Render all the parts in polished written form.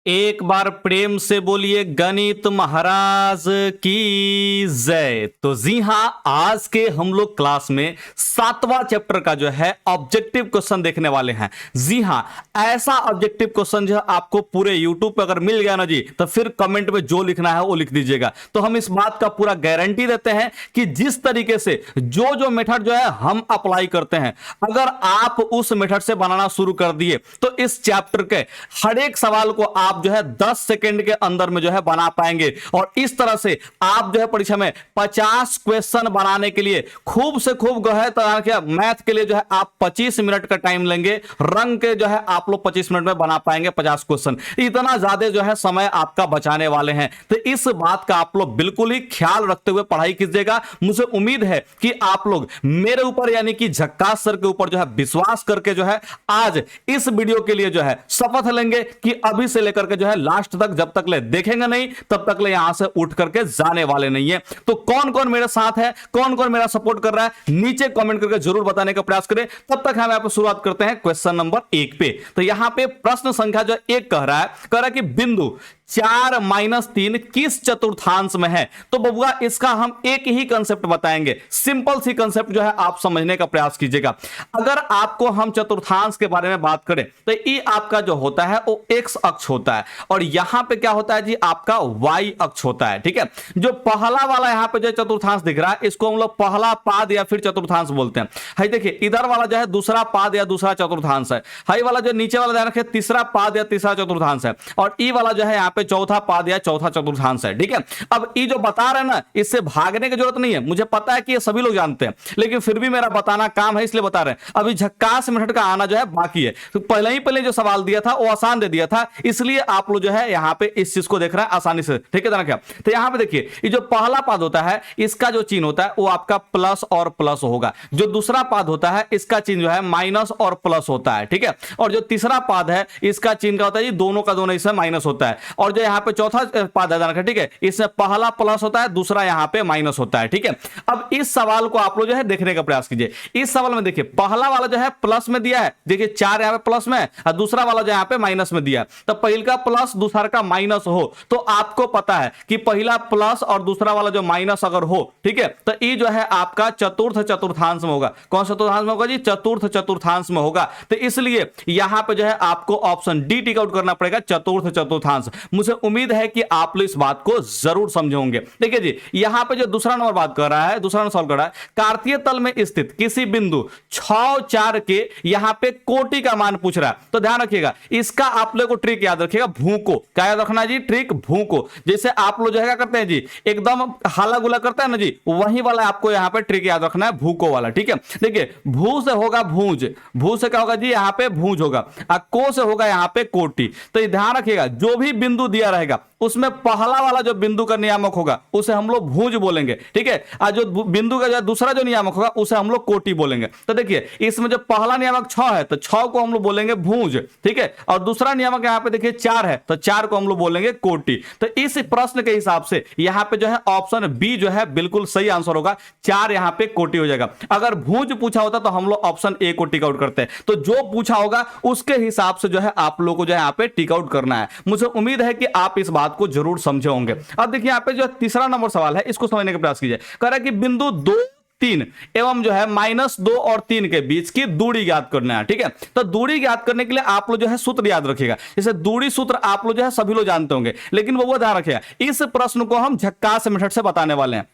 एक बार प्रेम से बोलिए गणित महाराज की जय। तो जी हां, आज के हम लोग क्लास में 7वां चैप्टर का जो है ऑब्जेक्टिव क्वेश्चन देखने वाले हैं। जी हां, ऐसा ऑब्जेक्टिव क्वेश्चन जो आपको पूरे यूट्यूब पे अगर मिल गया ना जी, तो फिर कमेंट में जो लिखना है वो लिख दीजिएगा। तो हम इस बात का पूरा गारंटी देते हैं कि जिस तरीके से जो जो मेथड जो है हम अप्लाई करते हैं, अगर आप उस मेथड से बनाना शुरू कर दिए तो इस चैप्टर के हर एक सवाल को आप जो है 10 सेकंड के अंदर में जो है बना पाएंगे। और इस तरह से आप जो है परीक्षा में 50 क्वेश्चन बनाने के लिए खूब से खूब जो है मैथ के लिए जो है आप 25 मिनट का टाइम लेंगे, रंग के जो है आप लोग 25 मिनट में बना पाएंगे 50 क्वेश्चन। इतना ज्यादा जो है समय आपका बचाने वाले हैं। तो इस बात का आप लोग बिल्कुल ही ख्याल रखते हुए पढ़ाई कीजिएगा। मुझे उम्मीद है कि आप लोग मेरे ऊपर यानी कि झक्कास सर के ऊपर जो है विश्वास करके जो है आज इस वीडियो के लिए जो है शपथ लेंगे कि अभी से लेकर के जो है लास्ट तक जब तक ले देखेंगे नहीं तब तक ले यहां से उठ करके जाने वाले नहीं है। तो कौन कौन मेरे साथ है, कौन कौन मेरा सपोर्ट कर रहा है, नीचे कमेंट करके जरूर बताने का प्रयास करें। तब तक हम यहाँ पे शुरुआत करते हैं क्वेश्चन नंबर 1 पे। तो यहां पे प्रश्न संख्या जो 1 कह रहा है कि बिंदु 4-3 किस चतुर्थांश में है। तो बबुआ इसका हम एक ही कंसेप्ट बताएंगे, सिंपल सी कंसेप्ट जो है आप समझने का प्रयास कीजिएगा। अगर आपको हम चतुर्थांश के बारे में बात करें तो ये आपका जो होता है वो एक्स अक्ष होता है और यहां पे क्या होता है जी, आपका वाई अक्ष होता है। ठीक है, जो पहला वाला यहां पे जो चतुर्थांश दिख रहा है इसको हम लोग पहला पाद या फिर चतुर्थांश बोलते हैं। है देखिए, इधर वाला जो है दूसरा पाद या दूसरा चतुर्थांश है। हाई वाला जो नीचे वाला ध्यान रखिए तीसरा पाद या तीसरा चतुर्थांश है और ई वाला जो है यहाँ पे चौथा पाद या चौथा चतुर्थांश है। ठीक है, अब ये जो बता रहे हैं ना, इससे भागने की जरूरत नहीं है। मुझे पता है कि ये सभी लोग जानते हैं, लेकिन फिर भी मेरा बताना काम है इसलिए बता रहे हैं। अभी झक्कास मेथड का आना जो है बाकी है। तो पहले जो सवाल दिया था वो आसान दे दिया था, इसलिए आप लोग जो है यहाँ पे इस चीज को देख रहे हैं आसानी से। ठीक है क्या, तो यहाँ पे देखिए ये जो पहला पाद होता है इसका जो चिन्ह होता है वो आपका प्लस और प्लस होगा। जो दूसरा पाद होता है इसका चिन्ह जो है माइनस और प्लस होता है। ठीक है, और जो तीसरा पाद है इसका चिन्ह क्या होता है जी, दोनों का दोनों इसमें माइनस होता है। और जो यहाँ पे चौथा पाद है, ठीक है, इसमें पहला प्लस होता है, दूसरा यहाँ पे माइनस होता है। ठीक है, अब इस सवाल को आप लोग जो है देखने का प्रयास कीजिए। इस सवाल में देखिए पहला वाला जो है प्लस में दिया है, देखिए 4 यहाँ पे प्लस में और दूसरा वाला जो यहाँ पे माइनस में दिया है। तो पहले का प्लस दूसरा का माइनस हो तो आपको पता है कि पहला प्लस और दूसरा वाला जो माइनस अगर हो, ठीक है, तो ये जो है आपका चतुर्थ चतुर्थांश में होगा। कौन सा चतुर्थांश में होगा जी, चतुर्थ चतुर्थांश में होगा। तो इसलिए यहां पे जो है आपको ऑप्शन डी टिक आउट करना पड़ेगा, चतुर्थ चतुर्थांश। मुझे उम्मीद है कि आप लोग इस बात को जरूर समझोगे। देखिए जी, यहां पे जो दूसरा नंबर बात कर रहा है, दूसरा नंबर सॉल्व कर रहा है, कार्तीय तल में स्थित किसी बिंदु 6-4 के यहां पे कोटि का मान पूछ रहा है। तो ध्यान रखिएगा, इसका आप लोग को ट्रिक याद रखिएगा, भू को क्या याद रखना जी, ट्रिक भू को। जैसे आप लोग जो है क्या करते हैं जी, एकदम हाला गुला करता है ना जी, वही वाला आपको यहां पे ट्रिक याद रखना है, भू को वाला। ठीक है, देखिए भू से होगा भूज, भू से क्या होगा जी, यहां पे भूज होगा, को से होगा यहां पे कोटि। तो ध्यान रखिएगा, जो भी बिंदु दिया रहेगा उसमें पहला वाला जो बिंदु का नियामक होगा उसे हम लोग भुज बोलेंगे। ठीक है, और जो बिंदु का जो दूसरा जो नियामक होगा उसे हम लोग कोटि बोलेंगे। तो देखिए इसमें जो पहला नियामक 6 है तो 6 को हम लोग बोलेंगे भुज। ठीक है, और दूसरा नियामक यहाँ पे देखिए 4 है तो 4 को हम लोग बोलेंगे कोटि। तो इस प्रश्न के हिसाब से यहाँ पे जो है ऑप्शन बी जो है बिल्कुल सही आंसर होगा, 4 यहाँ पे कोटि हो जाएगा। अगर भुज पूछा होता तो हम लोग ऑप्शन ए को टिक आउट करते हैं। तो जो पूछा होगा उसके हिसाब से जो है आप लोग को जो है यहाँ पे टिक आउट करना है। मुझे उम्मीद है कि आप इस बात को जरूर समझे होंगे। अब देखिए यहाँ पे जो तीसरा नंबर सवाल है इसको समझने का प्रयास कीजिए। कह रहा है कि बिंदु 2-3 एवं जो है -2 और 3 के बीच की दूरी ज्ञात करना है। ठीक है, तो दूरी ज्ञात करने के लिए आप लोग जो है सूत्र याद रखिएगा। जैसे दूरी सूत्र आप लोग जो है सभी लोग जानते होंगे, लेकिन वो ध्यान रखिएगा इस प्रश्न को हम झक्कास मेथड से बताने वाले हैं।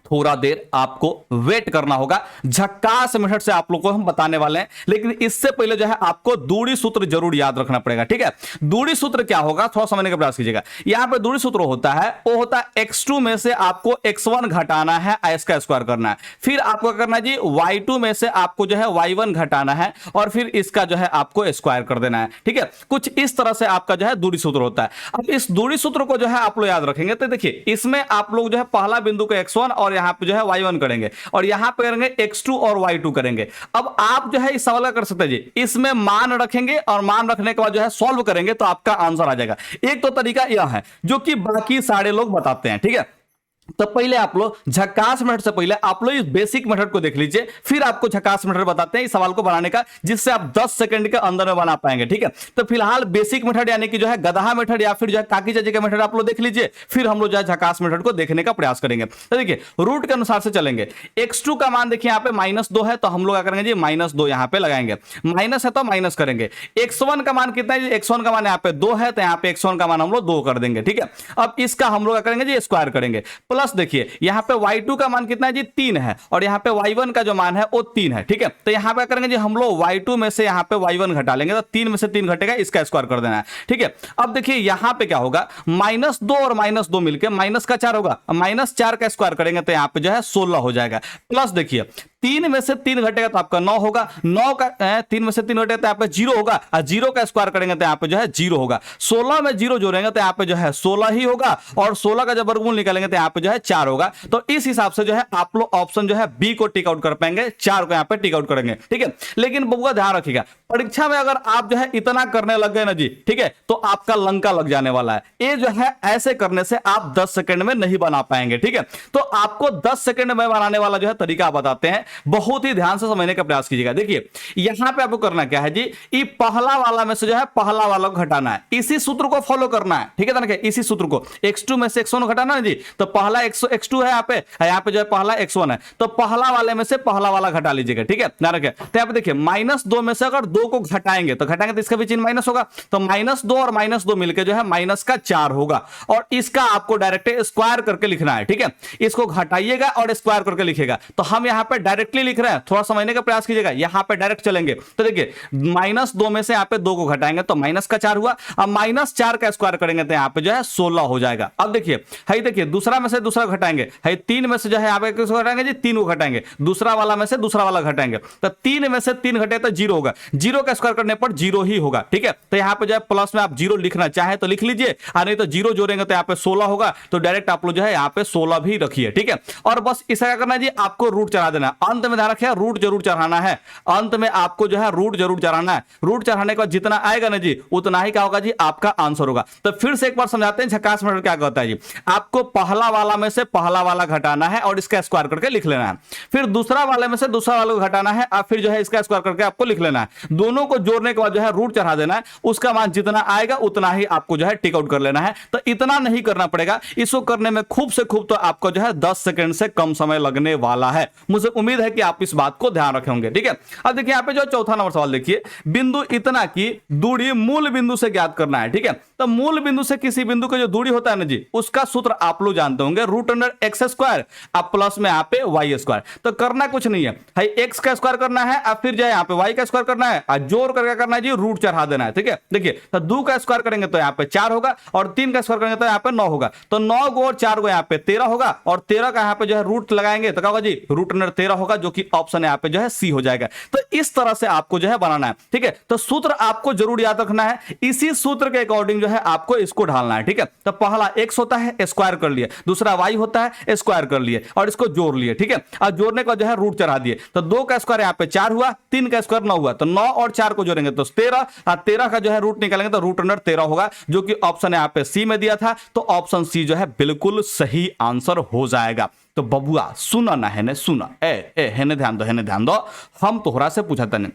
थोड़ा देर आपको वेट करना होगा, झक्कास मेथड से आप लोग को हम बताने वाले हैं, लेकिन इससे पहले जो है आपको दूरी सूत्र जरूर याद रखना पड़ेगा। ठीक है, दूरी सूत्र क्या होगा थोड़ा समझने का प्रयास कीजिएगा। यहां पे दूरी सूत्र होता है वो होता है x2 में से आपको x1 घटाना है, इसका स्क्वायर करना है, फिर आपको करना है जी y2 में से आपको जो है y1 घटाना है और फिर इसका जो है आपको स्क्वायर कर देना है। ठीक है, कुछ इस तरह से आपका जो है दूरी सूत्र होता है। अब इस दूरी सूत्र को जो है आप लोग याद रखेंगे तो देखिए इसमें आप लोग जो है पहला बिंदु को x1 और यहां पे जो है y1 करेंगे और यहां पे करेंगे x2 और y2 करेंगे। अब आप जो है इस सवाल का कर सकते हैं जी, इसमें मान रखेंगे और मान रखने के बाद जो है सॉल्व करेंगे तो आपका आंसर आ जाएगा। एक तो तरीका यह है जो कि बाकी सारे लोग बताते हैं। ठीक है, तो पहले आप लोग झकास मेथड से पहले आप लोग इस बेसिक मेथड को देख लीजिए, फिर आपको झकास मेथड बताते हैं इस सवाल को बनाने का, जिससे आप 10 सेकंड के अंदर में बना पाएंगे। ठीक है, तो फिलहाल बेसिक मेथड यानी कि जो है गधा मेथड या फिर जो है काकी चाची का मेथड आप लोग देख लीजिए, फिर हम लोग जो है झकास मेथड को देखने का प्रयास करेंगे। तो देखिए रूट के अनुसार से चलेंगे। x2 का मान देखिए यहाँ पे -2 है, तो हम लोग क्या करेंगे जी -2 यहाँ पे लगाएंगे, माइनस है तो माइनस करेंगे। x1 का मान कितना है, x1 का मान यहाँ पे 2 है, तो यहाँ पे x1 का मान हम लोग 2 कर देंगे। ठीक है, अब इसका हम लोग क्या करेंगे जी स्क्वायर करेंगे, प्लस देखिए यहाँ पे y2 का मान कितना है जी 3 है, और यहाँ पे y1 का जो मान है वो 3 है। ठीक है, तो यहाँ पे करेंगे जी हम लोग y2 में से यहाँ पे y1 घटा लेंगे, तो 3 में से 3 घटेगा, इसका स्क्वायर कर देना है। ठीक है, अब देखिए यहाँ पे क्या होगा, -2 और -2 मिलकर -4 होगा, -4 का स्क्वायर करेंगे तो यहाँ पे जो है 16 हो जाएगा। प्लस देखिए 3 में से 3 घटेगा तो आपका 9 होगा, 9 का 3 में से 3 घटेगा तो यहाँ पे 0 होगा, और 0 का स्क्वायर करेंगे तो यहाँ पे जो है 0 होगा। 16 में 0 जोड़ेंगे तो यहाँ पे जो है 16 ही होगा, और 16 का जब वर्गमूल निकालेंगे तो यहाँ पे जो है 4 होगा। तो इस हिसाब से जो है आप लोग ऑप्शन जो है बी को टिक आउट कर पाएंगे, 4 को यहाँ पे टिक आउट करेंगे। ठीक है, लेकिन बबुआ ध्यान रखिएगा, परीक्षा में अगर आप जो है इतना करने लग गए ना जी, ठीक है, तो आपका लंका लग जाने वाला है। ये जो है ऐसे करने से आप 10 सेकंड में नहीं बना पाएंगे। ठीक है, तो आपको 10 सेकंड में बनाने वाला जो है तरीका बताते हैं, बहुत ही ध्यान से समझने का प्रयास कीजिएगा। देखिए यहां पे आपको करना क्या है जी, ये पहला वाला में से जो है पहला वाला को घटाना है, इसी सूत्र को फॉलो करना है। ठीक है ना, इसी सूत्र को x2 में से x1 घटाना है जी, तो पहला x2 है यहाँ पे जो है पहला x1 है, तो पहला वाले में से पहला वाला घटा लीजिएगा। ठीक है, ध्यान रखिए। तो यहाँ पे देखिए -2 में से अगर 2 को घटाएंगे तो इसका भी चिन्ह माइनस होगा, तो -2 और -2 मिलकर जो है -4 होगा, और इसका आपको डायरेक्ट स्क्वायर करके लिखना है। ठीक है, इसको घटाइएगा और स्क्वायर करके लिखेगा। तो हम यहाँ पे डायरेक्टली लिख रहे हैं, थोड़ा समझने का प्रयास कीजिएगा, यहाँ पे डायरेक्ट चलेंगे। तो देखिए -2 में से यहाँ पे 2 को घटाएंगे तो -4 हुआ, अब -4 का स्क्वायर करेंगे तो यहाँ पे जो है 16 हो जाएगा। अब देखिए दूसरा में से दूसरा घटाएंगे, 3 में से जो है यहाँ पे किसको घटाएंगे जी, 3 को घटाएंगे, दूसरा वाला में से दूसरा वाला घटाएंगे, तो 3 में से 3 घटे तो 0 होगा, 0 का स्क्वायर करने पर 0 ही होगा। ठीक है, तो यहाँ पे जो है प्लस में आप 0 लिखना चाहे तो लिख लीजिए, और नहीं तो 0 जोड़ेंगे तो यहाँ पे 16 होगा, तो डायरेक्ट आप लोग जो है यहाँ पे 16 भी रखिए। ठीक है, और बस इसका क्या करना है जी, आपको रूट चढ़ा देना है। अंत में ध्यान रखिए रूट जरूर चढ़ाना है, अंत में आपको जो है रूट जरूर चढ़ाना है। रूट चढ़ाने के बाद जितना आएगा ना जी, उतना ही क्या होगा जी, आपका आंसर होगा। तो फिर से एक बार समझाते हैं झकास मेथड क्या कहता है जी, आपको पहला वाला में से पहला वाला घटाना है और इसका स्क्वायर करके लिख लेना है, फिर दूसरा वाले में से दूसरा वाला को घटाना है और फिर जो है इसका स्क्वायर करके आपको लिख लेना है। दोनों को जोड़ने के बाद जो है रूट चढ़ा देना है, उसका मान जितना आएगा उतना ही आपको जो है टिक आउट कर लेना है। तो इतना नहीं करना पड़ेगा, इसको करने में खूब से खूब तो आपको जो है 10 सेकंड से कम समय लगने वाला है। मुझे उम्मीद है कि आप इस बात को ध्यान रखे होंगे। ठीक है, अब देखिए यहाँ पे जो चौथा नंबर सवाल देखिए, बिंदु इतना की दूरी मूल बिंदु से ज्ञात करना है। ठीक है, तो मूल बिंदु से किसी बिंदु का जो दूरी होता है ना जी, उसका सूत्र आप लोग जानते होंगे, √x² अब प्लस में यहाँ पे y²। तो करना कुछ नहीं है, x का स्क्वायर करना है और फिर जो है यहाँ पे y का स्क्वायर करना है और जोड़ करके करना है जी, रूट चढ़ा देना है। ठीक है, देखिए तो 2 का स्क्वायर करेंगे तो यहाँ पे 4 होगा, और 3 का स्क्वायर करेंगे तो यहाँ पे 9 होगा, तो 9 को और 4 को यहाँ पे 13 होगा, और 13 का यहाँ पे जो है रूट लगाएंगे तो क्या होगा जी, √13 होगा, जो कि ऑप्शन यहाँ पे जो है सी हो जाएगा। तो इस तरह से आपको जो है बनाना है। ठीक है, तो सूत्र आपको जरूर याद रखना है, इसी सूत्र के अकॉर्डिंग जो है आपको इसको ढालना है। ठीक है, तो पहला x होता है स्क्वायर कर लिए, दूसरा y होता है स्क्वायर कर लिए, और इसको जोड़ लिए। ठीक है, और जोड़ने के बाद जो है रूट चढ़ा दिए, तो 2 का स्क्वायर यहाँ पे 4 हुआ, 3 का स्क्वायर 9 हुआ, तो 9 और 4 को जोड़ेंगे तो 13, और 13 का जो है रूट निकालेंगे तो √13 होगा, जो कि ऑप्शन यहाँ पे सी में दिया था। तो ऑप्शन सी जो है बिल्कुल सही आंसर हो जाएगा। तो बबुआ सुना ना है ने सुना, हेने ध्यान दो, हम तोहरा से पूछा तने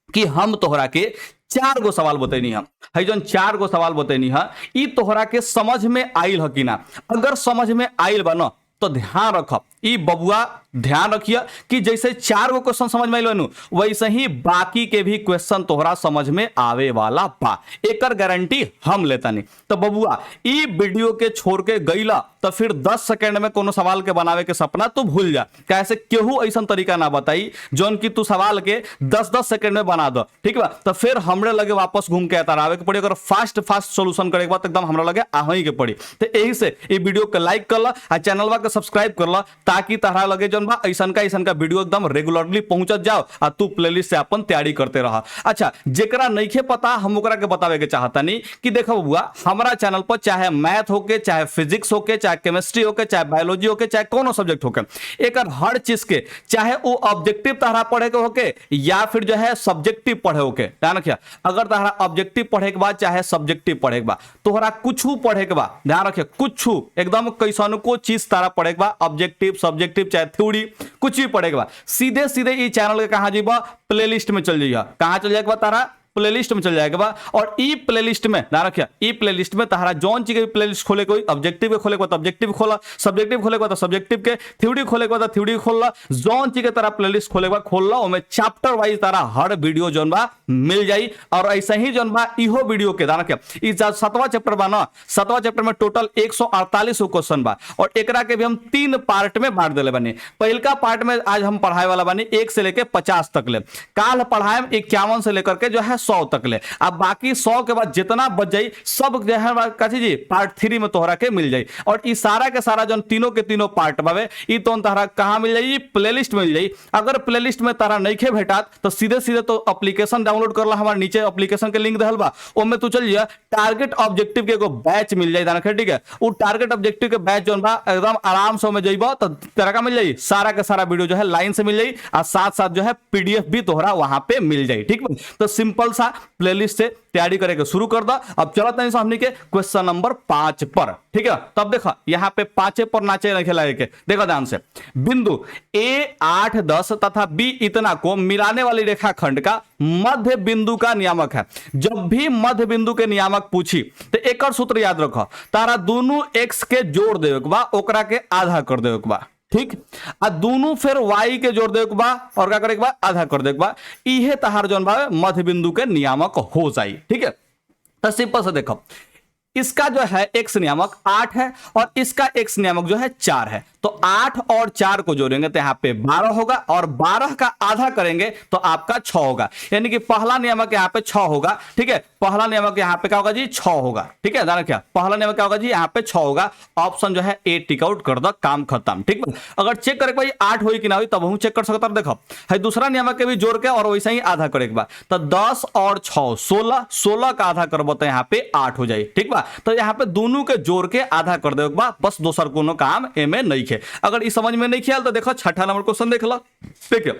कि हम तोहरा के 4 गो सवाल बतैनी हम, है जौन 4 गो सवाल बतैनी है, ई तोहरा के समझ में आइल है कि ना। अगर समझ में आइल बा न तो ध्यान रखब, ई बबुआ ध्यान रखिए कि जैसे 4 गो क्वेश्चन समझ में आइल वैसे ही बाकी के भी क्वेश्चन तोहरा समझ में आवे वाला बा, एकर गारंटी हम लेता नहीं। तो बबुआ ई वीडियो के छोड़ के गईला तो फिर 10 सेकंड में कोनो सवाल के बनावे के सपना तू भूल जा, कैसे केहू ऐसा तरीका ना बताई जौन की तू सवाल के 10-10 सेकंड में बना दो। ठीक बा, तो फिर हमरे लगे वापस घूम के आवे के पड़ी, अगर फास्ट सोल्यूशन करे के बाद एकदम हमरा लगे आहई के पड़ी। तो यही से ई वीडियो के लाइक कर ला, चैनलवा के सब्सक्राइब कर ला, ताकि तहरा लगे जौन जौन बा ऐसा का वीडियो एकदम रेगुलरली पहुंचत जाओ और तू प्लेलिस्ट से अपन तैयारी करते रहा। अच्छा, जेकरा नइखे पता हम ओकरा के बतावे के चाहता नहीं कि देखो बुआ, हमारा चैनल पर चाहे मैथ होके, चाहे फिजिक्स होके, चाहे केमिस्ट्री होके, चाहे बायोलॉजी होके, चाहे कोनो सब्जेक्ट होके, एक हर चीज के चाहे वो ऑब्जेक्टिव तहरा पढ़े के होके या फिर जो है सब्जेक्टिव पढ़े होके, ध्यान रखिए। अगर तहरा ऑब्जेक्टिव पढ़े के बाद चाहे सब्जेक्टिव पढ़े के बाद, तोहरा कुछ पढ़े के बाद, ध्यान रखिए कुछ एकदम कैसन को चीज तारा पढ़े के बाद, ऑब्जेक्टिव सब्जेक्टिव चाहे थ्योरी कुछ भी पढ़े के बाद, सीधे सीधे ये चैनल के कहां जीबा, प्लेलिस्ट में चल जाइए। कहां चल जाएगा तारा, प्लेलिस्ट में चल जाएगा। और ई प्लेलिस्ट में ध्यान रखिए, ई प्लेलिस्ट में तहरा जौन चीज के प्लेलिस्ट खोले, कोई ऑब्जेक्टिव के खोले को ऑब्जेक्टिव खोला, सब्जेक्टिव खोले को सब्जेक्टिव के, थ्योरी खोले को थ्योरी खोलला, जौन चीज के तारा प्लेलिस्ट खोले को खोलला, उसमें चैप्टर वाइज तारा हर वीडियो जौन बा मिल जाई। और ऐसे ही जौन बा इहो वीडियो के ध्यान रखिए, इस 7वां चैप्टर बा ना, 7वां चैप्टर में टोटल 148 क्वेश्चन बा और एकरा के भी हम 3 पार्ट में बांट देले बानी। पहिलका पार्ट में आज हम पढ़ाए वाला बानी 1 से लेकर 50 तक ले, काल पढ़ाए 51 से लेकर के जो है 100 तक ले। अब बाकी 100 के बाद जितना बच जाई सब जो है कथी जी पार्ट 3 में तोहरा के मिल जाई। और इस सारा के सारा जो तीनों के तीनों पार्ट बावे ई तो तोहरा कहां मिल जाई, प्लेलिस्ट मिल जाई। अगर प्लेलिस्ट में तारा नइखे भेटात तो सीधे सीधे तो एप्लीकेशन डाउनलोड कर ला, हमारे नीचे एप्लीकेशन के लिंक रहल बा, ओमे तू चल जा, टारगेट ऑब्जेक्टिव के एगो बैच मिल जाई, ध्यान रखे ठीक है। वो टारगेट ऑब्जेक्टिव के बैच जोन बा एकदम आराम से में जइबो तो तेरा का मिल जाई, सारा का सारा वीडियो जो है लाइन से मिल जाई और साथ साथ जो है पीडीएफ भी तोहरा वहां पे मिल जाई। ठीक है, तो सिंपल सा प्लेलिस्ट से तैयारी करेंगे शुरू कर दो। अब चलते हैं सामने के क्वेश्चन नंबर 5 पर। ठीक है, तब देखो यहां पे 5 पर नाचे रखे लगे, देखो ध्यान से, बिंदु ए 8 10 तथा बी इतना को मिलाने वाली रेखाखंड का मध्य बिंदु का नियामक है। जब भी मध्य बिंदु के नियामक पूछी तो एक सूत्र याद रखो, तारा दोनों एक्स के जोड़ देवे के बा, ओकरा के आधा कर देवे के बा। ठीक, आ दोनों फिर y के जोड़ देवे के बा और क्या करे के बा, आधा कर देवे के बा। इहे तहार जोन बा मध्य बिंदु के नियामक हो जाई। ठीक है, तो सिंपल से देखो, इसका जो है x नियामक 8 है और इसका x नियामक जो है 4 है, तो 8 और 4 को जोड़ेंगे तो यहां पे 12 होगा और 12 का आधा करेंगे तो आपका 6 होगा, यानी कि पहला नियामक यहां पे 6 होगा। ठीक है, पहला नियामक यहां पे क्या होगा जी, 6 होगा। ठीक है, ध्यान रखिए, पहला नियामक क्या होगा जी, यहां पे 6 होगा। ऑप्शन जो है ए टिक आउट कर दो, काम खत्म। ठीक है, अगर चेक करे भाई 8 हुई कि ना हुई तब हम चेक कर सकते। देखो है दूसरा नियामक के भी जोड़ के और वैसे ही आधा करे के बाद, तो 10 और 6 16, 16 का आधा करबो तो यहां पे 8 हो जाए। ठीक बा, तो यहां पे दोनों के जोड़ के आधा कर देवे बा, बस दोसर कोनो काम एमे नहीं है। अगर इस समझ में नहीं ख्याल तो देखो 6ठा नंबर क्वेश्चन देख लो। देखिए,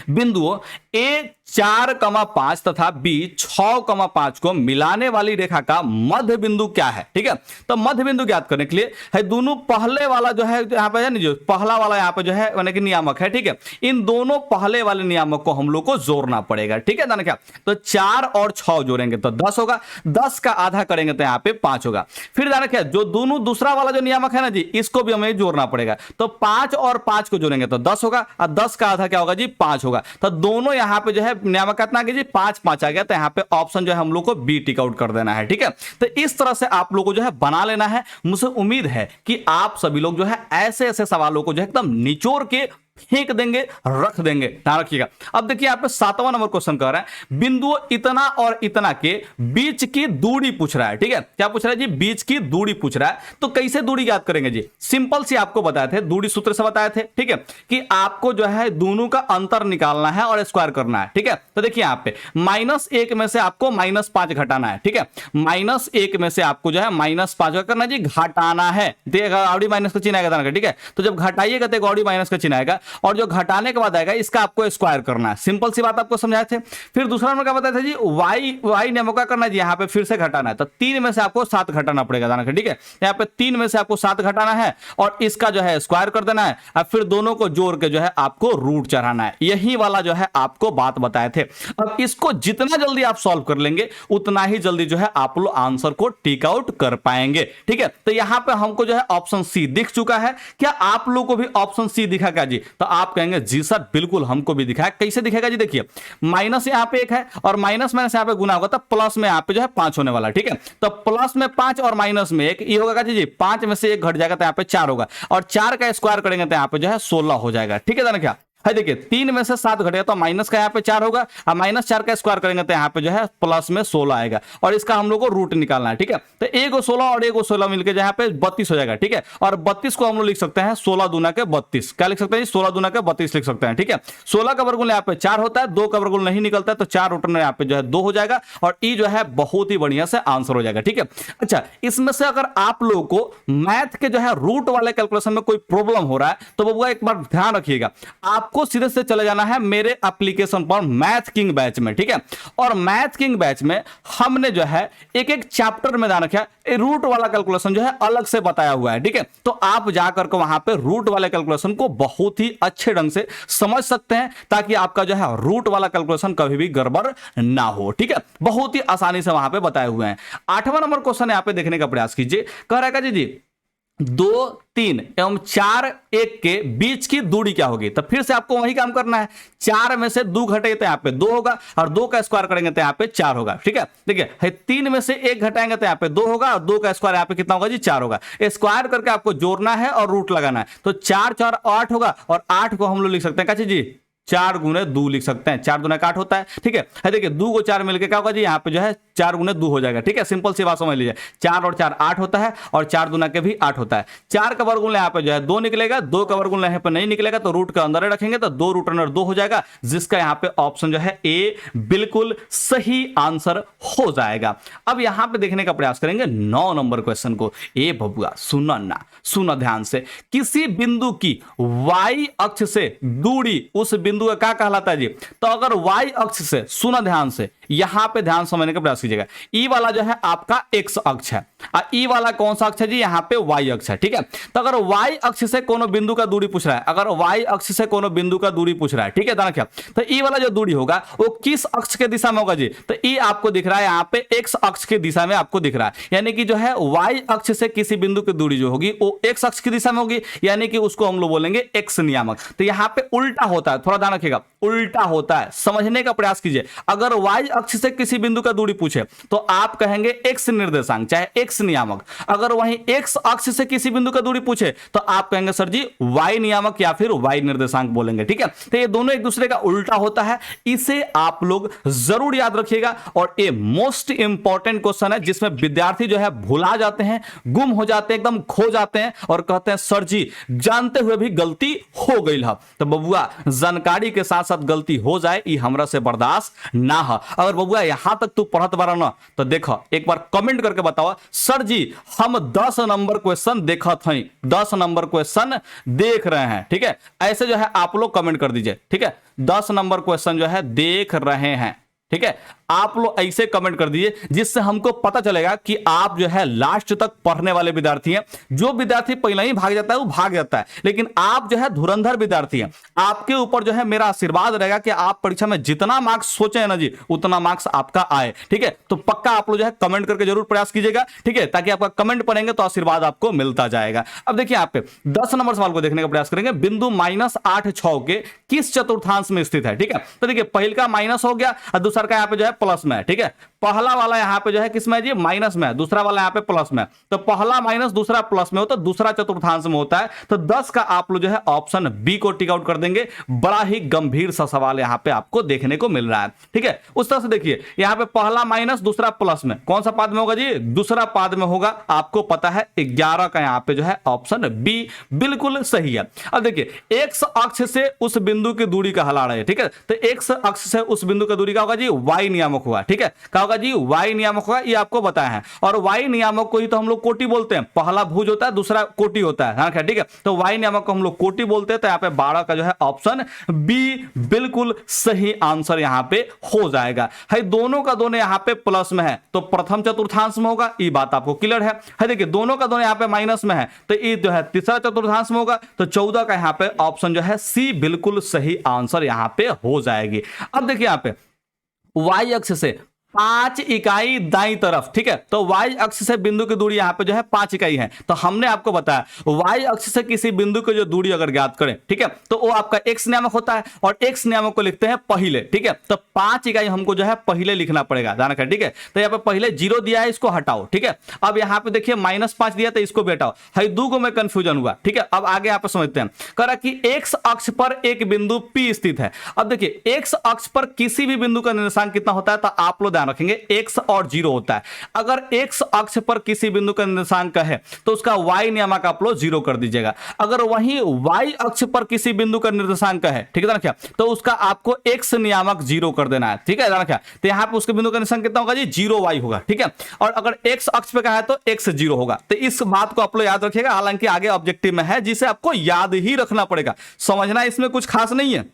बिंदुओं ए 4,5 तथा बी 6,5 को मिलाने वाली रेखा का मध्य बिंदु क्या है। ठीक है, तो मध्य बिंदु ज्ञात करने के लिए है दोनों पहले वाला जो है यहां पे है नहीं, जो पहला वाला यहां पे जो है यानी कि नियामक है। ठीक है, इन दोनों पहले वाले नियामक को हम लोग को जोड़ना पड़ेगा। ठीक है, ना क्या, तो 4 और 6 जोड़ेंगे तो 10 होगा, 10 का आधा करेंगे तो यहां पे 5 होगा। फिर ध्यान रखिए, जो दोनों दूसरा वाला जो नियामक है ना जी, इसको भी हमें जोड़ना पड़ेगा, तो 5 और 5 को जोड़ेंगे तो 10 होगा और 10 का आधा क्या होगा जी, 5 होगा। तो दोनों यहां पे जो है नियामक कितना जी 5 5 आ गया, तो यहां पे ऑप्शन जो है हम लोग को बी टिक आउट कर देना है। ठीक है, तो इस तरह से आप लोग को जो है बना लेना है। मुझे उम्मीद है कि आप सभी लोग जो है ऐसे ऐसे सवालों को जो है एकदम निचोड़ के फेंक देंगे, रख देंगे, ध्यान रखिएगा। अब देखिए यहाँ पे 7वां नंबर क्वेश्चन कह रहा है, बिंदु इतना और इतना के बीच की दूरी पूछ रहा है। ठीक है, क्या पूछ रहा है जी, बीच की दूरी पूछ रहा है। तो कैसे दूरी याद करेंगे जी, सिंपल सी आपको बताए थे, दूरी सूत्र से बताए थे। ठीक है, कि आपको जो है दोनों का अंतर निकालना है और स्क्वायर करना है। ठीक है, तो देखिए यहाँ पे -1 में से आपको -5 घटाना है। ठीक है, -1 में से आपको जो है -5 करना जी, घटाना है। गौड़ी माइनस का चिन्ह आएगा। ठीक है, तो जब घटाइएगा तो गौड़ी माइनस का चिन्ह आएगा और जो घटाने के बाद आएगा इसका आपको स्क्वायर करना है। सिंपल सी बात आपको समझाए थे। फिर दूसरा नंबर क्या बताया था जी, y नियमों का करना है जी, यहाँ पे फिर से घटाना है, तो 3 में से आपको 7 घटाना पड़ेगा। ठीक है, यहाँ पे 3 में से आपको 7 घटाना है और इसका जो है स्क्वायर कर देना है। अब फिर दोनों को जोड़ के जो है आपको रूट चढ़ाना है। यही वाला जो है आपको बात बताए थे। अब इसको जितना जल्दी आप सॉल्व कर लेंगे उतना ही जल्दी जो है आप लोग आंसर को टिक आउट कर पाएंगे। ठीक है, तो यहाँ पे हमको जो है ऑप्शन सी दिख चुका है। क्या आप लोग को भी ऑप्शन सी दिखा क्या जी, तो आप कहेंगे जी सर बिल्कुल हमको भी दिखा है। कैसे दिखेगा जी, देखिए माइनस यहाँ पे 1 है और माइनस माइनस यहाँ पे गुना होगा तो प्लस में यहाँ पे जो है 5 होने वाला। ठीक है, तो प्लस में 5 और माइनस में 1 ये होगा जी, 5 में से 1 घट जाएगा तो यहाँ पे 4 होगा और 4 का स्क्वायर करेंगे तो यहाँ पे जो है 16 हो जाएगा। ठीक है ना क्या, है देखिए 3 में से 7 घटेगा तो माइनस का यहाँ पे 4 होगा, और -4 का स्क्वायर करेंगे तो यहाँ पे जो है प्लस में 16 आएगा, और इसका हम लोग को रूट निकालना है। ठीक है, तो एक 16 और एक 16 मिलकर यहाँ पे 32 हो जाएगा। ठीक है, और 32 को हम लोग लिख सकते हैं 16 दूना के 32, क्या लिख सकते हैं 16 दूना के 32 लिख सकते हैं। ठीक है, 16 का वर्गमूल यहाँ पे 4 होता है, 2 का वर्गमूल नहीं निकलता है, तो 4 रूट में यहाँ पे जो है 2 हो जाएगा, और ई जो है बहुत ही बढ़िया से आंसर हो जाएगा। ठीक है, अच्छा इसमें से अगर आप लोगों को मैथ के जो है रूट वाले कैलकुलेशन में कोई प्रॉब्लम हो रहा है तो बबुआ एक बार ध्यान रखिएगा, आपको सीधे से चले जाना है मेरे एप्लीकेशन पर मैथ किंग बैच में। ठीक है, और मैथ किंग बैच में हमने जो है एक एक चैप्टर में ध्यान रखा रूट वाला कैलकुलेशन जो है अलग से बताया हुआ है। ठीक है, तो आप जाकर के वहां पे रूट वाले कैलकुलेशन को बहुत ही अच्छे ढंग से समझ सकते हैं, ताकि आपका जो है रूट वाला कैलकुलेशन कभी भी गड़बड़ ना हो। ठीक है, बहुत ही आसानी से वहां पे बताए हुए हैं। 8वां नंबर क्वेश्चन यहां पे देखने का प्रयास कीजिए, कह रहा है जी 2, 3 एवं 4, 1 के बीच की दूरी क्या होगी। तो फिर से आपको वही काम करना है, 4 में से 2 घटेगा तो यहाँ पे 2 होगा, और 2 का स्क्वायर करेंगे तो यहाँ पे 4 होगा। ठीक है, देखिए 3 में से 1 घटाएंगे तो यहाँ पे 2 होगा, और 2 का स्क्वायर यहाँ पे कितना होगा जी 4 होगा। स्क्वायर करके आपको जोड़ना है और रूट लगाना है, तो 4 4 8 होगा, और 8 को हम लोग लिख सकते हैं कैसे जी 4 गुने 2 लिख सकते हैं, 4 दूना 8 होता है। ठीक है, देखिए 2 को 4 मिलकर क्या होगा जी यहाँ पे जो है 4 गुने 2 हो जाएगा। ठीक है, सिंपल सी बात समझ लीजिए, 4 और 4 8 होता है, और 4 दूना के भी 8 होता है। 4 का वर्गमूल यहाँ पे जो है 2 निकलेगा, 2 का वर्गमूल यहाँ पे नहीं निकलेगा, तो रूट का अंदर रखेंगे तो 2 रूट अंदर 2 हो जाएगा, जिसका यहाँ पे ऑप्शन जो है ए बिल्कुल सही आंसर हो जाएगा। अब यहाँ पे देखने का प्रयास करेंगे 9 नंबर क्वेश्चन को। ए बबुआ सुना ध्यान से, किसी बिंदु की y अक्ष से दूरी उस बिंदु का क्या कहलाता है जी। तो अगर y अक्ष से, सुना ध्यान से, यहां पे ध्यान समझने का प्रयास कीजिएगा, ई वाला जो है आपका x अक्ष है, और ई वाला कौन सा अक्ष है जी यहाँ पे y अक्ष है। ठीक है, तो अगर y अक्ष से कोनो बिंदु का दूरी पूछ रहा है, अगर y अक्ष से कोनो बिंदु का दूरी पूछ रहा है, ठीक है ध्यान रखिए, तो ई वाला जो दूरी होगा वो किस अक्ष के दिशा में होगा जी। तो ई आपको दिख रहा है यहाँ पे x अक्ष की दिशा में आपको दिख रहा है, यानी कि जो है y अक्ष से किसी बिंदु की दूरी जो होगी वो x अक्ष की दिशा में होगी, यानी कि उसको हम लोग बोलेंगे x नियामक। तो यहाँ पे उल्टा होता है, थोड़ा ध्यान रखिएगा, उल्टा होता है, समझने का प्रयास कीजिए। अगर y अक्ष से किसी बिंदु का दूरी पूछे तो आप कहेंगे x निर्देशांक, चाहे x नियामक। अगर वहीं x अक्ष से किसी बिंदु का दूरी पूछे तो आप कहेंगे सर जी y नियामक या फिर y निर्देशांक बोलेंगे। ठीक है, तो ये दोनों एक दूसरे का उल्टा होता है, इसे आप लोग जरूर याद रखिएगा। और ये मोस्ट इंपॉर्टेंट क्वेश्चन है जिसमें विद्यार्थी जो है भुला जाते हैं, गुम हो जाते हैं, एकदम खो जाते हैं, और कहते हैं सर जी जानते हुए भी गलती हो गई है। तो बबुआ जानकारी के साथ साथ गलती हो जाए ये हमरा से बर्दाश्त ना है। अगर बबुआ यहां तक तू पढ़त बारा ना तो देखो एक बार कमेंट करके बताओ सर जी हम 10 नंबर क्वेश्चन देखत हई, 10 नंबर क्वेश्चन देख रहे हैं। ठीक है, ऐसे जो है आप लोग कमेंट कर दीजिए। ठीक है, 10 नंबर क्वेश्चन जो है देख रहे हैं। ठीक है, आप लोग ऐसे कमेंट कर दीजिए जिससे हमको पता चलेगा कि आप जो है लास्ट तक पढ़ने वाले विद्यार्थी हैं। जो विद्यार्थी पहले ही भाग जाता है वो भाग जाता है, लेकिन आप जो है धुरंधर विद्यार्थी हैं। आपके ऊपर जो है मेरा आशीर्वाद रहेगा कि आप परीक्षा में जितना मार्क्स सोचे ना जी उतना मार्क्स आपका आए। ठीक है, तो पक्का आप लोग जो है कमेंट करके जरूर प्रयास कीजिएगा। ठीक है, ताकि आपका कमेंट पढ़ेंगे तो आशीर्वाद आपको मिलता जाएगा। अब देखिए आप 10 नंबर सवाल को देखने का प्रयास करेंगे। बिंदु -8 6 के किस चतुर्थांश में स्थित है। ठीक है, तो देखिए पहले का माइनस हो गया और दूसरा का यहाँ पे जो है प्लस में है। ठीक है, पहला वाला यहाँ पे जो है किसमें है जी माइनस में, दूसरा वाला यहाँ पे प्लस में। तो पहला माइनस दूसरा प्लस में होता है, दूसरा चतुर्थांश में होता है। तो 10 का आप लोग जो है ऑप्शन बी को टिक आउट कर देंगे। बड़ा ही गंभीर सा सवाल यहाँ पे आपको देखने को मिल रहा है। ठीक है, उस तरह से देखिए यहाँ पे पहला माइनस दूसरा प्लस में, कौन सा पाद में होगा जी दूसरा पाद में होगा। आपको पता है 11 का यहाँ पे जो है ऑप्शन बी बिल्कुल सही है। अब देखिए एक्स अक्ष से उस बिंदु की दूरी का हला रहे हैं। ठीक है, तो एक्स अक्ष से उस बिंदु की दूरी का होगा जी वाई नियामक होगा। ठीक है, क्या होगा जी वाई नियामक होगा, ये आपको बताया है। और वाई नियामक को ही तो हम लोग कोटि बोलते हैं, पहला भुज होता है दूसरा कोटि होता है। हाँ, ठीक है, तो वाई नियामक को हम लोग कोटि बोलते हैं। तो यहाँ पे 12 का जो है ऑप्शन बी बिल्कुल सही आंसर यहाँ पे हो जाएगा। है दोनों का दोनों यहाँ पे प्लस में है तो प्रथम चतुर्थांश में होगा, ये बात आपको क्लियर है। देखिए दोनों का दोनों यहाँ पे माइनस में है तो ये जो है तीसरा चतुर्थांश में होगा। तो 14 का यहाँ पे ऑप्शन जो है सी बिल्कुल सही आंसर यहाँ पे हो जाएगी। अब देखिए यहाँ पे y अक्ष से 5 इकाई दाईं तरफ, ठीक है। तो y अक्ष से बिंदु की दूरी यहां पे जो है 5 इकाई है। तो हमने आपको बताया y अक्ष से किसी बिंदु की जो दूरी अगर ज्ञात करें, ठीक है, तो वो आपका x नियामक होता है और x नियामक को लिखते हैं पहले, ठीक है। तो 5 इकाई हमको जो है पहले लिखना पड़ेगा, ध्यान रखें, ठीक है। तो यहाँ पे पहले 0 दिया है, इसको हटाओ, ठीक है। अब यहाँ पे देखिए -5 दिया, तो इसको भी हटाओ। हाई दो को में कंफ्यूजन हुआ, ठीक है। अब आगे यहाँ पे समझते हैं। करा कि x अक्ष पर एक बिंदु P स्थित है। अब देखिए x अक्ष पर किसी भी बिंदु का निर्देशांक कितना होता है, तो आप लोग ध्यान रखेंगे x और 0 होता है। अगर x अक्ष पर किसी बिंदु का निर्देशांक है तो उसका y नियामक आप लोग 0 कर दीजिएगा। अगर वही y अक्ष पर किसी बिंदु का निर्देशांक है, ठीक है क्या, तो उसका आपको x नियामक 0 कर देना है, ठीक है क्या। तो यहां पे उसके बिंदु का निर्देशांक कितना होगा जी, 0y होगा, ठीक है। और अगर x अक्ष पे का है तो x 0 होगा। तो इस बात को आप लोग याद रखिएगा, हालांकि आगे ऑब्जेक्टिव में है जिसे आपको याद ही रखना पड़ेगा, समझना इसमें कुछ खास नहीं है।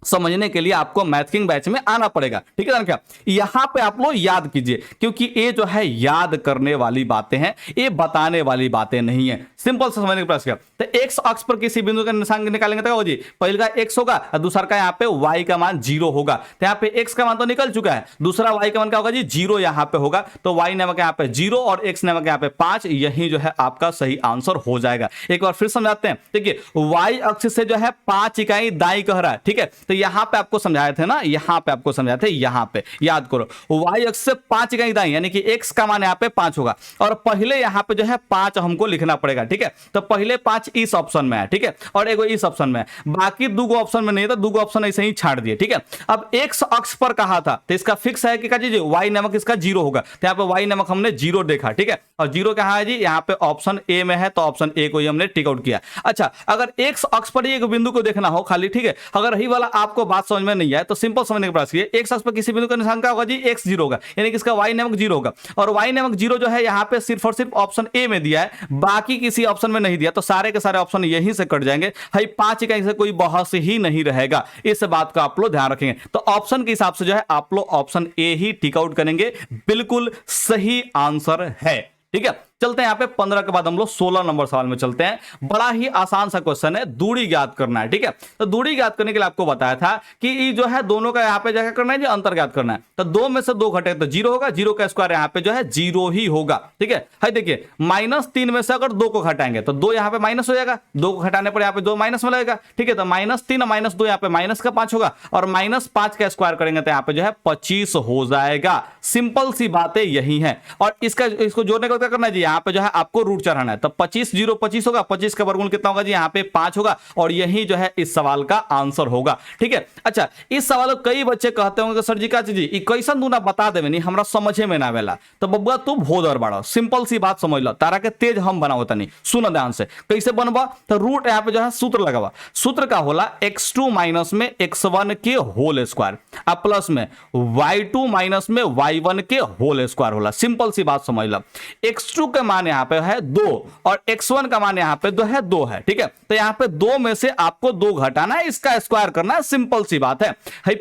समझने के लिए आपको मैथ किंग बैच में आना पड़ेगा, ठीक है ना क्या। यहां पे आप लोग याद कीजिए, क्योंकि ये जो है याद करने वाली बातें हैं, ये बताने वाली बातें नहीं है। सिंपल से समझने का प्रयास किया। तो x अक्ष पर किसी बिंदु का निर्देशांक निकालेंगे तो जी पहले का x होगा और दूसरा का यहाँ पे y का मान 0 होगा। तो यहाँ पे x का मान तो निकल चुका है, दूसरा y का मान क्या होगा जी, 0 यहाँ पे होगा। तो y नामक यहाँ पे 0 और x नामक यहाँ पे 5, यही जो है आपका सही आंसर हो जाएगा। एक बार फिर समझाते हैं, देखिए y अक्ष से जो है 5 इकाई दाई कह रहा है, ठीक है। तो यहां पे आपको समझाए थे ना, यहां पे आपको समझाए थे, यहां पे याद करो y अक्ष से 5 इकाई दाई, यानी कि x का मान यहां पे 5 होगा और पहले यहां पे जो है 5 हमको लिखना पड़ेगा, ठीक है। तो पहले 5 इस ऑप्शन में है, ठीक है, और एगो इस ऑप्शन में है, बाकी दूगो ऑप्शन में नहीं था, दूगो ऑप्शन ऐसे ही छाड़ दिए, ठीक है। अब x अक्ष पर कहा था तो इसका फिक्स है कि क्या जी y नामक इसका 0 होगा। तो यहां पे y नामक हमने 0 देखा, ठीक है, और 0 कहां है जी, यहां पे ऑप्शन ए में है, तो ऑप्शन ए को ही हमने टिक आउट किया। अच्छा, अगर x अक्ष पर एक बिंदु को देखना हो खाली, ठीक है, अगर यही वाला आपको बात समझ में नहीं आए तो सिंपल समझने का प्रयास कीजिए। x अक्ष पर किसी बिंदु का निशान क्या होगा जी, x 0 होगा, यानी कि इसका y नामक 0 होगा, और y नामक 0 जो है यहाँ पे सिर्फ और सिर्फ ऑप्शन ए में दिया है, बाकी किसी ऑप्शन में नहीं दिया। तो सारे के सारे ऑप्शन यहीं से कट जाएंगे, भाई 5 इकाई से कोई बहस ही नहीं रहेगा। इस बात का आप लोग ध्यान रखेंगे। तो ऑप्शन के हिसाब से जो है आप लोग option A he tick out करेंगे, बिल्कुल सही आंसर है, ठीक है। चलते हैं यहाँ पे 15 के बाद हम लोग 16 नंबर सवाल में चलते हैं। बड़ा ही आसान सा क्वेश्चन है, दूरी ज्ञात करना है, ठीक है। तो दूरी ज्ञात करने के लिए आपको बताया था कि ये जो है दोनों का यहाँ पे जाकर करना है, जो अंतर ज्ञात करना है। तो 2 में से 2 घटे तो 0 होगा, 0 का स्क्वायर यहाँ पे जो है 0 ही होगा, ठीक है। है देखिए -3 में से अगर 2 को घटाएंगे तो 2 यहाँ पे माइनस हो जाएगा, 2 को घटाने पर यहाँ पे 2 माइनस में लगेगा, ठीक है। तो -3 -2 यहाँ पे -5 होगा और -5 का स्क्वायर करेंगे तो यहाँ पे जो है 25 हो जाएगा। सिंपल सी बातें यही है। और इसको जोड़ने का क्या करना है जी, यहाँ पे जो है आपको रूट चढ़ाना है। तो 25 0 25 होगा, 25 का वर्गमूल कितना होगा जी, यहाँ पे 5 होगा, और यही जो है इस सवाल का आंसर होगा, ठीक है। अच्छा, इस सवाल को कई बच्चे कहते होंगे सर जी का जी कैसन तू ना बता देवे नहीं, हमरा समझे में ना आवेला। तो बब्बा तू भोदर बाड़ा, सिंपल सी बात समझ लो, तारा के तेज हम बनाओ तनी, सुन ध्यान से कैसे बनवा। तो रूट यहाँ पे जो है सूत्र लगावा, सूत्र का होला x2 माइनस में x1 के होल स्क्वायर अब प्लस में y2 माइनस में y1 के होल स्क्वायर होला। सिंपल सी बात समझ लो, x2 के मान यहाँ पे है 2 और x1 का मान यहाँ पे 2 है, ठीक है। तो यहाँ पे 2 में से आपको 2 घटाना है, इसका स्क्वायर करना है, सिंपल सी बात है।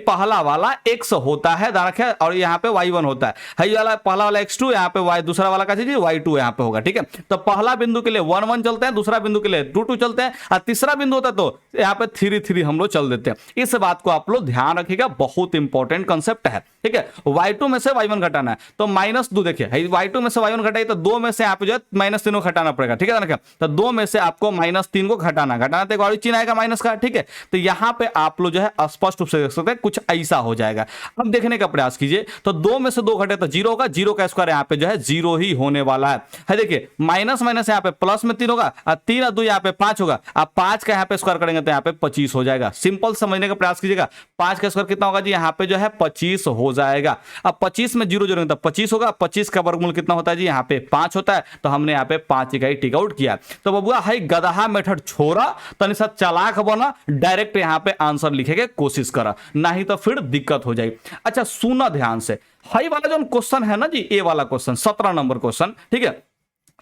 पहला वाला x होता है और यहाँ पे y1 होता है, वाला पहला वाला x2, यहाँ पे y, दूसरा वाला का चीज y2 यहाँ पे होगा, ठीक है। तो पहला बिंदु के लिए 1 1 चलते हैं, दूसरा बिंदु के लिए 2 2 चलते हैं, और तीसरा बिंदु होता है तो यहाँ पे 3 3 हम लोग चल देते हैं। इस बात को आप लोग ध्यान रखिएगा, बहुत इंपॉर्टेंट कंसेप्ट है, ठीक है। y2 में से y1 घटाना है तो -2, देखिए y2 में से y1 घटाई तो 2 में से यहाँ पे जो है -3 को घटाना पड़ेगा, ठीक है ना। तो 2 में से आपको -3 को घटाना तो एक और चिन्ह आएगा माइनस का, ठीक है। तो यहाँ पे आप लोग जो है स्पष्ट रूप से देख सकते हैं, कुछ ऐसा हो जाएगा। अब देखने का प्रयास कीजिए, तो 2 में से 2 घटे तो 0 होगा, 0 का स्क्वायर यहाँ पे जो है 0 ही होने वाला है। देखिए माइनस माइनस यहाँ पे प्लस में 3 होगा, 3 और 2 यहाँ पे 5 होगा, अब 5 का यहाँ पे स्क्वायर करेंगे तो यहाँ पे 25 हो जाएगा। सिंपल समझने का प्रयास कीजिएगा, 5 का स्क्वायर कितना होगा जी, यहाँ पे जो है 25 हो जाएगा। अब 25 में 0 जोड़ेंगे तो 25 होगा, 25 का वर्गमूल कितना होता है जी, यहाँ पे 5 होता है। तो हमने यहाँ पे 5 इकाई टिक आउट किया। तो बबुआ है गदहा मेथड छोड़ा, तनि सा चालाक बना, डायरेक्ट यहाँ पे आंसर लिखे के कोशिश करा, नहीं तो फिर दिक्कत हो जाएगी। अच्छा सुना ध्यान से, हाई वाला जो क्वेश्चन है ना जी, ए वाला क्वेश्चन 17 नंबर क्वेश्चन, ठीक है।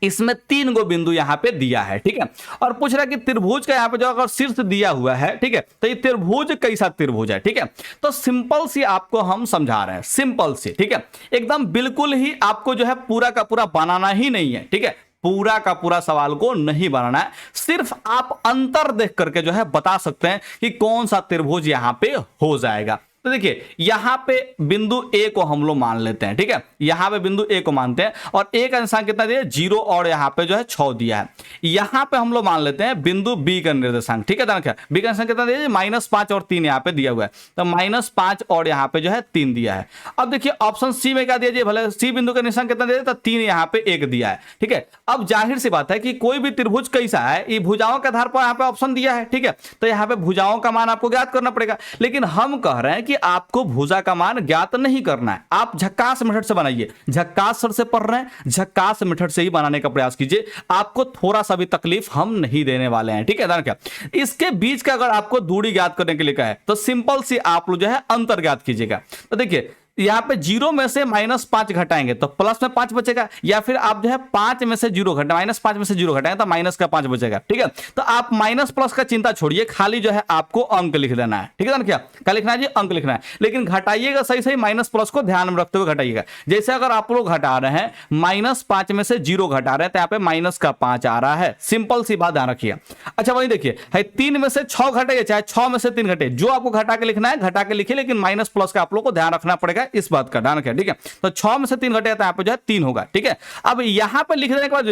इसमें 3 गो बिंदु यहां पे दिया है, ठीक है, और पूछ रहा है कि त्रिभुज का यहां पे जो अगर शीर्ष दिया हुआ है, ठीक है, तो ये त्रिभुज कैसा त्रिभुज है, ठीक है। तो सिंपल सी आपको हम समझा रहे हैं, सिंपल सी, ठीक है, एकदम बिल्कुल ही आपको जो है पूरा का पूरा बनाना ही नहीं है, ठीक है, पूरा का पूरा सवाल को नहीं बनाना है, सिर्फ आप अंतर देख करके जो है बता सकते हैं कि कौन सा त्रिभुज यहां पे हो जाएगा। तो देखिए यहां पे बिंदु ए को हम लोग मान लेते हैं, ठीक है, यहां पे बिंदु ए को मानते हैं और ए का निशान कितना दिया, 0 और यहां पे जो है 6 दिया है। यहां पे हम लोग मान लेते हैं बिंदु बी का निर्देशांक, ठीक है, क्या बी का निशान कितना दिया, -5 और 3 यहां पे दिया हुआ है, तो -5 और यहां पे जो है 3 दिया है। अब देखिए ऑप्शन सी में क्या दिया जाए, भले सी बिंदु का निशान कितना दिया, तो 3 यहां पे 1 दिया है, ठीक है। अब जाहिर सी बात है कि कोई भी त्रिभुज कैसा है, ये भुजाओं के आधार पर यहां पे ऑप्शन दिया है, ठीक है, तो यहां पे भुजाओं का मान आपको ज्ञात करना पड़ेगा। लेकिन हम कह रहे हैं कि आपको भुजा का मान ज्ञात नहीं करना है, आप झक्कास मेथड से बनाइए, झक्कास सर से पढ़ रहे हैं, झक्कास मेथड से ही बनाने का प्रयास कीजिए, आपको थोड़ा सा भी तकलीफ हम नहीं देने वाले हैं, ठीक है। क्या इसके बीच का अगर आपको दूरी ज्ञात करने के लिए कहे तो सिंपल सी आप लोग जो है अंतर ज्ञात कीजिएगा। तो देखिए यहां पे 0 में से -5 घटाएंगे तो प्लस में 5 बचेगा, या फिर आप जो है 5 में से 0 घटा -5 में से 0 घटाएंगे तो माइनस का 5 बचेगा, ठीक है। तो आप माइनस प्लस का चिंता छोड़िए, खाली जो है आपको अंक लिख देना है, ठीक है ना, क्या लिखना है जी, अंक लिखना है। लेकिन घटाइएगा सही सही, माइनस प्लस को ध्यान में रखते हुए घटाइएगा। जैसे अगर आप लोग घटा रहे हैं -5 में से 0 घटा रहे हैं तो यहाँ पे -5 आ रहा है, सिंपल सी बात ध्यान रखिए। अच्छा वही देखिए 3 में से 6 घटेगा, चाहे 6 में से 3 घटे, जो आपको घटा के लिखना है घटा के लिखिए, लेकिन माइनस प्लस का आप लोग को ध्यान रखना पड़ेगा, इस बात का ध्यान रखें, ठीक है। तो 6 में से 3 घटेगा तो यहाँ पे जो है 3 होगा, ठीक है। अब यहाँ पे लिख देने के बाद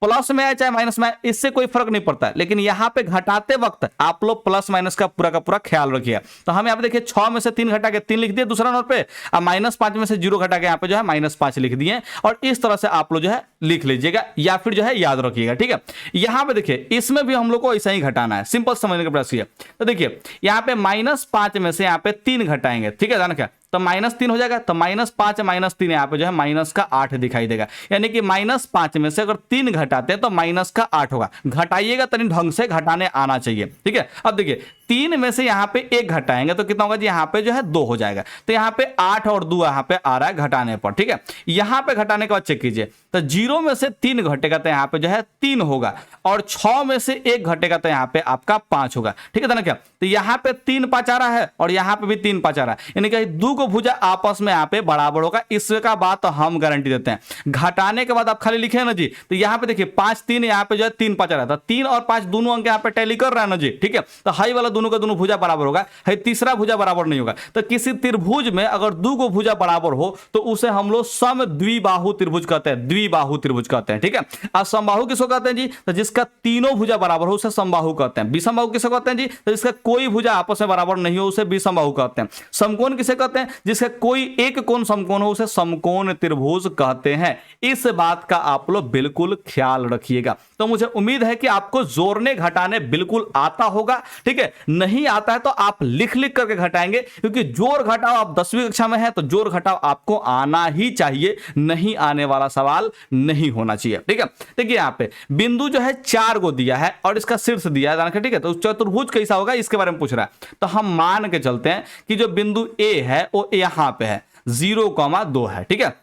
प्लस में आए चाहे माइनस में आए इससे कोई फर्क नहीं पड़ता है, लेकिन यहाँ पे घटाते वक्त आप लोग प्लस माइनस का पूरा ख्याल रखिए। तो हम यहाँ पे देखिए 6 में से 3 घटा के 3 लिख दिए दूसरा नंबर पे, अब -5 में से 0 घटा के यहाँ पे जो है -5 लिख दिए, और इस तरह से आप लोग जो है लिख लीजिएगा या फिर जो है याद रखिएगा, ठीक है। यहाँ पे देखिए इसमें भी हम लोग को ऐसा ही घटाना है, सिंपल समझने का प्रयास कीजिए। तो देखिए यहाँ पे -5 में से यहाँ पे 3 घटाएंगे, ठीक है, क्या तो -3 हो जाएगा, तो -5 -3 यहाँ पे जो है -8 दिखाई देगा, यानी कि -5 में से अगर 3 घटाते हैं तो -8 होगा। घटाइएगा तनी ढंग से घटाने आना चाहिए, ठीक है। अब देखिए 3 में से यहाँ पे 1 घटाएंगे तो कितना होगा जी, यहाँ पे जो है 2 हो जाएगा, तो यहाँ पे 8 और 2 यहाँ पे आ रहा है घटाने पर, ठीक है। यहाँ पे घटाने के बाद चेक कीजिए, तो 0 में से 3 घटेगा तो यहाँ पे जो है 3 होगा, और 6 में से 1 घटेगा तो यहाँ पे आपका 5 होगा, ठीक है ना, क्या तो यहाँ पे 3 5 आ रहा है और यहाँ पे भी 3 5 आ रहा है, यानी कि दो को भुजा आपस में यहाँ पे बराबर होगा, इसका बात तो हम गारंटी देते हैं। घटाने के बाद आप खाली लिखे ना जी, तो यहाँ पे देखिए 5 3 यहाँ पे जो है 3 5 आ रहा था, 3 और 5 दोनों अंक यहाँ पे टैली कर रहा है ना जी, ठीक है। तो हाई वाला दोनों का दोनों भुजा बराबर होगा, है तीसरा भुजा बराबर नहीं होगा। तो किसी त्रिभुज में अगर दो को भुजा बराबर हो तो उसे हम लोग सम द्विबाहु त्रिभुज कहते हैं, द्विबाहु त्रिभुज कहते हैं, ठीक है। अब समबाहु किसको कहते हैं जी, तो जिसका तीनों भुजा बराबर हो उसे समबाहु कहते हैं। विषमबाहु किसे कहते हैं जी, तो जिसका कोई भुजा आपस में बराबर नहीं हो उसे विषमबाहु कहते हैं। समकोण किसे कहते हैं, जिसका कोई एक कोण समकोण हो उसे समकोण त्रिभुज कहते हैं। इस बात का आप लोग बिल्कुल ख्याल रखिएगा। तो मुझे उम्मीद है कि आपको जोड़ने घटाने बिल्कुल आता होगा, ठीक है। नहीं आता है तो आप लिख लिख करके घटाएंगे, क्योंकि जोड़ घटाओ आप 10वीं कक्षा में है तो जोड़ घटाओ आपको आना ही चाहिए, नहीं आने वाला सवाल नहीं होना चाहिए, ठीक है। देखिए यहाँ पे बिंदु जो है 4 को दिया है और इसका शीर्ष दिया है, ठीक है। तो चतुर्भुज कैसा होगा इसके बारे में पूछ रहा है, तो हम मान के चलते हैं कि जो बिंदु ए है वो यहां पे है 0,2 है, ठीक है।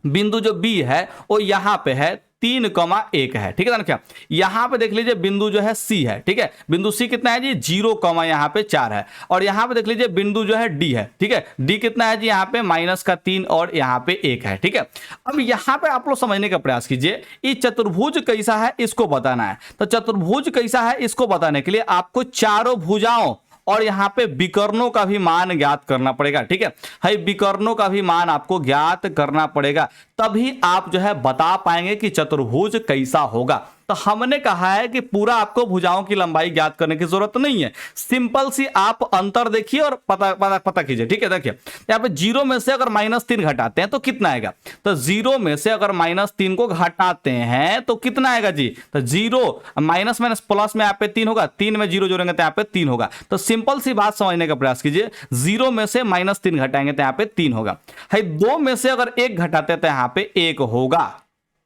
बिंदु जो बी है वो यहां पे है 3,1 है, ठीक है ना, क्या यहां पे देख लीजिए बिंदु जो है सी है, ठीक है। बिंदु सी कितना है जी 0, यहां पे 4 है, और यहां पे देख लीजिए बिंदु जो है डी है, ठीक है। डी कितना है जी यहाँ पे -3 और यहां पे 1 है, ठीक है। अब यहां पे आप लोग समझने का प्रयास कीजिए, ये चतुर्भुज कैसा है इसको बताना है। तो चतुर्भुज कैसा है इसको बताने के लिए आपको चारों भुजाओं और यहां पे विकर्णों का भी मान ज्ञात करना पड़ेगा, ठीक है। विकर्णों का भी मान आपको ज्ञात करना पड़ेगा, तभी आप जो है बता पाएंगे कि चतुर्भुज कैसा होगा। तो हमने कहा है कि पूरा आपको भुजाओं की लंबाई ज्ञात करने की जरूरत नहीं है, सिंपल सी आप अंतर देखिए और पता कीजिए, ठीक है। देखिए यहाँ पे 0 में से अगर -3 घटाते हैं तो कितना आएगा, तो 0 में से अगर -3 को घटाते हैं तो कितना आएगा जी, तो 0 माइनस माइनस प्लस में यहाँ पे 3 होगा, 3 में 0 जोड़ेंगे तो यहाँ पे 3 होगा। तो सिंपल सी बात समझने का प्रयास कीजिए, 0 में से -3 घटाएंगे तो यहाँ पे 3 होगा, 2 में से अगर 1 घटाते तो यहाँ पे 1 होगा।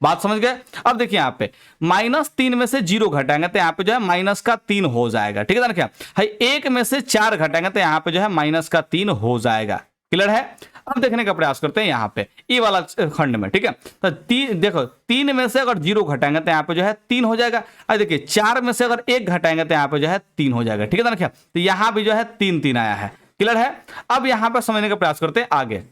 बात समझ गए। अब देखिए यहाँ पे -3 में से 0 घटाएंगे तो यहाँ पे जो है -3 हो जाएगा, ठीक है ना, क्या 1 में से 4 घटाएंगे तो यहाँ पे जो है -3 हो जाएगा। क्लियर है। अब देखने का प्रयास करते हैं यहाँ पे ये वाला खंड में, ठीक है। तो देखो 3 में से अगर 0 घटाएंगे तो यहाँ पे जो है 3 हो जाएगा। अब देखिए 4 में से अगर 1 घटाएंगे तो यहाँ पे जो है 3 हो जाएगा, ठीक है ना, क्या तो यहाँ भी जो है 3 3 आया है। क्लियर है। अब यहाँ पे समझने का प्रयास करते हैं आगे।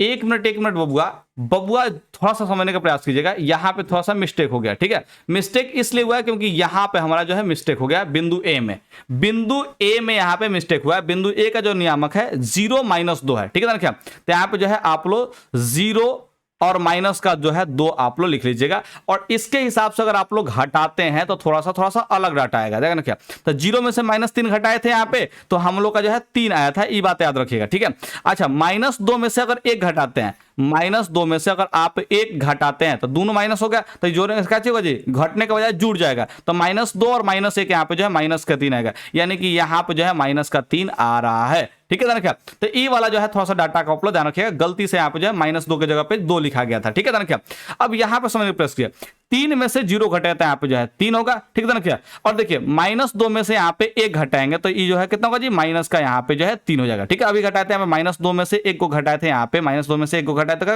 एक मिनट बबुआ, बबुआ थोड़ा सा समझने का प्रयास कीजिएगा। यहां पे थोड़ा सा मिस्टेक हो गया, ठीक है। मिस्टेक इसलिए हुआ है क्योंकि यहां पे हमारा जो है मिस्टेक हो गया बिंदु ए में, बिंदु ए में यहां पे मिस्टेक हुआ है। बिंदु ए का जो नियामक है 0 - 2 है, ठीक है ना। क्या तो यहां पे जो है आप लोग 0 और माइनस का जो है 2 आप लोग लिख लीजिएगा, और इसके हिसाब से अगर आप लोग घटाते हैं तो थोड़ा सा अलग डाटा आएगा, देखा ना। क्या तो 0 में से -3 घटाए थे यहाँ पे, तो हम लोग का जो है 3 आया था, ये बात याद रखिएगा, ठीक है। अच्छा, -2 में से अगर 1 घटाते हैं, -2 में से अगर आप 1 घटाते हैं तो दोनों माइनस हो गया, तो जोड़ने क्या चाहिए जी, घटने के बजाय जुड़ जाएगा, तो -2 और -1 यहाँ पे जो है -3 आएगा, यानी कि यहाँ पे जो है -3 आ रहा है, ठीक है ना। क्या तो ई वाला जो है थोड़ा सा डाटा का आप लोग ध्यान रखिएगा, गलती से यहाँ पे जो है -2 की जगह पे 2 लिखा गया था, ठीक है ना। क्या अब यहाँ पे समझने का प्रयास किया, 3 में से 0 घटाए तो यहाँ पे जो है 3 होगा, ठीक है ना। क्या और देखिए -2 में से यहाँ पे 1 घटाएंगे तो ये जो है कितना होगा जी, माइनस का यहाँ पे जो है 3 हो जाएगा, ठीक है। अभी घटाए थे -2 में से 1 को घटाए थे, यहाँ पे -2 में से 1 को घटाए तो क्या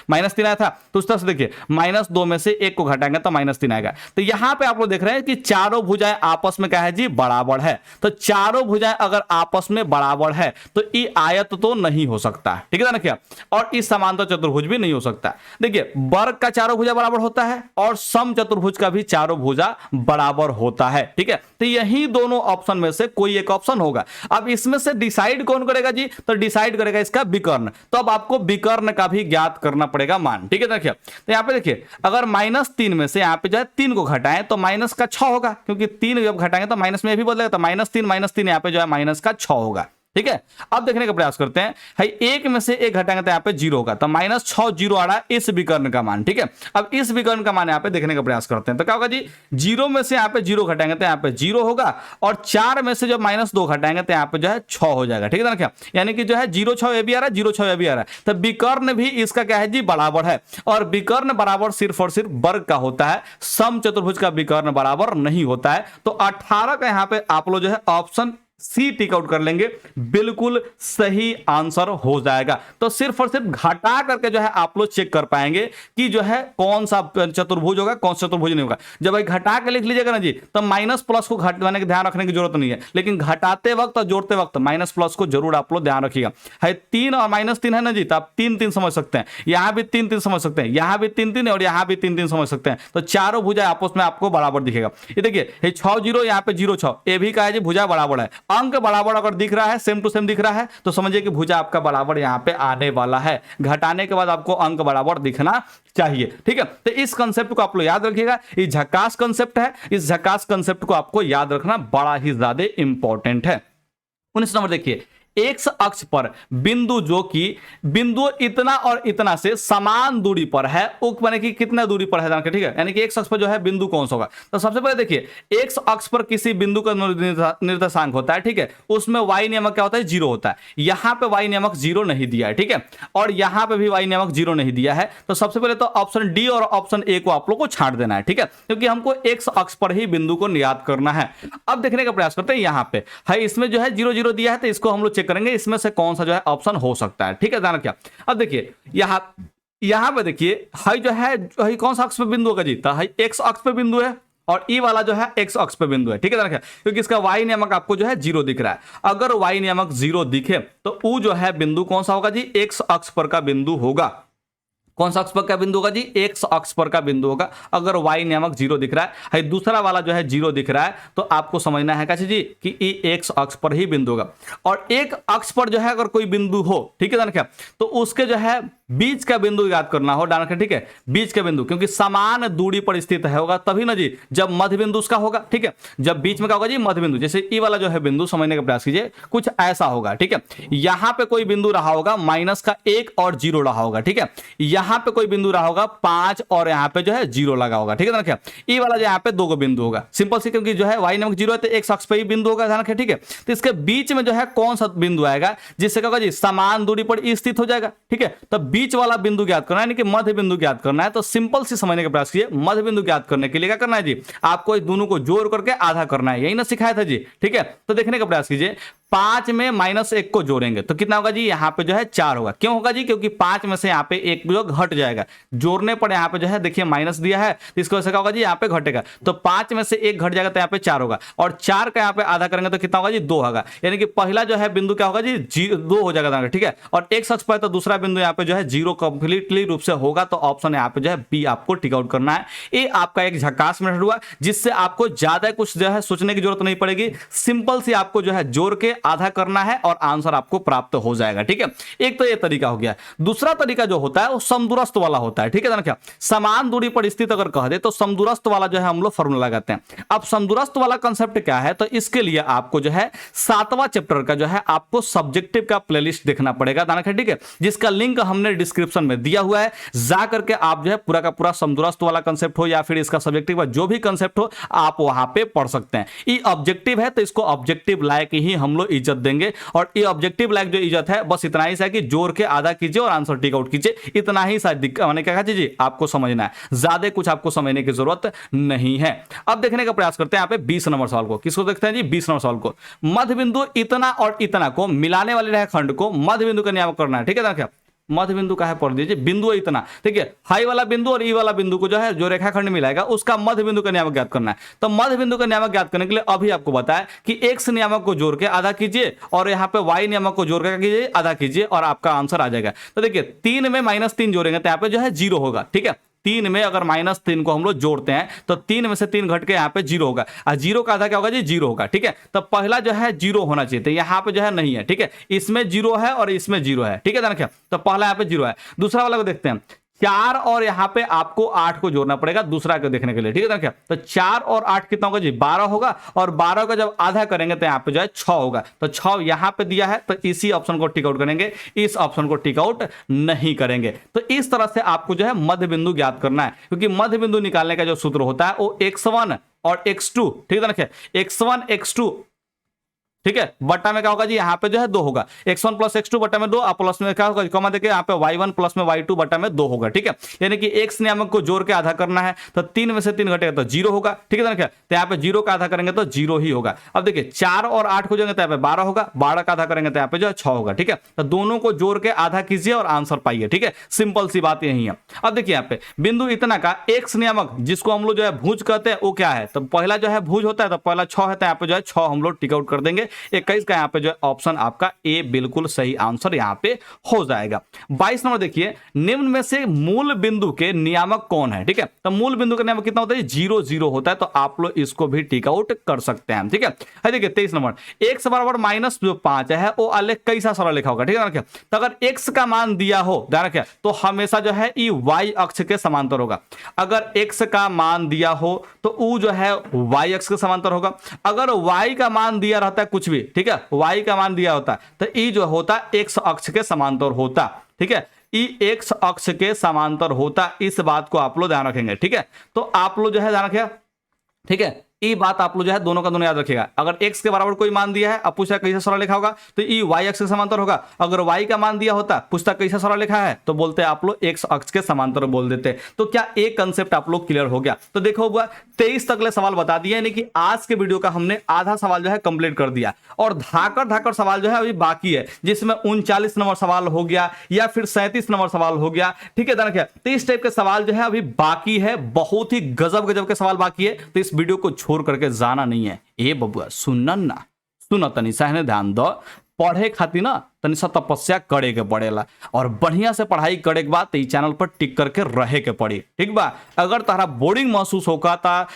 -3 आया था, तो उस तरह से देखिए -2 में से 1 को घटाएंगे तो -3 आएगा। तो यहाँ पे आप लोग देख रहे हैं कि चारों भुजाएं आपस में क्या है जी, बराबर है। तो चारों भुजाएं अगर आपस में बराबर है तो ये आयत तो नहीं हो सकता, ठीक है ना। क्या और इस समांतर चतुर्भुज भी नहीं हो सकता। देखिए वर्ग का चारों भुजा बराबर होता है और सम चतुर्भुज का भी चारों भुजा बराबर होता है, ठीक है। तो यही दोनों ऑप्शन में से कोई एक ऑप्शन होगा। अब इसमें से डिसाइड कौन करेगा जी, तो डिसाइड करेगा इसका विकर्ण। तो अब आपको विकर्ण का भी ज्ञात करना पड़ेगा मान, ठीक है। देखिए तो यहाँ पे देखिए, अगर -3 में से यहाँ पे जो है 3 को घटाएं तो माइनस का 6 होगा, क्योंकि 3 जब घटाएंगे तो माइनस में भी बदलेगा, तो -3 यहाँ पे जो है माइनस का 6 होगा, ठीक है। अब देखने का प्रयास करते हैं, भाई 1 में से 1 घटाएंगे तो यहाँ पे 0 होगा, तो -6 0 आ रहा है इस विकर्ण का मान, ठीक है। अब इस विकर्ण का मान यहाँ पे देखने का प्रयास करते हैं, तो क्या होगा जी, 0 में से यहाँ पे 0 घटाएंगे तो यहाँ पे 0 होगा, और 4 में से जब -2 घटाएंगे तो यहाँ पे जो है 6 हो जाएगा, ठीक है ना। क्या यानी कि जो है 0 6 ये भी आ रहा है, 0 6 ये भी आ रहा है, तो विकर्ण भी इसका क्या है जी, बराबर है। और विकर्ण बराबर सिर्फ और सिर्फ वर्ग का होता है, सम चतुर्भुज का विकर्ण बराबर नहीं होता है। तो 18 का यहाँ पे आप लोग जो है ऑप्शन सी टिक आउट कर लेंगे, बिल्कुल सही आंसर हो जाएगा। तो सिर्फ और सिर्फ घटा करके जो है आप लोग चेक कर पाएंगे कि जो है कौन सा चतुर्भुज होगा, कौन सा चतुर्भुज नहीं होगा। जब भाई घटा के लिख लीजिएगा ना जी, तो माइनस प्लस को घटाने का ध्यान रखने की जरूरत नहीं है, लेकिन घटाते वक्त और जोड़ते वक्त माइनस प्लस को जरूर आप लोग ध्यान रखिएगा। है 3 और -3 है ना जी, तो आप 3 समझ सकते हैं, यहां भी 3 समझ सकते हैं, यहां भी 3 और यहां भी 3 समझ सकते हैं। तो चारों भुजा आपस में आपको बराबर दिखेगा। ये देखिए 6 0 यहाँ पे 0 6, ये भी कहा है जी भुजा बराबर है, अंक बराबर अगर दिख रहा है, सेम टू सेम दिख रहा है, तो समझिए कि भुजा आपका बराबर यहां पे आने वाला है। घटाने के बाद आपको अंक बराबर दिखना चाहिए, ठीक है। तो इस कंसेप्ट को आप लोग याद रखिएगा, ये झकास कंसेप्ट है, इस झकास कंसेप्ट को आपको याद रखना बड़ा ही ज्यादा इंपॉर्टेंट है। 19 नंबर देखिए, एक्स अक्ष पर बिंदु जो कि बिंदु इतना और इतना से समान दूरी पर है, उक्त माने कि कितना दूरी पर है, ठीक है। यानी कि एक्स अक्ष पर जो है बिंदु कौन सा होगा, तो सबसे पहले देखिए एक्स अक्ष पर किसी बिंदु का निर्देशांक होता है, ठीक है। उसमें वाई नियमक क्या होता है, 0 होता है। यहां पे वाई नियमक 0 नहीं दिया है, ठीक है, और यहां पे भी वाई नियमक 0 नहीं दिया है। तो सबसे पहले तो ऑप्शन डी और ऑप्शन ए को आप लोग को छांट देना है, ठीक है, क्योंकि हमको एक्स अक्ष पर ही बिंदु को याद करना है। अब देखने का प्रयास करते हैं, यहां पे है इसमें जो है 0 0 दिया है, तो इसको हम लोग चेक करेंगे इसमें से कौन सा जो है ऑप्शन हो सकता है, ठीक है। ध्यान रखिए, अब देखिए यहां पे देखिए हाई जो है कौन सा अक्ष पे बिंदु होगा जी, तो हाई एक्स अक्ष पे बिंदु है, और ई वाला जो है एक्स अक्ष पे बिंदु है, ठीक है। क्योंकि इसका वाई नियमक आपको जो है 0 दिख रहा है। अगर वाई नियमक 0 दिखे तो वो जो है बिंदु कौन सा होगा जी, एक्स अक्ष पर का बिंदु होगा। कौन सा अक्ष पर का बिंदु होगा जी, एक्स अक्ष पर का बिंदु होगा। अगर वाई नियमक 0 दिख रहा है, दूसरा वाला जो है 0 दिख रहा है, तो आपको समझना है कैसे जी कि ये एक्स अक्ष पर ही बिंदु होगा। और एक अक्ष पर जो है अगर कोई बिंदु हो, ठीक है ना, तो उसके जो है बीच का बिंदु याद करना हो, डाल, ठीक है, बीच का बिंदु, क्योंकि समान दूरी पर स्थित है होगा तभी ना जी, जब मध्य बिंदु उसका होगा, ठीक है। जब बीच में क्या होगा जी, मध्य बिंदु। जैसे ई वाला जो है बिंदु समझने का प्रयास कीजिए, कुछ ऐसा होगा, ठीक है। यहां पे कोई बिंदु रहा होगा माइनस का 1 और 0 रहा होगा, ठीक है। यहां पे कोई बिंदु रहा होगा 5 और यहां पे जो है 0 लगा होगा, ठीक है ना। क्या ई वाला जो यहां पे 2 बिंदु होगा, सिंपल सी, क्योंकि जो है वाई नमक 0 है तो एक अक्ष पे ही बिंदु होगा, ध्यान रखिए, ठीक है। तो इसके बीच में जो है कौन सा बिंदु आएगा जिससे क्या होगा जी, समान दूरी पर स्थित हो जाएगा, ठीक है। तो बीच वाला बिंदु ज्ञात करना है, यानी कि मध्य बिंदु ज्ञात करना है। तो सिंपल सी समझने का प्रयास कीजिए, मध्य बिंदु ज्ञात करने के लिए क्या करना है जी, आपको इस दोनों को जोड़ करके आधा करना है, यही ना सिखाया था जी, ठीक है। तो देखने का प्रयास कीजिए, 5 में -1 को जोड़ेंगे तो कितना होगा जी, यहाँ पे जो है 4 होगा। क्यों होगा जी, क्योंकि 5 में से यहाँ पे एक जो घट जाएगा, जोड़ने पर यहाँ पे जो है देखिए माइनस दिया है, तो इसको ऐसा क्या होगा जी, यहाँ पे घटेगा, तो 5 में से एक घट जाएगा तो यहाँ पे 4 होगा, और 4 का यहाँ पे आधा करेंगे तो कितना होगा जी, 2 होगा। यानी कि पहला जो है बिंदु क्या होगा जी, 2 हो जाएगा, ठीक है। और एक अक्ष पर तो दूसरा बिंदु यहाँ पे जो है 0 कंप्लीटली रूप से होगा, तो ऑप्शन यहाँ पे जो है बी आपको टिक आउट करना है। ये आपका एक झकास मेथड हुआ, जिससे आपको ज्यादा कुछ जो है सोचने की जरूरत नहीं पड़ेगी, सिंपल सी आपको जो है जोड़ के आधा करना है और आंसर आपको प्राप्त हो जाएगा, ठीक है। एक तो ये तरीका हो गया। दूसरा तरीका जो होता है वो समदूरस्थ वाला होता है, ठीक है ना। क्या समान दूरी पर स्थित अगर कह दे तो समदूरस्थ वाला जो है हम लोग फॉर्मूला लगाते हैं। अब समदूरस्थ वाला कंसेप्ट क्या है, तो इसके लिए आपको जो है 7वां चैप्टर का जो है आपको सब्जेक्टिव का प्लेलिस्ट देखना पड़ेगा, ठीक है, जिसका लिंक हमने डिस्क्रिप्शन में दिया हुआ है। जा करके आप जो है पूरा का पूरा समदूरस्थ वाला कंसेप्ट हो या फिर इसका सब्जेक्टिव जो भी कंसेप्ट हो आप वहां पे पढ़ सकते हैं। ये ऑब्जेक्टिव है तो इसको ऑब्जेक्टिव लायक ही हम लोग इज्जत देंगे, और ये ऑब्जेक्टिव लायक जो इज्जत है बस इतना ही है कि जोड़ के आधा कीजिए और आंसर टिक आउट कीजिए, इतना ही मैंने क्या कहा जी, आपको समझना है, ज्यादा कुछ आपको समझने की जरूरत नहीं है। अब देखने का प्रयास करते हैं यहाँ पे 20 नंबर सवाल को। किसको देखते हैं जी, 20 नंबर सवाल को। मध्य बिंदु इतना और इतना को मिलाने वाले रेखाखंड को मध्य बिंदु का नियामक करना है, ठीक है ना। क्या मध्य बिंदु का है पढ़ दीजिए, बिंदु इतना, ठीक है। हाई वाला बिंदु और ई वाला बिंदु को जो है जो रेखाखंड मिलाएगा उसका मध्य बिंदु का नियामक ज्ञात करना है। तो मध्य बिंदु का नियामक ज्ञात करने के लिए अभी आपको बताया कि एक्स नियामक को जोड़ के आधा कीजिए और यहाँ पे वाई नियामक को जोड़ के कीजिए, आधा कीजिए और आपका आंसर आ जाएगा। तो देखिए 3 में -3 जोड़ेंगे तो यहाँ पे जो है 0 होगा, ठीक है। 3 में अगर -3 को हम लोग जोड़ते हैं तो 3 में से 3 घट के यहाँ पे 0 होगा, और 0 का आधा क्या होगा जी, 0 होगा, ठीक है। तो पहला जो है 0 होना चाहिए, तो यहाँ पे जो है नहीं है, ठीक है। इसमें 0 है और इसमें 0 है, ठीक है। क्या तो पहला यहाँ पे 0 है। दूसरा वाला को देखते हैं, 4 और यहाँ पे आपको 8 को जोड़ना पड़ेगा दूसरा को देखने के लिए, ठीक है। क्या तो 4 और 8 कितना होगा जी, 12 होगा, और 12 का जब आधा करेंगे तो यहाँ पे जो है 6 होगा। तो 6 यहाँ पे दिया है तो इसी ऑप्शन को टिक आउट करेंगे, इस ऑप्शन को टिक आउट नहीं करेंगे। तो इस तरह से आपको जो है मध्य बिंदु ज्ञात करना है, क्योंकि मध्य बिंदु निकालने का जो सूत्र होता है वो x1 और x2, ठीक है ना। x1 x2, ठीक है, बट्टा में क्या होगा जी, यहाँ पे जो है 2 होगा, x1 प्लस x2 बट्टा में 2, और प्लस में क्या होगा, कॉमा देके यहाँ पे y1 प्लस में y2 बट्टा में 2 होगा, ठीक है। यानी कि x नियामक को जोड़ के आधा करना है, तो 3 में से 3 घटेगा तो 0 होगा, ठीक है ना। क्या तो यहाँ पे 0 का आधा करेंगे तो 0 ही होगा। अब देखिए 4 और 8 को जोड़ेंगे तो यहाँ पे 12 होगा, 12 का आधा करेंगे तो यहाँ पे जो है 6 होगा, ठीक है। तो दोनों को जोड़ के आधा कीजिए और आंसर पाइए, ठीक है। सिंपल सी बात यही है। अब देखिए यहाँ पे बिंदु इतना का x नियामक जिसको हम लोग जो है भुज कहते हैं वो क्या है, तो पहला जो है भुज होता है, तो पहला 6 है, तो यहाँ पे जो है 6 हम लोग टिक आउट कर देंगे। 21 का यहाँ पे जो ऑप्शन आपका ए बिल्कुल सही आंसर यहाँ पे हो जाएगा। 22 नंबर देखिए, निम्न में से मूल बिंदु के नियामक कौन है, ठीक है। तो मूल बिंदु का नियामक कितना होता है, 0 0 होता है, तो आप लोग इसको भी टिक आउट कर सकते हैं, ठीक है। देखिए 23 नंबर, x बराबर -5 है वो आलेख कैसा सरल लिखा होगा, ठीक है ना। तो अगर x का मान दिया हो, ध्यान रखिए, तो हमेशा जो है ये y अक्ष के समांतर होगा। अगर x का मान दिया हो तो u जो है y अक्ष के समांतर होगा। अगर y का मान दिया रहता है कुछ भी, ठीक है, y का मान दिया होता तो ई जो होता x अक्ष के समांतर होता, ठीक है। ई x अक्ष के समांतर होता, इस बात को आप लोग ध्यान रखेंगे, ठीक है। तो आप लोग जो है ध्यान रखिए, ठीक है। ये बात आप लोग जो है दोनों का दोनों याद रखिएगा। अगर x के बराबर कोई मान दिया है, अब पूछा कैसे सरल लिखा होगा, तो ई y अक्ष के समांतर होगा। अगर y का मान दिया होता, पूछता कैसे सरल लिखा है, तो बोलते आप लोग x अक्ष के समांतर बोल देते। तो क्या एक कंसेप्ट आप लोग क्लियर हो गया। तो देखो 23 तकले सवाल बता दिए, यानी कि आज के वीडियो का हमने आधा सवाल जो है कंप्लीट कर दिया, और धाकर सवाल जो है अभी बाकी है, जिसमें 39 नंबर सवाल हो गया या फिर 37 नंबर सवाल हो गया, ठीक है। तो इस टाइप के सवाल जो है अभी बाकी है, बहुत ही गजब के सवाल बाकी है। तो इस वीडियो को छोड़ करके जाना नहीं है। ए बबुआ सुन तनी सहने ध्यान दो, पढ़े खातिर ना तनी सा तपस्या करे के पड़ेला, और बढ़िया से पढ़ाई करे के बाद चैनल पर टिक करके रहे के पड़ी, ठीक बा। अगर तारा बोरिंग महसूस होगा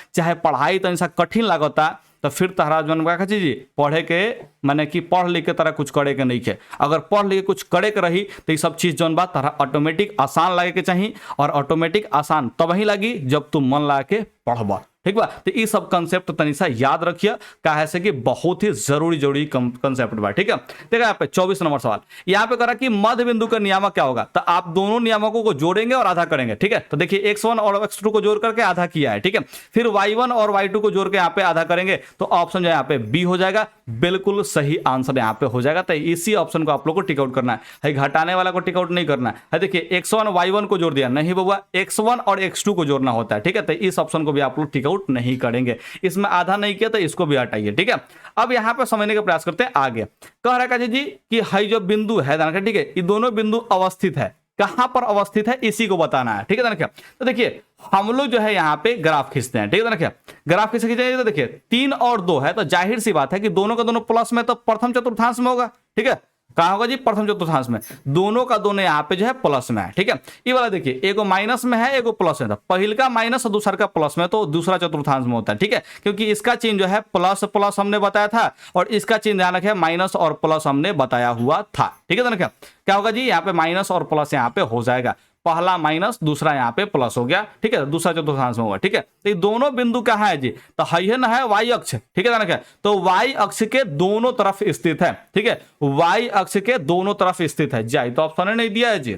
चाहे पढ़ाई तनी सा कठिन लागता, तो फिर तहरा जन का जी पढ़े के माने कि पढ़ लिख के तरह कुछ करे के नहीं है। अगर पढ़ लिख के कुछ करे के रही तो ये सब चीज जौन बात तरह ऑटोमेटिक आसान लगे के चाहिए, और ऑटोमेटिक आसान तब ही लगी जब तुम मन लगा के पढ़बा, ठीक बा। तो ये सब कंसेप्ट तनी सा याद रखिए, काहे से कि बहुत ही जरूरी कंसेप्ट बा, ठीक है। देखा यहाँ पे 24 नंबर सवाल, यहाँ पे करा कि मध्य बिंदु का नियामक क्या होगा, तो आप दोनों नियामकों को जोड़ेंगे और आधा करेंगे, ठीक है। तो देखिए x1 और x2 को जोड़ करके आधा किया है, ठीक है। फिर y1 और y2 को जोड़ के यहाँ पे आधा करेंगे, तो ऑप्शन जो यहाँ पे बी हो जाएगा, बिल्कुल सही आंसर यहाँ पे हो जाएगा। तो इसी ऑप्शन को आप लोग को टिक आउट करना है, घटाने वाला को टिक आउट नहीं करना है। देखिए x1 y1 को जोड़ दिया, नहीं बबुआ x1 और x2 को जोड़ना होता है, ठीक है। तो इस ऑप्शन को भी आप लोग टिक आउट नहीं करेंगे। इसमें आधा नहीं किया तो इसको भी हटाइए, ठीक है। अब यहाँ पे समझने का प्रयास करते हैं आगे। कह रहा है जी कि हई जो बिंदु है, ठीक है, ये दोनों बिंदु अवस्थित है, कहां पर अवस्थित है इसी को बताना है, ठीक है ना। तो देखिए हम लोग जो है यहाँ पे ग्राफ खींचते हैं, ठीक है ना। ग्राफ किसे खींचेंगे तो देखिए 3 और 2 है, तो जाहिर सी बात है कि दोनों का दोनों प्लस में, तो प्रथम चतुर्थांश में होगा, ठीक है। कहां होगा जी, प्रथम चतुर्थांश में। दोनों का दोनों यहाँ पे जो है प्लस में है, ठीक है। ये वाला देखिए एगो माइनस में है, एगो प्लस में था, पहले का माइनस और दूसरा का प्लस में, तो दूसरा चतुर्थांश में होता है, ठीक है। क्योंकि इसका चिन्ह जो है प्लस प्लस हमने बताया था, और इसका चिन्ह ध्यान रखें माइनस और प्लस हमने बताया हुआ था, ठीक है ना। क्या होगा जी, यहाँ पे माइनस और प्लस यहाँ पे हो जाएगा, पहला माइनस दूसरा यहाँ पे प्लस हो गया, ठीक है, दूसरा चतुर्थांश में होगा, ठीक है। तो ये दोनों बिंदु कहाँ है जी, तो है ना है वाई अक्ष, ठीक है ना। तो वाई अक्ष के दोनों तरफ स्थित है, ठीक है, वाई अक्ष के दोनों तरफ स्थित है। जाए तो ऑप्शन नहीं दिया है जी,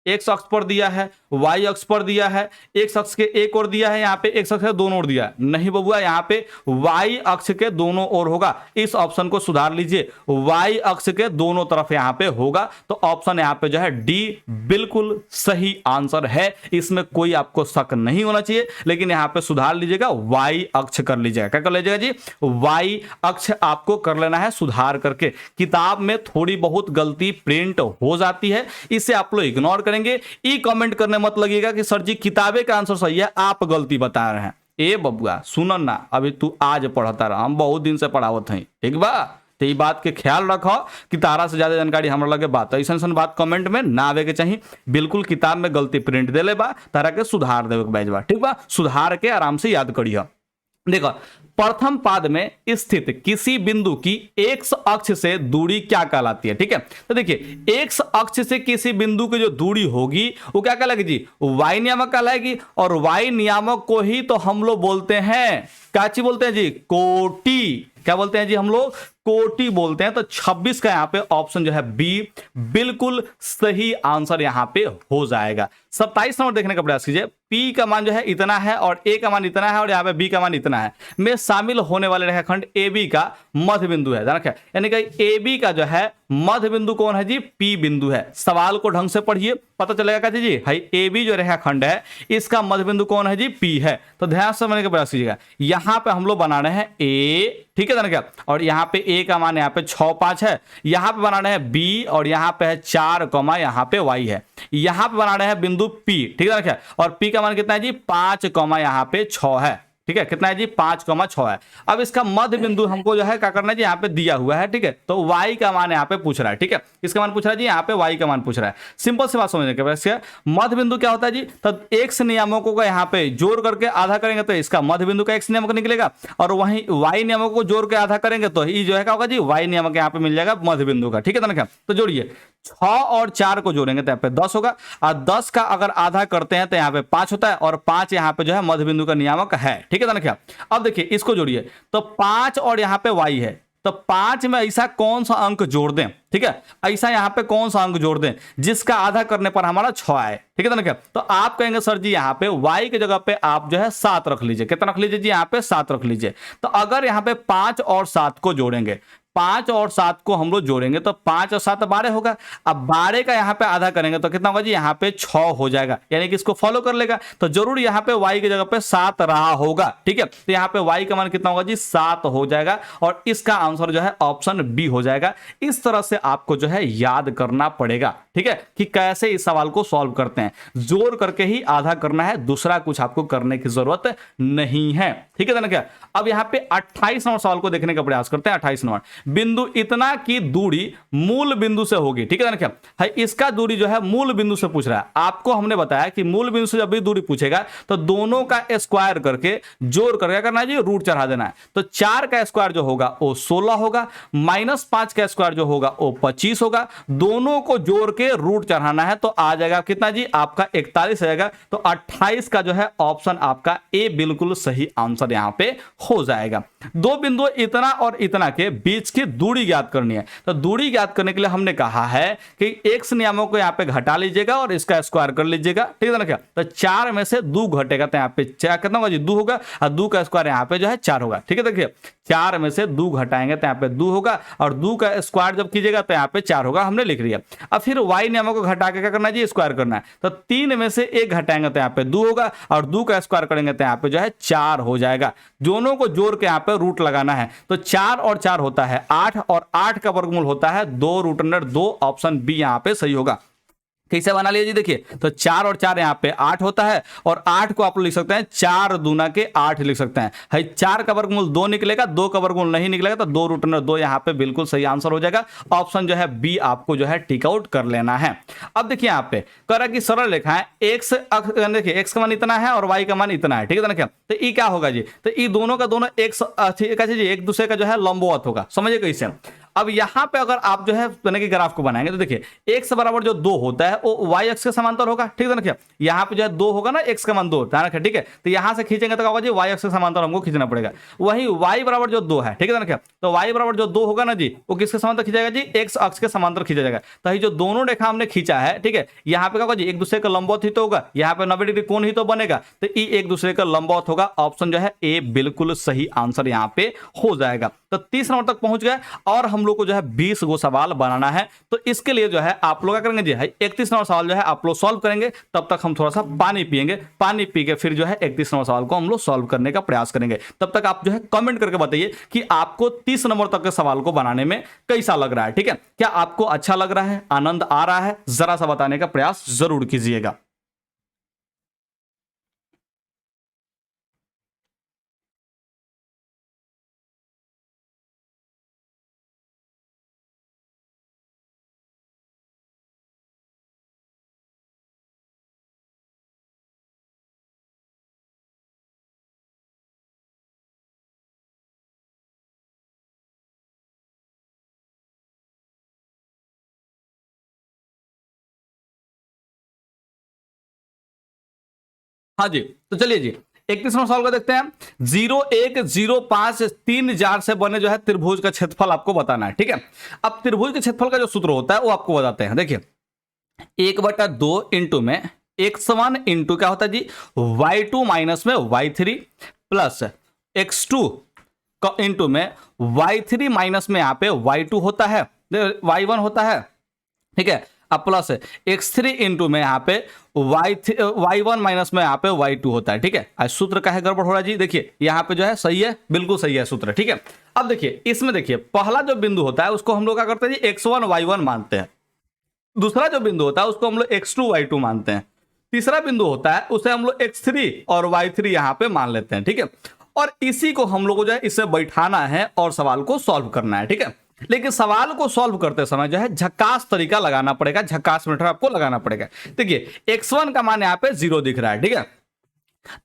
एक्स अक्ष पर दिया है, वाई अक्ष पर दिया है, एक्स अक्ष के एक और दिया है, यहाँ पे एक्स अक्ष के दोनों ओर दिया है, नहीं बबुआ, यहाँ पे वाई अक्ष के दोनों ओर होगा। इस ऑप्शन को सुधार लीजिए, वाई अक्ष के दोनों तरफ यहाँ पे होगा, तो ऑप्शन यहाँ पे जो है डी बिल्कुल सही आंसर है, इसमें कोई आपको शक नहीं होना चाहिए। लेकिन यहाँ पे सुधार लीजिएगा, वाई अक्ष कर लीजिएगा। क्या कर लीजिएगा जी, वाई अक्ष आपको कर लेना है सुधार करके। किताब में थोड़ी बहुत गलती प्रिंट हो जाती है, इसे आप लोग इग्नोर करेंगे। ई कमेंट करने मत लगिएगा कि सर जी किताबें का आंसर सही है, आप गलती बता रहे हैं। ए बबुआ सुन ना, अभी तू आज पढ़ता रहा, हम बहुत दिन से पढ़ावत हैं, ठीक बा। तो ये बात के ख्याल रखो कि तारा से ज्यादा जानकारी हमरा लगे बात, ऐसा बात कमेंट में ना आवे के चाहिए। बिल्कुल किताब में गलती प्रिंट दे ले बा, तारा के सुधार देवे के बैजबा, ठीक बा। सुधार के आराम से याद करिए। देखो प्रथम पाद में स्थित किसी बिंदु की एक्स अक्ष से दूरी क्या कहलाती है, ठीक है। तो देखिए एक्स अक्ष से किसी बिंदु की जो दूरी होगी वो क्या कहलाएगी जी, वाई नियामक कहलाएगी। और वाई नियामक को ही तो हम लोग बोलते हैं, क्या चीज बोलते हैं जी, कोटि। क्या बोलते हैं जी हम लोग, कोटि बोलते हैं। तो 26 का यहाँ पे ऑप्शन जो है बी बिल्कुल सही आंसर यहाँ पे हो जाएगा। 27 नंबर देखने का प्रयास कीजिए। पी का मान जो है इतना है, और ए का मान इतना है, और यहाँ पे बी का मान इतना है, में शामिल होने वाले रेखाखंड ए बी का मध्य बिंदु है, यानी कि ए बी का जो है मध्य बिंदु कौन है जी, पी बिंदु है। सवाल को ढंग से पढ़िए, पता चलेगा क्या जी, है ए बी जो रेखाखंड है इसका मध्य बिंदु कौन है जी, पी है। तो ध्यान से समझने का प्रयास कीजिएगा। यहाँ पे हम लोग बना रहे हैं ए, ठीक है ना क्या, और यहाँ पे ए का मान यहाँ पे 6 5 है, यहाँ पे बना रहे हैं बी, और यहाँ पे है 4 यहाँ पे वाई है, यहाँ पे बना रहे हैं बिंदु पी, ठीक है ना क्या, और पी का मान कितना है जी 5 यहाँ पे 6 है, ठीक है, कितना है जी 5,6 है। अब इसका मध्य बिंदु हमको जो है क्या करना है जी, यहाँ पे दिया हुआ है, ठीक है। तो y का मान यहाँ पे पूछ रहा है, ठीक है, इसका मान पूछ रहा है जी, यहाँ पे y का मान पूछ रहा है। सिंपल सी बात समझने के बाद मध्य बिंदु क्या होता है जी, तो x नियामकों का यहाँ पे जोड़ करके आधा करेंगे तो इसका मध्य बिंदु का x नियामक निकलेगा, और वहीं y नियामकों को जोड़ के आधा करेंगे तो ये जो है क्या होगा जी, y नियामक यहाँ पे मिल जाएगा मध्य बिंदु का, ठीक है ना क्या। तो जोड़िए 6 और 4 को जोड़ेंगे तो यहाँ पे 10 होगा, और 10 का अगर आधा करते हैं तो यहाँ पे 5 होता है, और 5 यहाँ पे जो है मध्य बिंदु का नियामक है, ठीक है ना क्या। अब देखिए इसको जोड़िए, तो 5 और यहाँ पे y है, तो 5 में ऐसा कौन सा अंक जोड़ दें, ठीक है, ऐसा यहाँ पे कौन सा अंक जोड़ दें जिसका आधा करने पर हमारा 6 आए, ठीक है ना क्या। तो आप कहेंगे सर जी यहाँ पे y की जगह पे आप जो है 7 रख लीजिए, कितना रख लीजिए जी, यहाँ पे 7 रख लीजिए। तो अगर यहाँ पे 5 और 7 को जोड़ेंगे, 5 और 7 को हम लोग जोड़ेंगे तो 5 और 7 12 होगा। अब 12 का यहाँ पे आधा करेंगे तो कितना होगा जी, यहाँ पे 6 हो जाएगा, यानी कि इसको फॉलो कर लेगा। तो जरूर यहाँ पे y की जगह पे 7 रहा होगा, ठीक है। तो यहाँ पे y का मान कितना होगा जी, 7 हो जाएगा, और इसका आंसर जो है ऑप्शन बी हो जाएगा। इस तरह से आपको जो है याद करना पड़ेगा, ठीक है, कि कैसे इस सवाल को सॉल्व करते हैं। जोड़ करके ही आधा करना है, दूसरा कुछ आपको करने की जरूरत नहीं है, ठीक है ना क्या। अब यहाँ पे 28 नंबर सवाल को देखने का प्रयास करते हैं। 28 नंबर, बिंदु इतना की दूरी मूल बिंदु से होगी, ठीक है ना क्या, है इसका दूरी जो है मूल बिंदु से पूछ रहा है। आपको हमने बताया कि मूल बिंदु से जब भी दूरी पूछेगा तो दोनों का स्क्वायर करके जोड़ करके करना है जी, रूट चढ़ा देना है। तो 4 का स्क्वायर जो होगा वो 16 होगा, -5 का स्क्वायर जो होगा वो 25 होगा, दोनों को जोड़ के रूट चढ़ाना है, तो आ जाएगा कितना जी, आपका 41 आएगा। तो 28 का जो है ऑप्शन आपका ए बिल्कुल सही आंसर यहां पे हो जाएगा। दो बिंदु इतना और इतना के बीच की दूरी ज्ञात करनी है। तो दूरी ज्ञात करने के लिए हमने कहा है कि x नियमों को यहाँ पे घटा लीजिएगा और इसका स्क्वायर कर लीजिएगा, ठीक है ना। क्या तो 4 में से 2 घटेगा तो यहाँ पे क्या कितना होगा जी 2 होगा, और 2 का स्क्वायर यहाँ पे जो है 4 होगा, ठीक है। देखिए 4 में से 2 घटाएंगे तो यहाँ पे 2 होगा, और 2 का स्क्वायर जब कीजिएगा तो यहाँ पे 4 होगा, हमने लिख लिया। अब फिर y नियमों को घटा के क्या करना है जी स्क्वायर करना है। तो 3 में से 1 घटाएंगे तो यहाँ पे 2 होगा, और 2 का स्क्वायर करेंगे तो यहाँ पे जो है 4 हो जाएगा। दोनों को जोड़ के यहाँ पे रूट लगाना है। तो 4 और 4 होता है 8, और 8 का वर्गमूल होता है 2√2। ऑप्शन बी यहाँ पे सही होगा। कैसे बना लिया जी, देखिए तो 4 और 4 यहाँ पे 8 होता है, और 8 को आप लोग लिख सकते हैं 4 दूना के 8 लिख सकते हैं। है 4 का वर्गमूल 2 निकलेगा, 2 का वर्गमूल नहीं निकलेगा, तो 2√2 यहाँ पे बिल्कुल सही आंसर हो जाएगा। ऑप्शन जो है बी आपको जो है टिक आउट कर लेना है। अब देखिए यहाँ पे कह रहा है कि सरल रेखा है, एक्स देखिए एक्स का मान इतना है और वाई का मान इतना है, ठीक है ना। क्या तो ई क्या होगा जी, तो ई दोनों का दोनों एक दूसरे का जो है लंबवत होगा। समझिए कैसे। अब यहां पे अगर आप जो है बने के ग्राफ को बनाएंगे तो देखिए x बराबर जो 2 होता है वो y अक्ष के समांतर होगा, ठीक है ना। क्या यहां पे जो है 2 होगा ना, x का मान 2 ध्यान रखें, ठीक है। तो यहां से खींचेंगे तो क्या होगा जी y अक्ष के समांतर हमको खींचना पड़ेगा। वही y बराबर जो 2 है, ठीक है ना। क्या तो y बराबर जो 2 होगा ना जी, वो किसके समांतर खींचा जाएगा जी, x अक्ष के समांतर खींचा जाएगा। तो ये जो दोनों रेखा हमने खींचा है, ठीक है, यहाँ पे क्या होगा जी एक दूसरे का लंबवत ही तो होगा, यहाँ पे 90 डिग्री कोण ही तो बनेगा, तो ई एक दूसरे का लंबवत होगा। ऑप्शन जो है ए बिल्कुल सही आंसर यहाँ पे हो जाएगा। तो 30 नंबर तक पहुंच गए, और हम लोग को जो है 20 गो सवाल बनाना है। तो इसके लिए जो है आप लोग क्या करेंगे जी, 31 नंबर सवाल जो है आप लोग सॉल्व करेंगे। तब तक हम थोड़ा सा पानी पिएंगे, पानी पी के फिर जो है 31 नंबर सवाल को हम लोग सॉल्व करने का प्रयास करेंगे। तब तक आप जो है कमेंट करके बताइए कि आपको 30 नंबर तक के सवाल को बनाने में कैसा लग रहा है, ठीक है। क्या आपको अच्छा लग रहा है, आनंद आ रहा है, जरा सा बताने का प्रयास जरूर कीजिएगा। हाँ जी, तो चलिए जी 31वां सवाल को देखते हैं। 0 1 0 5 3 जार से बने जो है त्रिभुज का क्षेत्रफल आपको बताना है, ठीक है। अब त्रिभुज के क्षेत्रफल का जो सूत्र होता है वो आपको बताते हैं। देखिए 1/2 इंटू में x1 इंटू क्या होता है जी y2 माइनस में y3 प्लस x2 इंटू में y3 माइनस में यहाँ पे y2 होता है, y1 होता है, ठीक है। अब प्लस x3 इंटू में यहाँ पे y1 माइनस में यहाँ पे y2 होता है, ठीक है। आज सूत्र का है गड़बड़ हो रहा है जी, देखिए यहाँ पे जो है सही है, बिल्कुल सही है सूत्र, ठीक है। अब देखिए इसमें देखिए पहला जो बिंदु होता है उसको हम लोग क्या करते हैं जी x1 y1 मानते हैं। दूसरा जो बिंदु होता है उसको हम लोग x2 y2 मानते हैं। तीसरा बिंदु होता है उसे हम लोग x3 और y3 यहाँ पे मान लेते हैं, ठीक है। और इसी को हम लोग को जो है इससे बैठाना है और सवाल को सॉल्व करना है, ठीक है। लेकिन सवाल को सॉल्व करते समय जो है झक्कास तरीका लगाना पड़ेगा, झक्कास मेथड आपको लगाना पड़ेगा। देखिए x1 का मान यहाँ पे 0 दिख रहा है, ठीक है।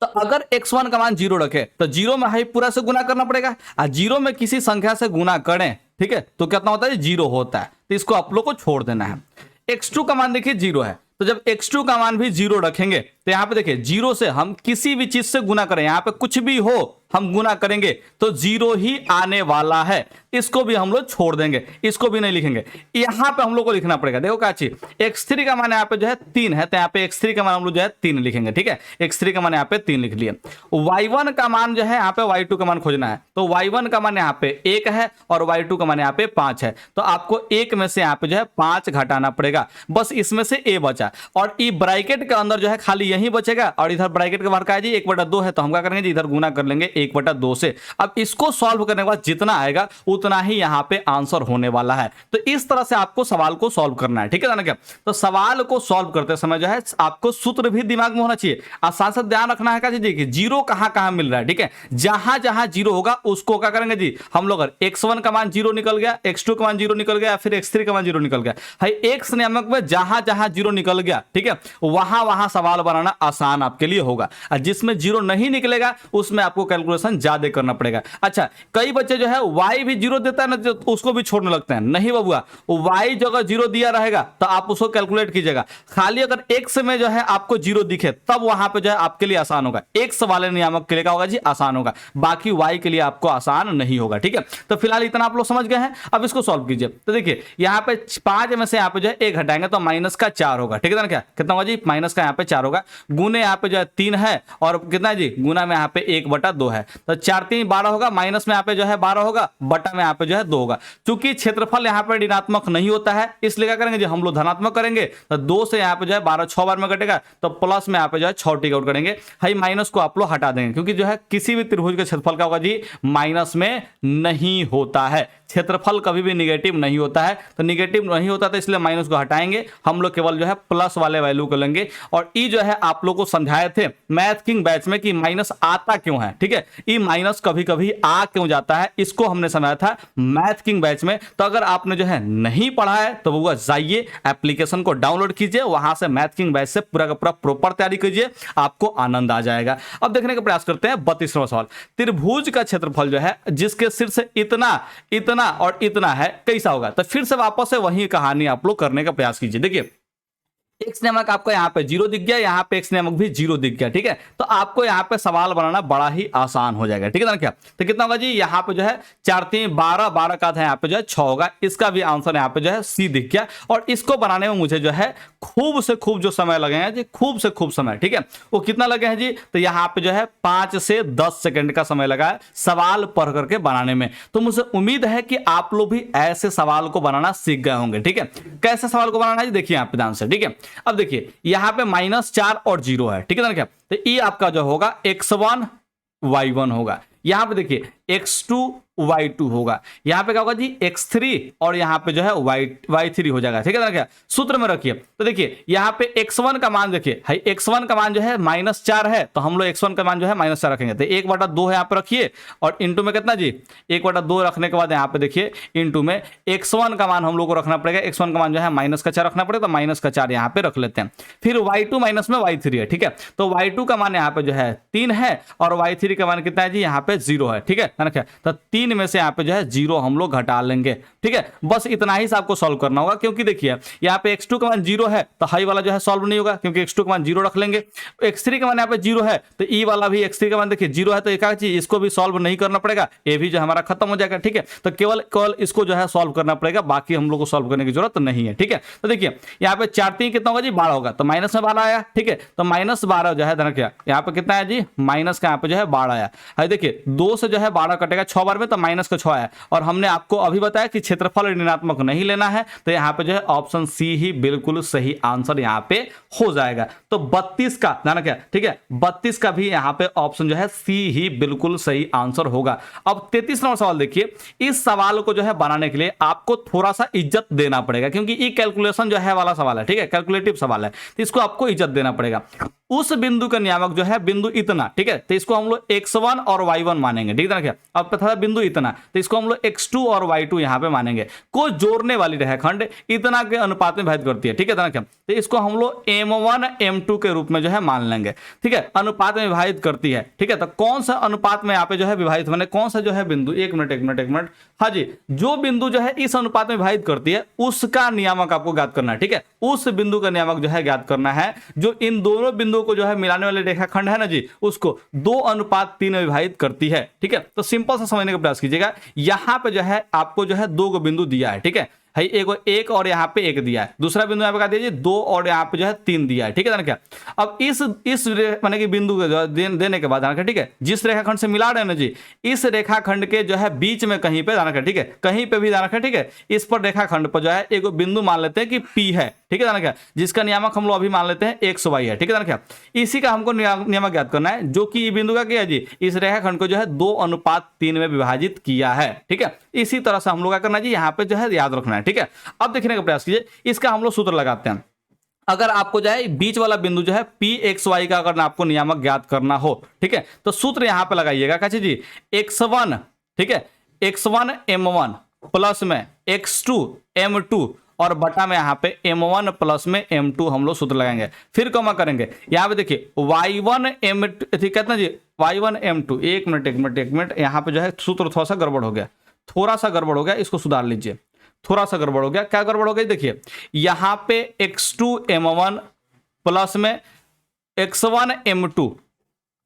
तो अगर x1 का मान 0 रखे तो 0 में हाई पूरा से गुना करना पड़ेगा, और 0 में किसी संख्या से गुना करें, ठीक है, तो कितना होता है 0 होता है। तो इसको आप लोग को छोड़ देना है। x2 का मान देखिए 0 है, तो जब x2 का मान भी 0 रखेंगे तो यहां पे देखिए 0 से हम किसी भी चीज से गुना करें, यहां पे कुछ भी हो हम गुना करेंगे तो 0 ही आने वाला है। इसको भी हम लोग छोड़ देंगे, इसको भी नहीं लिखेंगे। यहां पे हम लोग को लिखना पड़ेगा, देखो क्या चीज x3 का मान यहाँ पे जो है 3 है, तो यहाँ पे x3 का मान हम लोग जो है 3 लिखेंगे, ठीक है। x3 का मान यहाँ पे 3 लिख लिए। y1 का मान जो है यहाँ पे y2 का मान खोजना है, तो y1 का मान यहाँ पे 1 है और y2 का मान यहाँ पे 5 है। तो आपको 1 में से यहाँ पे जो है 5 घटाना पड़ेगा, बस इसमें से a बचा, और ई ब्रैकेट के अंदर जो है खाली यही बचेगा, और इधर ब्रैकेट के बाहर का है जी 1/2 है, तो हम क्या करेंगे जी इधर गुना कर लेंगे 1/2 से। अब इसको सॉल्व करने के बाद जितना आएगा उतना ही यहाँ पे आंसर होने वाला है। तो इस तरह से आपको सवाल को सॉल्व करना है, ठीक है ना। क्या तो सवाल को सॉल्व करते समय जो है आपको सूत्र भी दिमाग में होना चाहिए, और साथ साथ ध्यान रखना है कि जीरो कहां कहां मिल रहा है, ठीक है। जहां जहां जीरो होगा उसको क्या करेंगे जी हम लोग, अगर x1 का मान 0 निकल गया, x2 का मान 0 निकल गया, फिर x3 का मान 0 निकल गया, है x नियामक में जहां जहां 0 निकल गया, ठीक है, वहां वहां सवाल बनाना आसान आपके लिए होगा। और जिसमें 0 नहीं निकलेगा उसमें आपको कैलकुलेट कैलकुलेशन ज्यादा करना पड़ेगा। अच्छा, कई बच्चे जो है y भी 0 देता है ना, तो उसको भी छोड़ने लगते हैं। नहीं बबुआ, y जो अगर 0 दिया रहेगा तो आप उसको कैलकुलेट कीजिएगा। खाली अगर x में जो है आपको 0 दिखे तब वहां पे जो है आपके लिए आसान होगा। x वाले नियामक के लिए क्या होगा जी, आसान होगा, बाकी y के लिए आपको आसान नहीं होगा। ठीक है, तो फिलहाल इतना आप लोग समझ गए हैं। अब इसको सॉल्व कीजिए। तो देखिए यहाँ पे 5 में से यहाँ पे जो है 1 हटाएंगे तो माइनस का 4 होगा। ठीक है ना, क्या कितना होगा जी, माइनस का यहाँ पे 4 होगा। गुने यहाँ पे जो है 3 है और कितना है जी, गुना में यहाँ पे 1/2 है, तो 4 3 12 होगा। माइनस में यहाँ पे जो है 12 होगा, बटा में यहाँ पे जो है 2 होगा। चूंकि क्षेत्रफल यहाँ पे ऋणात्मक नहीं होता है, इसलिए क्या करेंगे जी, हम लोग धनात्मक करेंगे। तो 2 से यहाँ पे जो है 12 6 बार में कटेगा, तो प्लस में यहाँ पे जो है 6 टिक आउट करेंगे। हाई माइनस को आप लोग हटा देंगे, क्योंकि जो है किसी भी त्रिभुज का क्षेत्रफल क्या होगा जी, माइनस में नहीं होता है। क्षेत्रफल कभी भी निगेटिव नहीं होता है, तो निगेटिव नहीं होता तो इसलिए माइनस को हटाएंगे। हम लोग केवल जो है प्लस वाले वैल्यू को लेंगे। और ई जो है आप लोग को समझाए थे मैथ किंग बैच में कि माइनस आता क्यों है। ठीक है, ई माइनस कभी कभी आ क्यों जाता है, इसको हमने समझाया था मैथ किंग बैच में। तो अगर आपने जो है नहीं पढ़ा है तो वो जाइए एप्लीकेशन को डाउनलोड कीजिए, वहां से मैथ किंग बैच से पूरा का पूरा प्रॉपर तैयारी कीजिए, आपको आनंद आ जाएगा। अब देखने का प्रयास करते हैं 32वां सवाल। त्रिभुज का क्षेत्रफल जो है जिसके शीर्ष इतना इतना और इतना है, कैसा होगा। तो फिर से वापस से वही कहानी आप लोग करने का प्रयास कीजिए। देखिए x नियामक आपको यहाँ पे 0 दिख गया, यहाँ पे x नियामक भी 0 दिख गया। ठीक है, तो आपको यहाँ पे सवाल बनाना बड़ा ही आसान हो जाएगा। ठीक है ना, क्या तो कितना होगा जी, यहाँ पे जो है 4 3 12 12 का था, यहाँ पे जो है 6 होगा। इसका भी आंसर यहाँ पे जो है C दिख गया। और इसको बनाने में मुझे जो है खूब से खूब जो समय लगे हैं जी, खूब से खूब समय। ठीक है, वो कितना लगे हैं जी, तो यहाँ पे जो है 5 से 10 सेकंड का समय लगा है सवाल पढ़ करके बनाने में। तो मुझे उम्मीद है कि आप लोग भी ऐसे सवाल को बनाना सीख गए होंगे। ठीक है, कैसे सवाल को बनाना है देखिए यहाँ पे ध्यान से। ठीक है, अब देखिए यहां पे -4 और 0 है। ठीक है ना, क्या तो ये आपका जो होगा x1 y1 होगा। यहां पे देखिए x2 y2 होगा। यहां पे क्या होगा जी, x3 और यहां पे जो है y3 हो जाएगा। ठीक है ना, क्या सूत्र में रखिए। तो देखिए यहां पे x1 का मान देखिए, हाई x1 का मान जो है -4 है, तो हम लोग x1 का मान जो है -4 रखेंगे। तो 1/2 है यहाँ पे रखिए, और इंटू में कितना जी, 1/2 रखने के बाद यहाँ पे देखिए इंटू में x1 का मान हम लोग को रखना पड़ेगा। x1 का मान जो है -4 रखना पड़ेगा, तो -4 यहाँ पे रख लेते हैं। फिर y2 माइनस में y3 है। ठीक है, तो y2 का मान यहाँ पे जो है 3 है और y3 का मान कितना है जी, यहाँ पे 0 है। ठीक है ना, क्या तो 3 में से यहाँ पे जो है 0 हम लोग घटा लेंगे। ठीक है, बस इतना ही से आपको सॉल्व करना होगा, क्योंकि देखिए यहाँ पे x2 का मान 0 है तो हाई वाला जो है सॉल्व नहीं होगा, क्योंकि x2 का मान 0 रख लेंगे। x3 का मान यहाँ पे 0 है तो ई वाला भी x3 का मान देखिए 0 है, तो एक चीज इसको भी सॉल्व नहीं करना पड़ेगा, ये भी जो हमारा खत्म हो जाएगा। ठीक है, तो केवल इसको जो है सॉल्व करना पड़ेगा, बाकी हम लोग को सॉल्व करने की जरूरत नहीं है। ठीक है, तो देखिए यहाँ पे 4 3 कितना होगा जी, 12 होगा, तो माइनस में 12 आया। ठीक है, तो -12 जो है क्या यहाँ पे कितना है जी, माइनस का यहाँ पे जो है 12 आया है। देखिए 2 से जो है 12 कटेगा 6 बार में, तो माइनस का 6 आया। और हमने आपको अभी बताया कि क्षेत्रफल ऋणात्मक नहीं लेना है, तो यहाँ पे जो है ऑप्शन सी ही बिल्कुल सही आंसर यहाँ पे हो जाएगा। तो 32 का ना क्या, ठीक है 32 का भी यहाँ पे ऑप्शन जो है सी ही बिल्कुल सही आंसर होगा। अब 33वां सवाल देखिए, इस सवाल को जो है बनाने के लिए आपको थोड़ा सा इज्जत देना पड़ेगा, क्योंकि ये कैलकुलेशन जो है वाला सवाल है। ठीक है, कैलकुलेटिव सवाल है, तो इसको आपको इज्जत देना पड़ेगा। उस बिंदु का नियामक जो है बिंदु इतना। ठीक है, तो इसको हम लोग x1 और y1 मानेंगे। ठीक है, क्या अब पता था बिंदु इतना, तो इसको हम लोग x2 और y2 यहां पे मानेंगे। को जोड़ने वाली रेखाखंड इतना के अनुपात में भेद करती है। ठीक है ना, क्या तो इसको हम लोग m1 m2 के रूप में जो है मान लेंगे। ठीक है, अनुपात में विभाजित करती है। ठीक है, तो कौन सा अनुपात में यहाँ पे जो है विभाजित माने कौन सा जो है बिंदु, एक मिनट हाँ जी, जो बिंदु जो है इस अनुपात में विभाजित करती है उसका नियामक आपको ज्ञात करना है। ठीक है, उस बिंदु का नियामक जो है ज्ञात करना है, जो इन दोनों बिंदुओं को जो है मिलाने वाले रेखाखंड है ना जी, उसको 2:3 में विभाजित करती है। ठीक है, तो सिंपल सा समझने का प्रयास कीजिएगा। यहां पे जो है आपको जो है 2 बिंदु दिया है। ठीक है, एक और यहाँ पे 1 दिया है, दूसरा बिंदु यहाँ पे क्या दीजिए 2 और यहाँ पे जो है 3 दिया है। ठीक है ना, क्या अब इस माने कि बिंदु के देने के बाद ठीक है, जिस रेखाखंड से मिला रहे हैं ना जी, इस रेखाखंड के जो है बीच में कहीं पे दाना, ठीक है कहीं पे भी दाना, ठीक है इस पर रेखाखंड पर जो है एक बिंदु मान लेते हैं कि P है। ठीक है ना, क्या जिसका नियामक हम लोग अभी मान लेते हैं XY है। ठीक है ना, क्या इसी का हमको नियामक ज्ञात करना है, जो कि बिंदु का क्या है जी, इस रेखाखंड को जो है 2:3 में विभाजित किया है। ठीक है, इसी तरह से हम लोग क्या करना है जी, यहाँ पे जो है याद रखना है। ठीक है, अब देखने का प्रयास कीजिए, इसका हम लोग सूत्र लगाते हैं। अगर आपको जो है बीच वाला बिंदु जो है PXY का अगर आपको नियामक ज्ञात करना हो, ठीक है तो सूत्र यहां पे लगाइएगा कैसे जी, x1 ठीक है x1 m1 प्लस में x2 m2 और बटा में यहाँ पे m1 प्लस में m2 हम लोग सूत्र लगाएंगे, फिर कॉमा करेंगे। यहाँ पे देखिए y1 m2 कहते हैं जी y1 m2, एक मिनट यहाँ पे जो है सूत्र थोड़ा सा गड़बड़ हो गया, इसको सुधार लीजिए। थोड़ा सा गड़बड़ हो गया, क्या गड़बड़ हो गई देखिए, यहाँ पे x2 m1 प्लस में x1 m2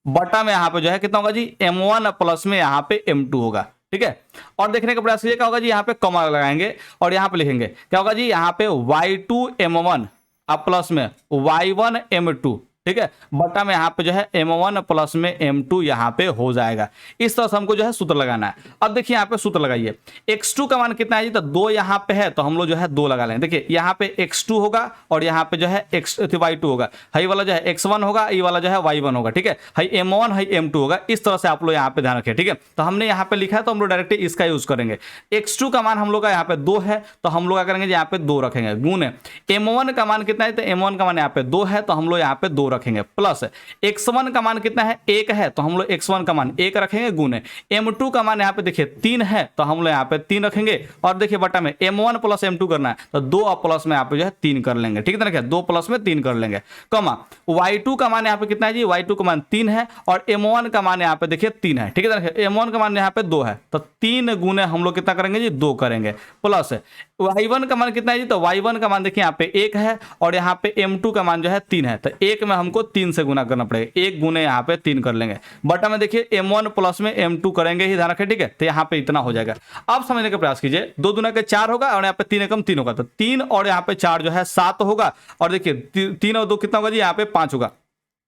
बटा में यहाँ पे जो है कितना होगा जी m1 प्लस में यहाँ पे m2 होगा, ठीक है। और देखने का प्रयास कीजिए क्या होगा जी, यहाँ पे कॉमा लगाएंगे और यहाँ पे लिखेंगे क्या होगा जी, यहाँ पे y2 m1 अब प्लस में y1 m2, ठीक है, बटा में यहाँ पे जो है m1 प्लस में m2 यहाँ पे हो जाएगा। इस तरह से हमको जो है सूत्र लगाना है। अब देखिए यहाँ पे सूत्र लगाइए, x2 का मान कितना है जी, तो 2 यहाँ पे है तो हम लोग जो है 2 लगा लेंगे। देखिए यहाँ पे x2 होगा और यहाँ पे जो है y2 होगा, हाई वाला जो है x1 होगा, ये वाला जो है y1 होगा, ठीक है, हाई m1 हाई m2 होगा। इस तरह से आप लोग यहाँ पे ध्यान रखें, ठीक है। तो हमने यहाँ पे लिखा है तो हम लोग डायरेक्टली इसका यूज करेंगे। x2 का मान हम लोग का यहाँ पे 2 है तो हम लोग क्या करेंगे, यहाँ पे 2 रखेंगे, गुण m1 का मान कितना है, तो m1 का मान यहाँ पे 2 है तो हम लोग यहाँ पे 2 रखेंगे, प्लस x1 का मान कितना है, 1 है तो हम लोग x1 का मान 1 रखेंगे, गुने m2 का मान यहाँ पे देखिए 3 है तो हम लोग यहाँ पे 3 रखेंगे। और देखिए बटा में m1 प्लस m2 करना है तो 2 और प्लस में यहाँ पे जो है 3 कर लेंगे, ठीक है ना, 2 प्लस में 3 कर लेंगे, कमा y2 का मान यहाँ पे कितना है जी, y2 का मान 3 है और m1 का मान यहाँ पे देखिए 3 है, ठीक है ना, m1 का मान यहाँ पे 2 है तो 3 गुने हम लोग कितना करेंगे जी, 2 करेंगे, प्लस y1 का मान कितना है जी, तो y1 का मान देखिए यहाँ पे 1 है और यहाँ पे m2 का मान जो है 3 है तो 1 में हमको 3 से गुना करना पड़ेगा, 1 गुने यहाँ पे 3 कर लेंगे, बटा में देखिए m1 प्लस में m2 करेंगे ही, ध्यान रखें, ठीक है। तो यहाँ पे इतना हो जाएगा। अब समझने का प्रयास कीजिए, 2 दूना के 4 होगा और यहाँ पे 3 एकम 3 होगा तो 3 और यहाँ पे 4 जो है 7 होगा और देखिए 3 और 2 कितना होगा जी, यहाँ पे 5 होगा,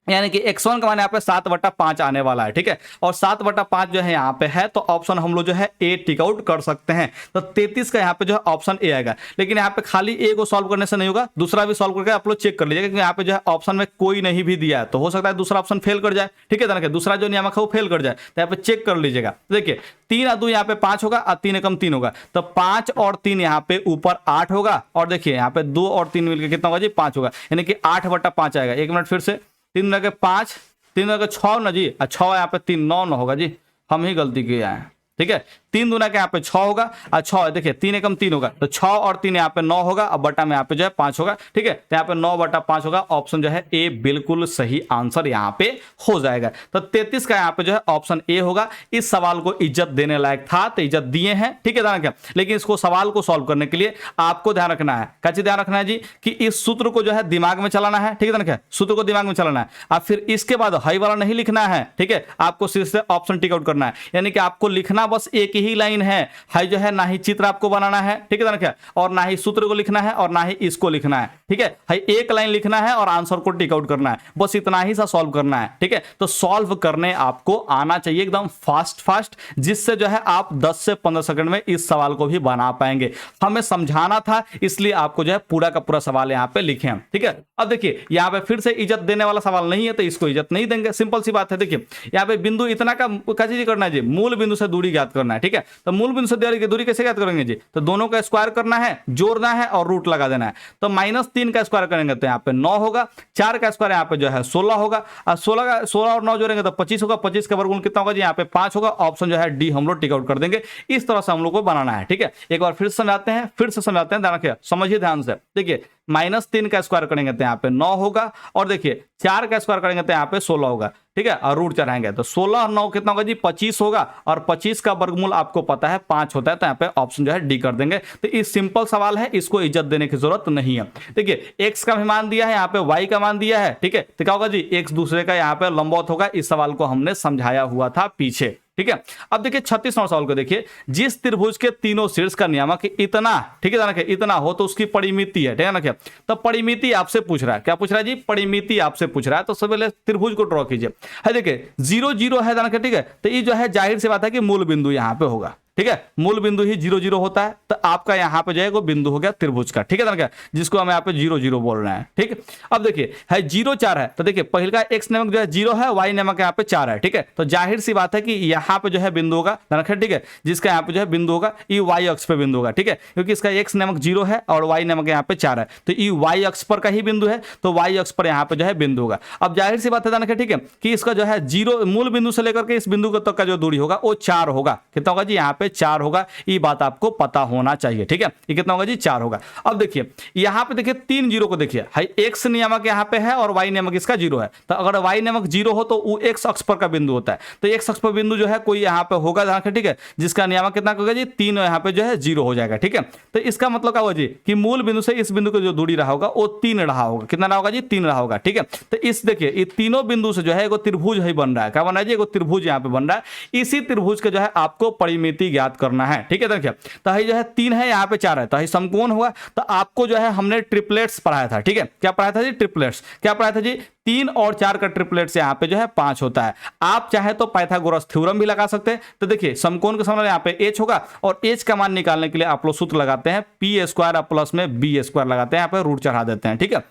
यानी कि x1 का मान यहाँ पे 7/5 आने वाला है, ठीक है। और 7/5 जो है यहाँ पे है तो ऑप्शन हम लोग जो है ए टिक आउट कर सकते हैं। तो 33 का यहाँ पे जो है ऑप्शन ए आएगा। लेकिन यहाँ पे खाली ए को सॉल्व करने से नहीं होगा, दूसरा भी सॉल्व करके आप लोग चेक कर लीजिएगा, क्योंकि यहाँ पे जो है ऑप्शन में कोई नहीं भी दिया है तो हो सकता है दूसरा ऑप्शन फेल कर जाए, ठीक है, देखिए दूसरा जो नियामक है वो फेल कर जाए, तो यहाँ पे चेक कर लीजिएगा। देखिए 3 और 2 यहाँ पे 5 होगा और 3 एकम 3 होगा तो 5 और 3 यहाँ पे ऊपर 8 होगा और देखिए यहाँ पे 2 और 3 मिलकर कितना होगा जी, 5 होगा, यानी कि 8/5 आएगा। 1 मिनट फिर से, 3 लगे 5, 3 लगे 6 ना जी, 6 यहाँ पे 3 9 ना होगा जी, हम ही गलती किए हैं, ठीक है। 3 दूना के यहाँ पे 6 होगा और 6 देखिए 3 एकम 3 होगा तो 6 और 3 यहाँ पे 9 होगा और बटा में यहाँ पे जो है 5 होगा, ठीक है। तो यहाँ पे 9/5 होगा, ऑप्शन जो है ए बिल्कुल सही आंसर यहाँ पे हो जाएगा। तो 33 का यहाँ पे जो है ऑप्शन ए होगा। इस सवाल को इज्जत देने लायक था तो इज्जत दिए हैं, ठीक है, ध्यान रखें। लेकिन इसको सवाल को सॉल्व करने के लिए आपको ध्यान रखना है, क्या चीज ध्यान रखना है जी, कि इस सूत्र को जो है दिमाग में चलाना है, ठीक है, ध्यान रखें, सूत्र को दिमाग में चलाना है। अब फिर इसके बाद हाई वाला नहीं लिखना है, ठीक है, आपको सिर्फ से ऑप्शन टिक आउट करना है, यानी कि आपको लिखना बस एक ही लाइन है, हाई जो है ना ही चित्र आपको बनाना है, ठीक है, क्या, और ना ही सूत्र को लिखना है और ना ही इसको लिखना है, ठीक है, हाई एक लाइन लिखना है और आंसर को टिक आउट करना है, बस इतना ही सा सॉल्व करना है, ठीक है। तो सॉल्व करने आपको आना चाहिए एकदम फास्ट, जिससे जो है आप 10 से 15 सेकंड में इस सवाल को भी बना पाएंगे। हमें समझाना था इसलिए आपको जो है पूरा का पूरा सवाल यहाँ पे लिखे हैं, ठीक है। अब देखिए यहाँ पे फिर से इज्जत देने वाला सवाल नहीं है तो इसको इज्जत नहीं देंगे, सिंपल सी बात है। देखिए यहाँ पे बिंदु इतना का क्या चीज करना है जी, मूल बिंदु से दूरी ज्ञात करना है, ठीक है। तो मूल बिंदु से दूरी कैसे ज्ञात करेंगे जी, तो दोनों का स्क्वायर करना है, जोड़ना है और रूट लगा देना है। तो -3 का स्क्वायर करेंगे तो यहाँ पे 9 होगा, 4 का स्क्वायर यहाँ पे जो है 16 होगा और 16 और 9 जोड़ेंगे तो 25 होगा, 25 का वर्गमूल कितना होगा जी, यहाँ पे 5 होगा। ऑप्शन जो है डी हम लोग टिक आउट कर देंगे। इस तरह से हम लोग को बनाना है, ठीक है। एक बार फिर समझाते हैं, ध्यान रखिए, समझिए ध्यान से। देखिए -3 का स्क्वायर करेंगे तो यहाँ पे 9 होगा और देखिए 4 का स्क्वायर करेंगे तो यहाँ पे 16 होगा, ठीक है, और रूट चढ़ाएंगे तो 16 और 9 कितना होगा जी, 25 होगा और 25 का वर्गमूल आपको पता है 5 होता है, तो यहाँ पे ऑप्शन जो है डी कर देंगे। तो इस सिंपल सवाल है, इसको इज्जत देने की जरूरत नहीं है। देखिए x का भी मान दिया है, यहाँ पे y का मान दिया है, ठीक है। तो क्या होगा जी, x दूसरे का यहाँ पे लंबवत होगा। इस सवाल को हमने समझाया हुआ था पीछे, ठीक है। अब देखिए 36वां सवाल को देखिए, जिस त्रिभुज के तीनों शीर्ष का नियामक इतना, ठीक है, इतना हो तो उसकी परिमिति है, ठीक है ना। तो परिमिति आपसे पूछ रहा है, क्या पूछ रहा है जी, परिमिति आपसे पूछ रहा है। तो सबसे पहले त्रिभुज को ड्रॉ कीजिए। है देखिए 0 0 है, ठीक है। तो ये जो है जाहिर सी बात है कि मूल बिंदु यहाँ पे होगा, ठीक है, मूल बिंदु ही 0 0 होता है। तो आपका यहाँ पे जाएगा बिंदु हो गया त्रिभुज का, ठीक है, जिसको हम यहाँ पे 0 0 बोल रहे हैं, ठीक। अब देखिए है 0 4 है, तो देखिए पहले का x नामक जो है 0 है, y नामक यहाँ पे 4 है, ठीक है। तो जाहिर सी बात है कि यहाँ पे जो है बिंदु होगा, ठीक है, जिसका यहाँ पे जो है बिंदु होगा ये y अक्ष पे बिंदु होगा, ठीक है, क्योंकि इसका x नामक 0 है और y नामक यहाँ पे 4 है। तो ये y अक्ष पर का ही बिंदु है, तो y अक्ष पर यहाँ पे जो है बिंदु होगा। अब जाहिर सी बात है, ठीक है, कि इसका जो है 0 मूल बिंदु से लेकर के इस बिंदु तक का जो दूरी होगा वो 4 होगा। कितना होगा जी, यहाँ पे पे 4 होगा, ये बात आपको पता होना चाहिए। ठीक है, ये कितना होगा जी 4 होगा। अब देखिए यहाँ पे देखिए 3 जीरो को देखिए, हाई x नियामक यहाँ पे है और y नियामक इसका 0 है, तो अगर y नियामक 0 हो तो वो x अक्ष पर का बिंदु होता है, तो x अक्ष पर बिंदु जो है कोई यहाँ पे होगा ध्यान रखें, ठीक है, जिसका नियामक कितना होगा जी 3, यहाँ पे जो है 0 हो जाएगा। ठीक है, तो इसका मतलब क्या होगा जी कि मूल बिंदु से इस बिंदु को जो दूरी रहा होगा वो 3 रहा होगा, कितना रहा होगा जी 3 रहा होगा। ठीक है, तो इस देखिए ये तीनों बिंदु से जो है एगो त्रिभुज ही बन रहा है, क्या बन रहा है जी एगो त्रिभुज यहाँ पे बन रहा है। इसी त्रिभुज के जो है आपको परिमिति ज्ञात करना है। ठीक है, देखिए तो ये जो है 3 है, यहाँ पे 4 है, तो ये समकोण हुआ। तो आपको जो है हमने ट्रिपलेट्स पढ़ाया था। ठीक है, क्या पढ़ाया था जी ट्रिपलेट्स, क्या पढ़ाया था जी 3 और 4 का ट्रिपलेट्स यहाँ पे जो है 5 होता है। आप चाहे तो पाइथागोरस थ्योरम भी लगा सकते हैं। तो देखिए समकोण के सामने यहाँ पे h होगा और h का मान निकालने के लिए आप लोग सूत्र लगाते हैं p² प्लस में b² लगाते हैं, यहाँ पे रूट चढ़ा देते हैं। ठीक है,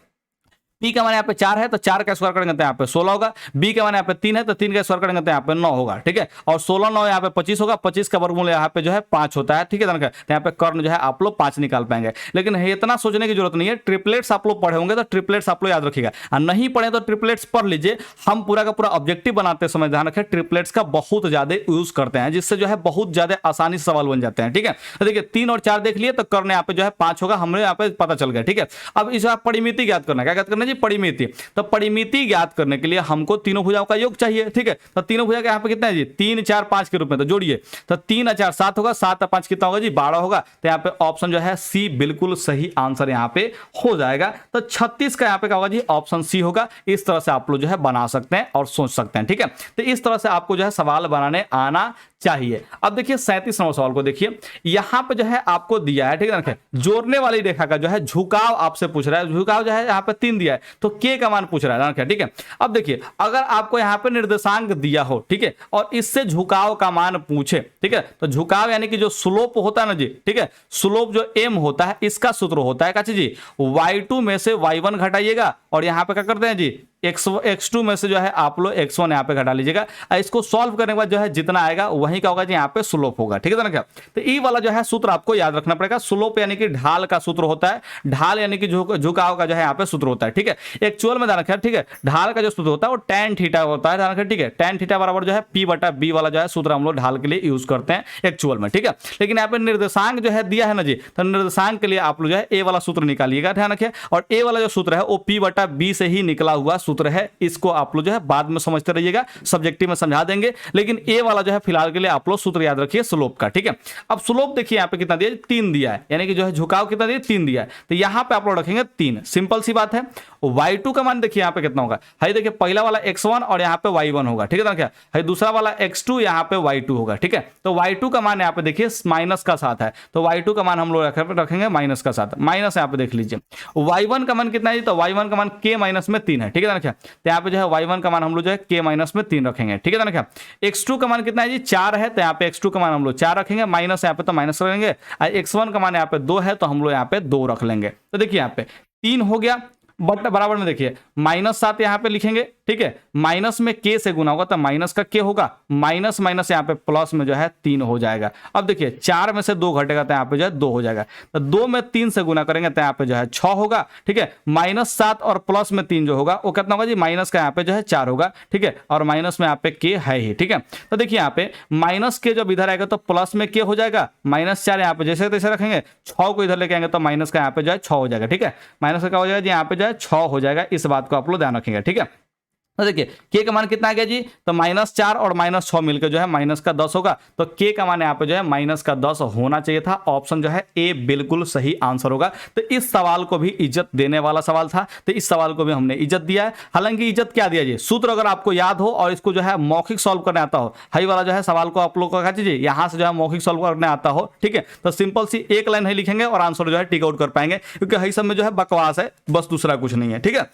p का मान यहाँ पे 4 है तो 4 का स्क्वायर करेंगे तो यहाँ पे 16 होगा, b का मान यहाँ पे 3 है तो 3 का स्क्वायर करेंगे तो यहाँ पे 9 होगा। ठीक है, और 16 9 यहाँ पे 25 होगा, 25 का वर्गमूल यहाँ पे जो है 5 होता है। ठीक है, तो यहाँ पे कर्ण जो है आप लोग 5 निकाल पाएंगे। लेकिन इतना सोचने की जरूरत नहीं है, ट्रिपलेट्स आप लोग पढ़े होंगे तो ट्रिपलेट्स आप लोग याद रखिएगा, और नहीं पढ़े तो ट्रिपलेट्स पढ़ लीजिए। हम पूरा का पूरा ऑब्जेक्टिव बनाते समय ध्यान रखें ट्रिपलेट्स का बहुत ज्यादा यूज करते हैं, जिससे जो है बहुत ज्यादा आसानी से सवाल बन जाते हैं। ठीक है, तो देखिए 3 और 4 देख लिए तो कर्ण यहाँ पे जो है 5 होगा, हमें यहाँ पे पता चल गया। ठीक है, अब इस परिमिति ज्ञात करना, क्या ज्ञात करना जी परिमिति। तो परिमिति ज्ञात करने के लिए हमको तीनों भुजाओं का योग चाहिए। ठीक है, तो तीनों भुजा का यहाँ पे कितना है जी 3 4 5 के रूप में, तो जोड़िए तो 3 और 4 7 होगा, 7 और 5 कितना होगा जी 12 होगा। तो यहाँ पे ऑप्शन जो है सी बिल्कुल सही आंसर यहाँ पे हो जाएगा। तो 36 का यहाँ पे क्या होगा जी ऑप्शन सी होगा। इस तरह से आप लोग जो है बना सकते हैं और सोच सकते हैं। ठीक है, तो इस तरह से आपको जो है सवाल बनाने आना चाहिए। अब देखिए 37 नंबर सवाल को देखिए, यहां पे जो है आपको दिया है, ठीक है ना, जोड़ने वाली रेखा का जो है झुकाव आपसे पूछ रहा है। झुकाव जो है यहाँ पे 3 दिया है, तो के का मान पूछ रहा है। ठीक है, अब देखिए अगर आपको यहाँ पे निर्देशांक दिया हो, ठीक है, और इससे झुकाव का मान पूछे, ठीक है, तो झुकाव यानी कि जो स्लोप होता है ना जी, ठीक है, स्लोप जो m होता है इसका सूत्र होता है क्या जी y2 में से y1 घटाइएगा और यहाँ पे क्या करते हैं जी x2 में से जो है आप लोग x1 यहाँ पे घटा लीजिएगा। इसको सॉल्व करने के बाद जो है जितना आएगा वही क्या होगा जी यहाँ पे स्लोप होगा। ठीक है ना, क्या तो ई वाला जो है सूत्र आपको याद रखना पड़ेगा। स्लोप यानी कि ढाल का सूत्र होता है, ढाल यानी कि झुकाव का जो है यहाँ पे सूत्र होता है। ठीक है, एक्चुअल में ध्यान रखें, ठीक है, ढाल का जो सूत्र होता है वो tan थीटा होता है, ध्यान रखें। ठीक है, tan थीटा बराबर जो है p/b वाला जो है सूत्र हम लोग ढाल के लिए यूज करते हैं एक्चुअल में। ठीक है, लेकिन यहाँ पे निर्देशांक जो है दिया है ना जी, तो निर्देशांक के लिए आप लोग जो है ए वाला सूत्र निकालिएगा, ध्यान रखिए। और ए वाला जो सूत्र है वो p/b से ही निकला हुआ सूत्र है। इसको आप लोग जो है बाद में समझते रहिएगा, सब्जेक्टिव में समझा देंगे, लेकिन ए वाला जो है फिलहाल के लिए आप लोग सूत्र याद रखिए स्लोप का। ठीक है, अब स्लोप देखिए यहाँ पे कितना दिया 3 दिया है, यानी कि जो है झुकाव कितना दिया 3 दिया है, तो यहाँ पे आप लोग रखेंगे 3। सिंपल सी बात है। y2 का मान देखिए यहाँ पे कितना होगा, है देखिए पहला वाला x1 और यहाँ पे y1 होगा। ठीक है ना, क्या है दूसरा वाला x2 यहाँ पे y2 होगा। ठीक है, तो y2 का मान यहाँ पे देखिए माइनस का 7 है, तो y2 का मान हम लोग रखेंगे माइनस का 7, माइनस यहाँ पे देख लीजिए। y1 का मान कितना है, तो y1 का मान k माइनस में 3 है। ठीक है ना, क्या तो यहाँ पे जो है y1 का मान हम लोग जो है k माइनस में 3 रखेंगे। ठीक है ना, क्या x2 का मान कितना है जी 4 है, तो यहाँ पे x2 का मान हम लोग 4 रखेंगे, माइनस यहाँ पे तो माइनस करेंगे। x1 का मान यहाँ पे 2 है, तो हम लोग यहाँ पे 2 रख लेंगे। तो देखिए यहाँ पे 3 हो गया, बट बराबर में देखिए -7 यहाँ पे लिखेंगे। ठीक है, माइनस में k से गुना होगा तो माइनस का k होगा, माइनस माइनस यहाँ पे प्लस में जो है 3 हो जाएगा। अब देखिए 4 में से 2 घटेगा तो यहाँ पे जो है 2 हो जाएगा, तो 2 में 3 से गुना करेंगे तो यहाँ पे जो है 6 होगा। ठीक है, -7 और प्लस में 3 जो होगा वो कितना होगा जी माइनस का यहाँ पे जो है 4 होगा। ठीक है, और माइनस में यहाँ पे k है ही। ठीक है, तो देखिए यहाँ पे माइनस के जब इधर आएगा तो प्लस में k हो जाएगा, -4 यहाँ पे जैसे तैसे रखेंगे, 6 को इधर लेके आएंगे तो माइनस का यहाँ पे जो है 6 हो जाएगा। ठीक है, माइनस का क्या हो जाएगा जी यहाँ पे जो है 6 हो जाएगा। इस बात को आप लोग ध्यान रखेंगे। ठीक है, तो देखिए k का मान कितना आ गया जी, तो -4 और -6 मिलकर जो है माइनस का 10 होगा, तो k का मान यहाँ पे जो है माइनस का 10 होना चाहिए था। ऑप्शन जो है ए बिल्कुल सही आंसर होगा। तो इस सवाल को भी इज्जत देने वाला सवाल था, तो इस सवाल को भी हमने इज्जत दिया है। हालांकि इज्जत क्या दिया जी, सूत्र अगर आपको याद हो और इसको जो है मौखिक सॉल्व करने आता हो, हाई वाला जो है सवाल को आप लोग को कीजिए यहाँ से जो है मौखिक सॉल्व करने आता हो। ठीक है, तो सिंपल सी एक लाइन ही लिखेंगे और आंसर जो है टिक आउट कर पाएंगे, क्योंकि हाई सब में जो है बकवास है, बस दूसरा कुछ नहीं है। ठीक है,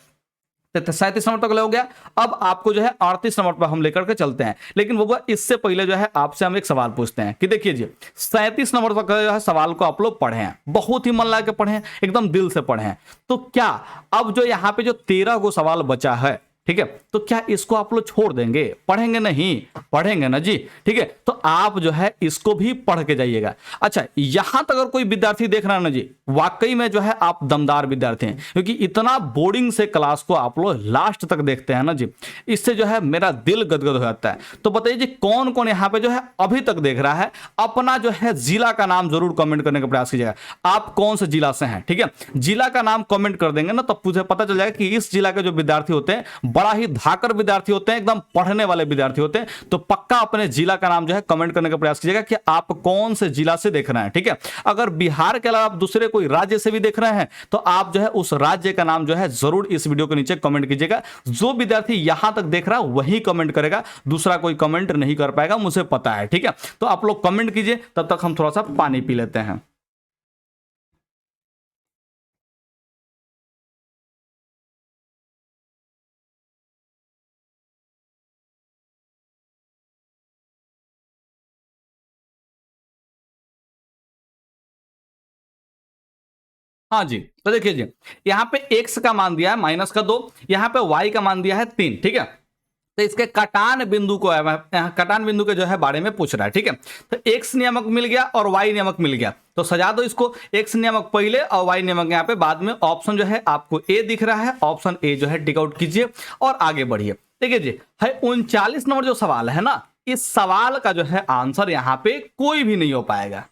37 नंबर तक हो गया। अब आपको जो है 38 नंबर पर हम लेकर के चलते हैं, लेकिन वो इससे पहले जो है आपसे हम एक सवाल पूछते हैं कि देखिए जी 37 नंबर तक जो है सवाल को आप लोग पढ़े हैं, बहुत ही मन लगा के पढ़े हैं, एकदम दिल से पढ़े हैं, तो क्या अब जो यहाँ पे जो 13 गो सवाल बचा है, ठीक है, तो क्या इसको आप लोग छोड़ देंगे? पढ़ेंगे नहीं? पढ़ेंगे ना जी, ठीक है। तो आप जो है इसको भी पढ़ के जाइएगा। अच्छा, यहां तक अगर कोई विद्यार्थी देख रहा है ना जी, वाकई में जो है आप दमदार विद्यार्थी हैं, क्योंकि इतना बोर्डिंग से क्लास को आप लोग लास्ट तक देखते हैं ना जी, इससे जो है मेरा दिल गदगद हो जाता है। तो बताइए जी, कौन कौन यहाँ पे जो है अभी तक देख रहा है? अपना जो है जिला का नाम जरूर कमेंट करने का प्रयास कीजिएगा। आप कौन से जिला से हैं, ठीक है? जिला का नाम कमेंट कर देंगे ना, तब मुझे पता चल जाएगा कि इस जिला के जो विद्यार्थी होते हैं बड़ा ही धाकर विद्यार्थी होते हैं, एकदम पढ़ने वाले विद्यार्थी होते हैं। तो पक्का अपने जिला का नाम जो है कमेंट करने का प्रयास कीजिएगा कि आप कौन से जिला से देख रहे हैं, ठीक है? अगर बिहार के अलावा आप दूसरे कोई राज्य से भी देख रहे हैं तो आप जो है उस राज्य का नाम जो है जरूर इस वीडियो के नीचे कमेंट कीजिएगा। जो विद्यार्थी यहां तक देख रहा है वही कमेंट करेगा, दूसरा कोई कमेंट नहीं कर पाएगा, मुझे पता है, ठीक है? तो आप लोग कमेंट कीजिए, तब तक हम थोड़ा सा पानी पी लेते हैं। हाँ जी, तो देखिए जी, यहाँ पे x का मान दिया है -2, यहाँ पे y का मान दिया है 3, ठीक है? तो इसके कटान बिंदु को यहाँ कटान बिंदु के जो है बारे में पूछ रहा है, ठीक है? तो x नियामक मिल गया और y नियामक मिल गया, तो सजा दो इसको, x नियामक पहले और y नियामक यहाँ पे बाद में। ऑप्शन जो है आपको ए दिख रहा है, ऑप्शन ए जो है टिक आउट कीजिए और आगे बढ़िए। देखिए जी, है 39 नंबर जो सवाल है ना, इस सवाल का जो है आंसर यहाँ पे कोई भी नहीं हो पाएगा,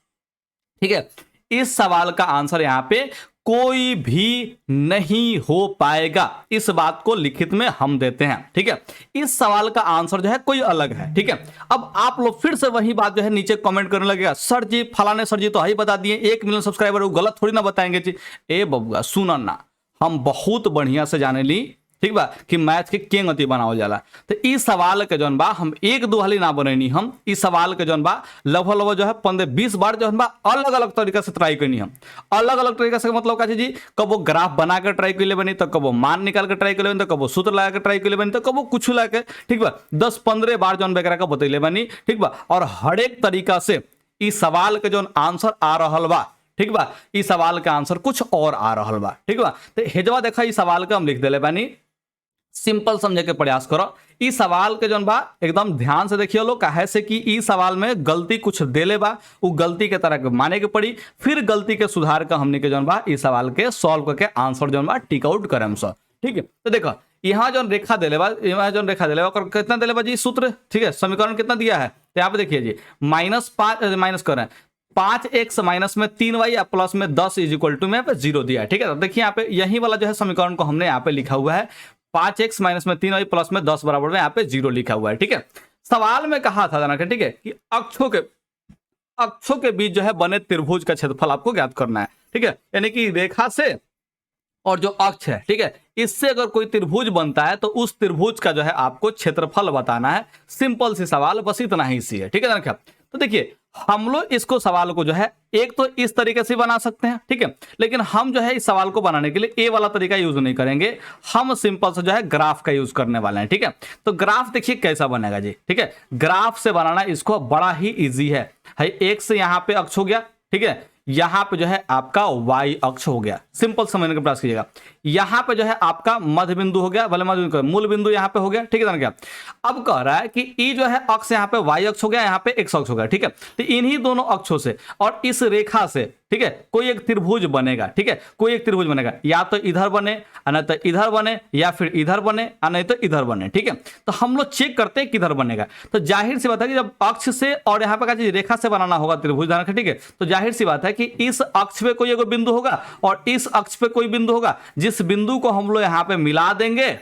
ठीक है? इस सवाल का आंसर यहां पे कोई भी नहीं हो पाएगा, इस बात को लिखित में हम देते हैं, ठीक है? इस सवाल का आंसर जो है कोई अलग है, ठीक है? अब आप लोग फिर से वही बात जो है नीचे कमेंट करने लगेगा, सर जी फलाने सर जी तो ही बता दिए, 1 मिलियन सब्सक्राइबर, वो गलत थोड़ी ना बताएंगे जी। ए बबुआ सुना ना, हम बहुत बढ़िया से जाने ली, ठीक बा, कि मैथ के किंग अति बनाओ जाला। तो इस सवाल के जौन बा हम एक दो हाली ना बनैनी, हम इस सवाल के जौन बा लगभग जो है 15-20 बार जौन बा अलग अलग तरीका से ट्राई करनी। हम अलग अलग तरीका से मतलब का जी, कबो ग्राफ बना के ट्राई कर ले बनी, तो कबो मान निकाल के ट्राई कर ले बनी, तो कबो सूत्र लगा के ट्राई कर ले बनी, तो कबो कुछ ला के, ठीक बा, 10-15 बार जौन बेकरा का बतैले बनी, ठीक बा। और हर एक तरीका से इस सवाल के जौन आंसर आ रहल बा, ठीक बा, इस सवाल का आंसर कुछ और आ रहल बा, ठीक बा। तो हेजवा देखा इस सवाल का हम लिख देले बानी, सिंपल समझे के प्रयास करो। इस सवाल के जौन बा एकदम ध्यान से देखिए लो, काहे से कि इस सवाल में गलती कुछ देले बा, वो गलती के तरह के माने के पड़ी, फिर गलती के सुधार का हमने के जौन बा इस सवाल के सॉल्व करके आंसर जौन बा टिक आउट करम सर, ठीक है? तो देखो यहाँ जो रेखा देले बा, यहाँ जो रेखा देले बा कितना देले बा जी सूत्र, ठीक है? समीकरण कितना दिया है, तो यहाँ पे देखिए जी, -5 माइनस कर रहे हैं 5x माइनस में 3y या प्लस में 10 इज इक्वल टू में यहाँ पे 0 दिया है, ठीक है? तो देखिए यहाँ पे यही वाला जो है समीकरण को हमने यहाँ पे लिखा हुआ है, 5x माइनस में 3y प्लस में 10 बराबर में यहाँ पे 0 लिखा हुआ है, ठीक है? सवाल में कहा था जाना, ठीक है, कि अक्षों के बीच जो है बने त्रिभुज का क्षेत्रफल आपको ज्ञात करना है, ठीक है? यानी कि रेखा से और जो अक्ष है, ठीक है, इससे अगर कोई त्रिभुज बनता है तो उस त्रिभुज का जो है आपको क्षेत्रफल बताना है। सिंपल सी सवाल, बस इतना ही सी है, ठीक है ना? तो देखिए हम लोग इसको सवाल को जो है एक तो इस तरीके से बना सकते हैं, ठीक है, लेकिन हम जो है इस सवाल को बनाने के लिए ए वाला तरीका यूज नहीं करेंगे, हम सिंपल से जो है ग्राफ का यूज करने वाले हैं, ठीक है? तो ग्राफ देखिए कैसा बनेगा जी, ठीक है? ग्राफ से बनाना इसको बड़ा ही इजी है। एक से यहाँ पे अक्ष हो गया, ठीक है, यहां पे जो है आपका y अक्ष हो गया, सिंपल समझने का प्रयास कीजिएगा। यहां पे जो है आपका मध्य बिंदु हो गया, भले मध्य बिंदु मूल बिंदु यहां पे हो गया, ठीक है ना? क्या अब कह रहा है कि ई जो है अक्ष यहाँ पे y अक्ष हो गया, यहाँ पे x अक्ष हो गया, ठीक है? तो इन्हीं दोनों अक्षों से और इस रेखा से, ठीक है, कोई एक त्रिभुज बनेगा, ठीक है? कोई एक त्रिभुज बनेगा, या तो इधर बने, नहीं तो इधर बने, या फिर इधर बने, नहीं तो इधर बने, ठीक है? तो हम लोग चेक करते हैं किधर बनेगा। तो जाहिर सी बात है कि जब अक्ष से और यहाँ पे रेखा से बनाना होगा त्रिभुज, ठीक है, तो जाहिर सी बात है कि इस अक्ष पे कोई एक बिंदु होगा और इस अक्ष पे कोई बिंदु होगा, जिस बिंदु को हम लोग यहाँ पे मिला देंगे,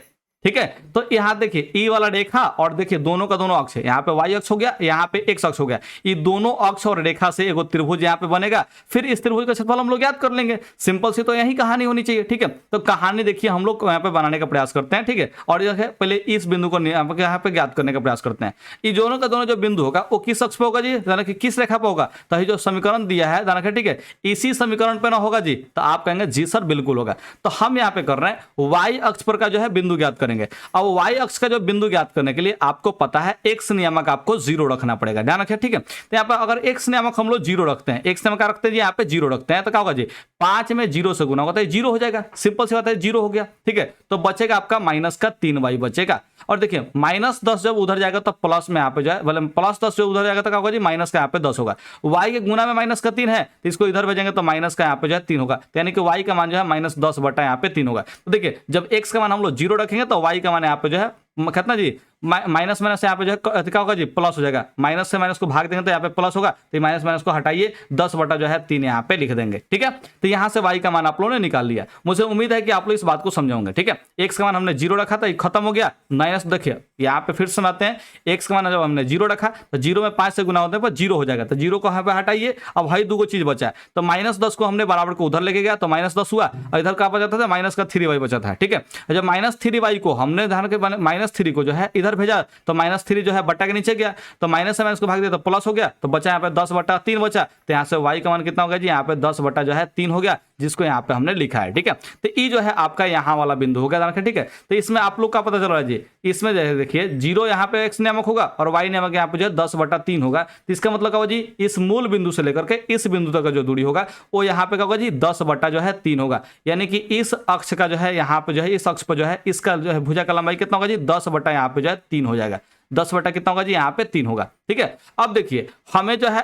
ठीक है? तो यहाँ देखिए ई वाला रेखा और देखिए दोनों का दोनों अक्ष है, यहाँ पे y अक्ष हो गया, यहाँ पे x अक्ष हो गया, ये दोनों अक्ष और रेखा से एक त्रिभुज यहाँ पे बनेगा। फिर इस त्रिभुज का क्षेत्रफल हम लोग याद कर लेंगे, सिंपल सी तो यही कहानी होनी चाहिए, ठीक है? तो कहानी देखिए हम लोग यहाँ पे बनाने का प्रयास करते हैं, ठीक है? और जो है पहले इस बिंदु को यहाँ पे ज्ञात करने का प्रयास करते हैं। ये दोनों का दोनों जो बिंदु होगा वो किस अक्ष पे होगा जी, कि किस रेखा पे होगा? तो जो समीकरण दिया है, ठीक है, इसी समीकरण पे ना होगा जी, तो आप कहेंगे जी सर बिल्कुल होगा। तो हम यहाँ पे कर रहे हैं y अक्ष पर का जो है बिंदु ज्ञात करेंगे। करेंगे। अब वाई अक्ष का जो बिंदु ज्ञात करने के लिए आपको पता है एक्स नियामक आपको 0 रखना पड़ेगा, ध्यान रखिए, ठीक है। तो यहाँ पर अगर एक्स नियामक हम लोग 0 रखते हैं, एक्स नियामक रखते हैं जी यहाँ पे 0 रखते हैं, तो क्या होगा जी 5 में 0 से गुना होगा तो 0 हो जाएगा, सिंपल सी बात है, 0 हो गया, ठीक है। तो बचेगा आपका माइनस का 3y बचेगा। और देखिए -10 जब उधर जाएगा तो प्लस में यहाँ पे जाए, मतलब +10 जो उधर जाएगा तो क्या होगा जी माइनस का यहाँ पे 10 होगा। y के गुना में माइनस का 3 है तो इसको इधर भेजेंगे तो माइनस का यहाँ पे जो है 3 होगा, तो यानी कि y का मान जो है -10 बटा यहाँ पे 3 होगा। तो देखिए जब x का मान हम लोग 0 रखेंगे तो y का मान यहाँ पे जो है कितना जी माइनस माइनस यहाँ पे जो है क्या होगा जी प्लस हो जाएगा, माइनस से माइनस को भाग देंगे तो यहाँ पे प्लस होगा, तो माइनस माइनस को हटाइए 10 बटा जो है 3 यहाँ पे लिख देंगे, ठीक है। तो यहाँ से y का मान आप लोगों ने निकाल लिया। मुझे उम्मीद है कि आप लोग इस बात को समझोगे, ठीक है। x का मान हमने 0 रखा था, खत्म हो गया, माइनस देखिए यहाँ पे फिर सुनाते हैं, x का मान जब हमने 0 रखा तो 0 में 5 से गुना होते हैं 0 हो जाएगा, तो 0 को यहाँ पे हटाइए। अब भाई दो चीज बचा है, तो -10 को हमने बराबर को उधर लेके गया तो -10 हुआ, और इधर क्या बचा था माइनस का 3y बचा था, ठीक है। जब -3y को हमने ध्यान के -3 को जो है इधर भेजा तो -3 जो है बट्टा के नीचे गया, तो माइनस से माइनस को भाग दिया तो प्लस हो गया, तो बचा यहाँ पे 10 बटा 3 बचा, तो यहाँ से y का मान कितना हो गया जी यहाँ पे 10 बटा जो है 3 हो गया, जिसको यहाँ पे हमने लिखा है, ठीक है। तो ई जो है आपका यहाँ वाला बिंदु हो गया, ठीक है। तो इसमें आप लोग का पता चल रहा है जी, इसमें देखिए 0 यहाँ पे x नियामक होगा और y नियामक यहाँ पे जो है 10 बटा 3 होगा, तो इसका मतलब क्या होगा जी इस मूल बिंदु से लेकर के इस बिंदु तक का जो दूरी होगा वो यहाँ पे क्या होगा जी 10 बटा जो है 3 होगा, यानी कि इस अक्ष का जो है यहाँ पे जो है इस अक्ष पर जो है इसका जो है भुजा का लंबाई कितना होगा जी 10 बटा यहाँ पे जो है 3 हो जाएगा, 10 बटा कितना होगा जी यहाँ पे 3 होगा, ठीक है। अब देखिए हमें जो है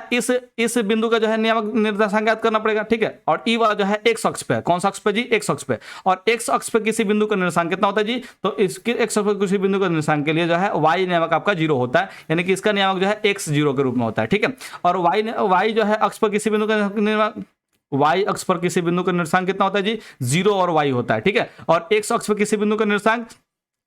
इस बिंदु का जो है नियामक निर्देशांक ज्ञात करना पड़ेगा, ठीक है। और ई वाला जो है x अक्ष पे, कौन सा अक्ष पे जी x अक्ष पे, और x अक्ष पे किसी बिंदु का निर्देशांक कितना होता है जी, तो इसके x अक्ष पे किसी बिंदु का निर्देशांक के लिए जो है y नियामक आपका 0 होता है, यानी कि इसका नियामक जो है x 0 के रूप में होता है, ठीक है। और y जो है अक्ष पर किसी बिंदु का y अक्ष पर किसी बिंदु का निर्देशांक कितना होता है जी 0 और y होता है, ठीक है। और x अक्ष पर किसी बिंदु का निर्देशांक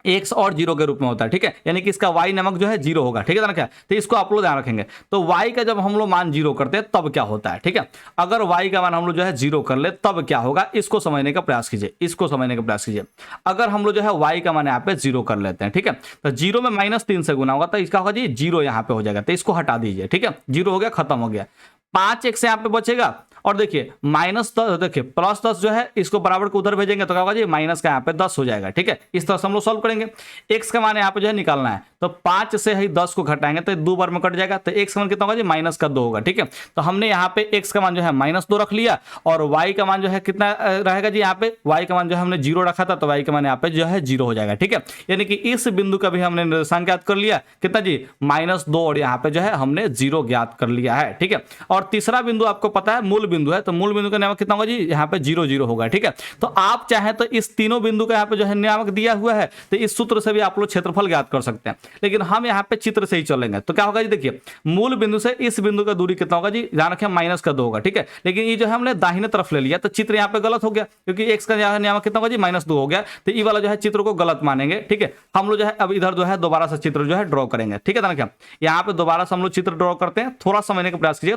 x और 0 के रूप में होता है, ठीक है, यानी कि इसका y नमक जो है 0 होगा, ठीक है ना क्या। तो इसको आप लोग ध्यान रखेंगे। तो y का जब हम लोग मान 0 करते हैं तब क्या होता है, ठीक है। अगर y का मान हम लोग जो है 0 कर ले तब क्या होगा, इसको समझने का प्रयास कीजिए, इसको समझने का प्रयास कीजिए। अगर हम लोग जो है y का मान यहाँ पे 0 कर लेते हैं, ठीक है, तो 0 में -3 से गुना होगा तो इसका होगा जी 0 यहाँ पे हो जाएगा, तो इसको हटा दीजिए, ठीक है, 0 हो गया, खत्म हो गया। 5x यहाँ पे बचेगा, और देखिए -10 देखिए +10 जो है इसको बराबर को उधर भेजेंगे तो क्या होगा जी माइनस का यहाँ पे 10 हो जाएगा, ठीक है। इस तरह से हम लोग सॉल्व करेंगे। x का मान यहाँ पे जो है निकालना है, तो 5 से ही 10 को घटाएंगे तो 2 बार में कट जाएगा, तो x का मान कितना होगा जी -2 होगा, ठीक है। तो हमने यहाँ पे x का मान जो है -2 रख लिया, और y का मान जो है कितना रहेगा जी यहाँ पे, y का मान जो है हमने 0 रखा था तो y का मान यहाँ पे जो है 0 हो जाएगा, ठीक है। यानी कि इस बिंदु का भी हमने निर्देशांक ज्ञात कर लिया, कितना जी -2, और यहाँ पे जो है हमने 0 ज्ञात कर लिया है, ठीक है। और तीसरा बिंदु आपको पता है मूल बिंदु है, तो मूल बिंदु का नियामक कितना होगा जी यहाँ पे 0 0 होगा, ठीक है। तो आप चाहे तो इस तीनों बिंदु का यहाँ पे जो है नियामक दिया हुआ है, तो इस सूत्र से भी आप लोग क्षेत्रफल ज्ञात कर सकते हैं, लेकिन हम यहाँ पे चित्र से ही चलेंगे। तो क्या होगा जी देखिए मूल बिंदु से इस बिंदु का दूरी कितना होगा जी, ध्यान रखें -2 होगा, ठीक है। लेकिन ये जो है हमने दाहिने तरफ ले लिया तो चित्र यहाँ पे गलत हो गया, क्योंकि x का नियामक कितना होगा जी -2 हो गया, तो ये वाला जो है चित्र को गलत मानेंगे, ठीक है। हम लोग जो है अब इधर जो है दोबारा से चित्र जो है ड्रॉ करेंगे, ठीक है। ध्यान रखें यहाँ पे दोबारा से हम लोग चित्र ड्रॉ करते हैं, थोड़ा समझने का प्रयास कीजिए,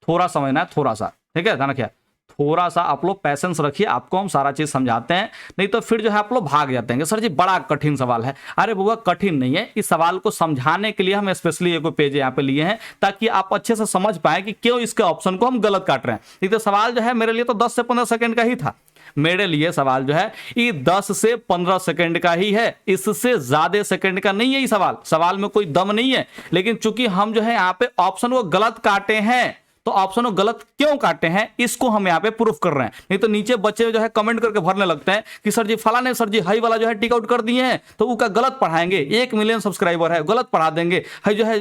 थोड़ा समझना है, थोड़ा सा, ठीक है। ध्यान रखिए थोड़ा सा आप लोग पैसेंस रखिए, आपको हम सारा चीज समझाते हैं, नहीं तो फिर जो है आप लोग भाग जाते हैं सर जी बड़ा कठिन सवाल है। अरे बुआ कठिन नहीं है, इस सवाल को समझाने के लिए हम स्पेशली एक पेज यहाँ पे लिए हैं ताकि आप अच्छे से समझ पाए कि क्यों इसके ऑप्शन को हम गलत काट रहे हैं। नहीं तो सवाल जो है मेरे लिए तो 10 से 15 सेकंड का ही था, मेरे लिए सवाल जो है ये 10 से 15 सेकंड का ही है, इससे ज्यादा सेकंड का नहीं है। ये सवाल में कोई दम नहीं है, लेकिन चूंकि हम जो है यहाँ पे ऑप्शन को गलत काटे हैं, तो ऑप्शन को गलत क्यों काटे हैं इसको हम यहाँ पे प्रूफ कर रहे हैं। नहीं तो नीचे बच्चे जो है कमेंट करके भरने लगते हैं कि सर जी फलाने सर जी हाई वाला जो है टिक आउट कर दिए हैं तो उसका गलत पढ़ाएंगे, 1 मिलियन सब्सक्राइबर है गलत पढ़ा देंगे, हाई जो है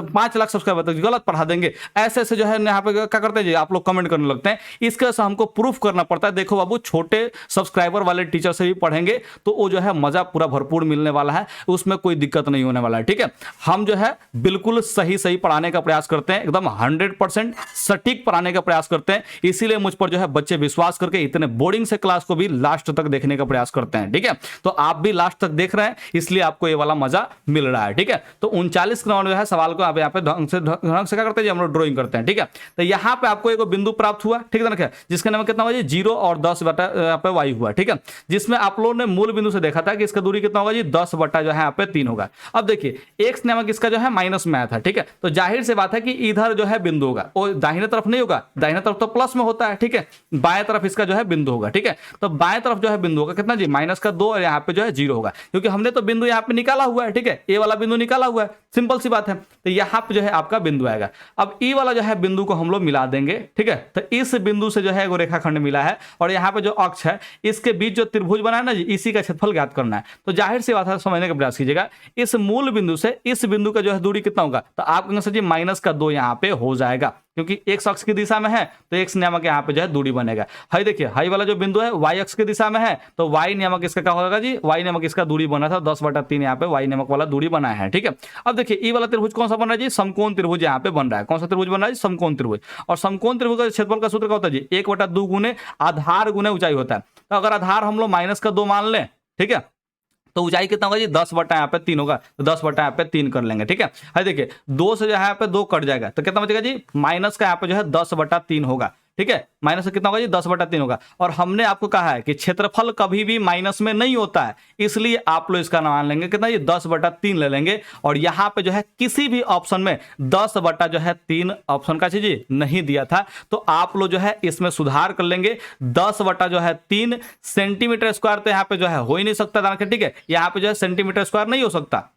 5 लाख सब्सक्राइबर तक गलत पढ़ा देंगे, ऐसे जो है यहाँ पे क्या करते हैं जी आप लोग कमेंट करने लगते हैं। इसके वजह से हमको प्रूफ करना पड़ता है, देखो बाबू छोटे सब्सक्राइबर वाले टीचर से भी पढ़ेंगे तो वो जो है मजा पूरा भरपूर मिलने वाला है, उसमें कोई दिक्कत नहीं होने वाला है, ठीक है। हम जो है बिल्कुल सही पढ़ाने का प्रयास करते हैं, एकदम 100% सटीक पढ़ाने का प्रयास करते हैं, इसीलिए मुझ पर जो है बच्चे विश्वास करके इतने बोर्डिंग से क्लास को भी लास्ट तक देखने का प्रयास करते हैं, ठीक है। तो आप भी लास्ट तक देख रहे हैं इसलिए आपको ये वाला मजा मिल रहा है, ठीक है। तो 39 नंबर जो है सवाल को आप यहाँ पे ढंग से क्या करते हैं हम लोग ड्रॉइंग करते हैं, ठीक है। तो यहाँ पे आपको एक बिंदु प्राप्त हुआ, ठीक है, जिसका नाम कितना हुआ जी 0 और 10 बटा यहाँ पे y हुआ, ठीक है, जिसमें आप लोगों ने मूल बिंदु से देखा था कि इसका दूरी कितना होगा जी 10 बटा जो है यहाँ पे 3 होगा। अब देखिए x नामक इसका जो है माइनस में आया था, ठीक है, तो जाहिर सी बात है कि इधर जो है बिंदु होगा, वो दाहिने तरफ नहीं होगा, दाहिने तरफ तो प्लस में होता है, ठीक है, बाएं तरफ इसका जो है बिंदु होगा, ठीक है। तो बाएं तरफ जो है बिंदु होगा कितना जी, -2 और यहाँ पे जो है 0 होगा, क्योंकि हमने तो बिंदु यहाँ पे निकाला हुआ है, ठीक है, ए वाला बिंदु निकाला हुआ है, सिंपल सी बात है। तो यहाँ पे जो है आपका बिंदु आएगा। अब ई वाला जो है बिंदु को हम लोग मिला देंगे, ठीक है। तो इस बिंदु से जो है वो रेखाखंड मिला है और यहाँ पे जो अक्ष है इसके बीच जो त्रिभुज बना है ना जी, इसी का क्षेत्रफल ज्ञात करना है। तो जाहिर सी बात है, समझने का प्रयास कीजिएगा, इस मूल बिंदु से इस बिंदु का जो है दूरी कितना होगा, तो आप कहेंगे सर जी -2 यहाँ पे हो जाएगा, क्योंकि x अक्ष की दिशा में है तो x नियामक यहाँ पे जो है दूरी बनेगा। हाई देखिए, हाई वाला जो बिंदु है y अक्ष की दिशा में है तो y नियामक इसका क्या होगा जी, y नियामक इसका दूरी बना था 10/3, यहाँ पे y नियामक वाला दूरी बना है, ठीक है। अब देखिए ई वाला त्रिभुज कौन सा बन रहा है जी, समकोण त्रिभुज यहाँ पे बन रहा है। कौन सा त्रिभुज बन रहा है, समकोण त्रिभुज। और समकोण त्रिभुज का क्षेत्रफल का सूत्र क्या होता है जी, 1/2 गुने आधार गुने ऊंचाई होता है। तो अगर आधार हम लोग -2 मान लें, ठीक है, तो ऊंचाई कितना होगा जी, 10/3 होगा, तो 10/3 कर लेंगे, ठीक है। है देखिए 2 से जो है यहाँ पे 2 कट जाएगा तो कितना बचेगा जी, माइनस का यहाँ पे जो है 10/3 होगा, ठीक है। माइनस कितना होगा जी, 10/3 होगा। और हमने आपको कहा है कि क्षेत्रफल कभी भी माइनस में नहीं होता है, इसलिए आप लोग इसका मान लेंगे कितना ये 10/3 ले लेंगे। और यहाँ पे जो है किसी भी ऑप्शन में 10/3 ऑप्शन का चीज नहीं दिया था, तो आप लोग जो है इसमें सुधार कर लेंगे। 10/3 सेंटीमीटर स्क्वायर तो यहाँ पे जो है हो ही नहीं सकता, ठीक है, यहाँ पे जो है सेंटीमीटर स्क्वायर नहीं हो सकता,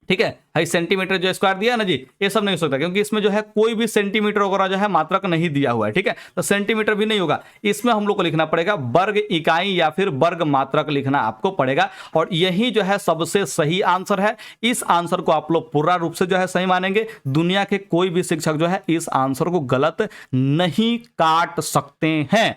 ठीक है। भाई सेंटीमीटर जो स्क्वायर दिया ना जी, ये सब नहीं हो सकता, क्योंकि इसमें जो है कोई भी सेंटीमीटर वगैरह जो है मात्रक नहीं दिया हुआ है, ठीक है। तो सेंटीमीटर भी नहीं होगा, इसमें हम लोग को लिखना पड़ेगा वर्ग इकाई या फिर वर्ग मात्रक लिखना आपको पड़ेगा। और यही जो है सबसे सही आंसर है। इस आंसर को आप लोग पूरा रूप से जो है सही मानेंगे। दुनिया के कोई भी शिक्षक जो है इस आंसर को गलत नहीं काट सकते हैं।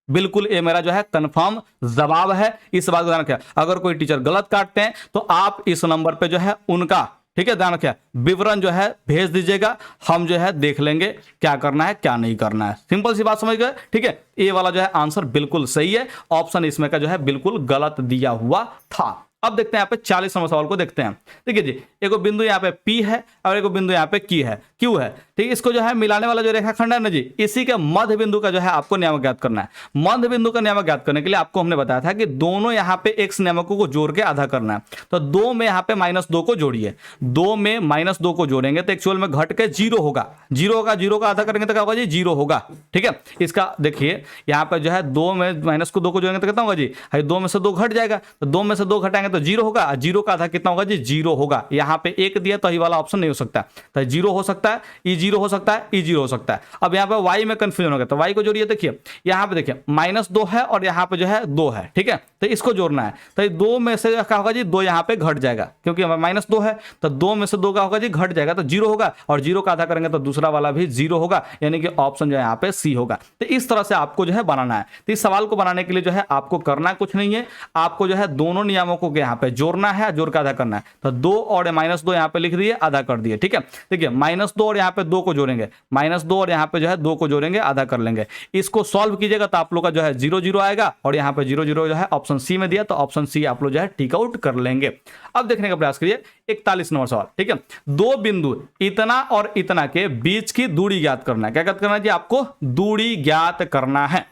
बिल्कुल ये मेरा जो है कंफर्म जवाब है। इस बात को ध्यान रखिए, अगर कोई टीचर गलत काटते हैं तो आप इस नंबर पे जो है उनका, ठीक है, ध्यान रखिए, विवरण जो है भेज दीजिएगा, हम जो है देख लेंगे क्या करना है क्या नहीं करना है। सिंपल सी बात समझ गए, ठीक है। ये वाला जो है आंसर बिल्कुल सही है, ऑप्शन इसमें का जो है बिल्कुल गलत दिया हुआ था। अब देखते हैं यहाँ पे 40 नंबर सवाल को देखते हैं। देखिए जी, एक बिंदु यहाँ पे P है और एक बिंदु यहाँ पे Q है, ठीक। इसको जो है मिलाने वाला जो रेखाखंड है ना जी, इसी के मध्य बिंदु का जो है आपको नियामक ज्ञात करना है। मध्य बिंदु का नियामक ज्ञात करने के लिए आपको हमने बताया था कि दोनों यहाँ पे x नियामकों को जोड़ के आधा करना है। तो 2 में यहाँ पे -2 को जोड़िए, 2 में -2 को जोड़ेंगे तो एक्चुअल में घट के 0 होगा, 0 का आधा करेंगे तो क्या होगा जी, 0 होगा, ठीक है। इसका देखिए यहाँ पे जो है 2 में -2 को जोड़ेंगे तो कितना होगा जी, 2 में से 2 घट जाएगा, तो 2 में से 2 घटाएंगे तो 0 होगा, 0 का आधा कितना होगा जी, 0 होगा। यहाँ पे 1 दिया तो ये वाला ऑप्शन नहीं हो सकता, तो 0 हो सकता है, ई 0 हो सकता है, ई 0 हो सकता है। अब यहाँ पे y में कंफ्यूजन हो गया, तो y को जोड़िए। देखिए यहाँ पे देखिए -2 है और यहाँ पे जो है 2 है, ठीक है, तो इसको जोड़ना है। तो 2 में से क्या होगा जी, 2 यहाँ पे घट जाएगा, क्योंकि -2 है, तो 2 में से 2 का होगा जी, घट जाएगा तो 0 होगा, और 0 का आधा करेंगे तो दूसरा वाला भी 0 होगा, यानी कि ऑप्शन जो है यहाँ पे सी होगा। तो इस तरह से आपको जो है बनाना है। तो इस सवाल को बनाने के लिए जो है आपको करना कुछ नहीं है, आपको जो है दोनों नियामकों को यहाँ पे जोड़ना है, जोड़ के आधा करना है। तो 2 और -2 यहाँ पे लिख दिए, आधा कर दिए, ठीक है। देखिए -2 और यहाँ पे 2 को जोड़ेंगे, -2 और यहाँ पे जो है 2 को जोड़ेंगे, आधा कर लेंगे। इसको सॉल्व कीजिएगा तो आप लोग का जो है 0 0 आएगा, और यहाँ पे 0 0 जो है ऑप्शन सी में दिया, तो ऑप्शन सी आप लोग जो है टिक आउट कर लेंगे। अब देखने का प्रयास करिए 41 नंबर सवाल, ठीक है। 2 बिंदु इतना और इतना के बीच की दूरी ज्ञात करना है। क्या ज्ञात करना है जी, आपको दूरी ज्ञात करना है,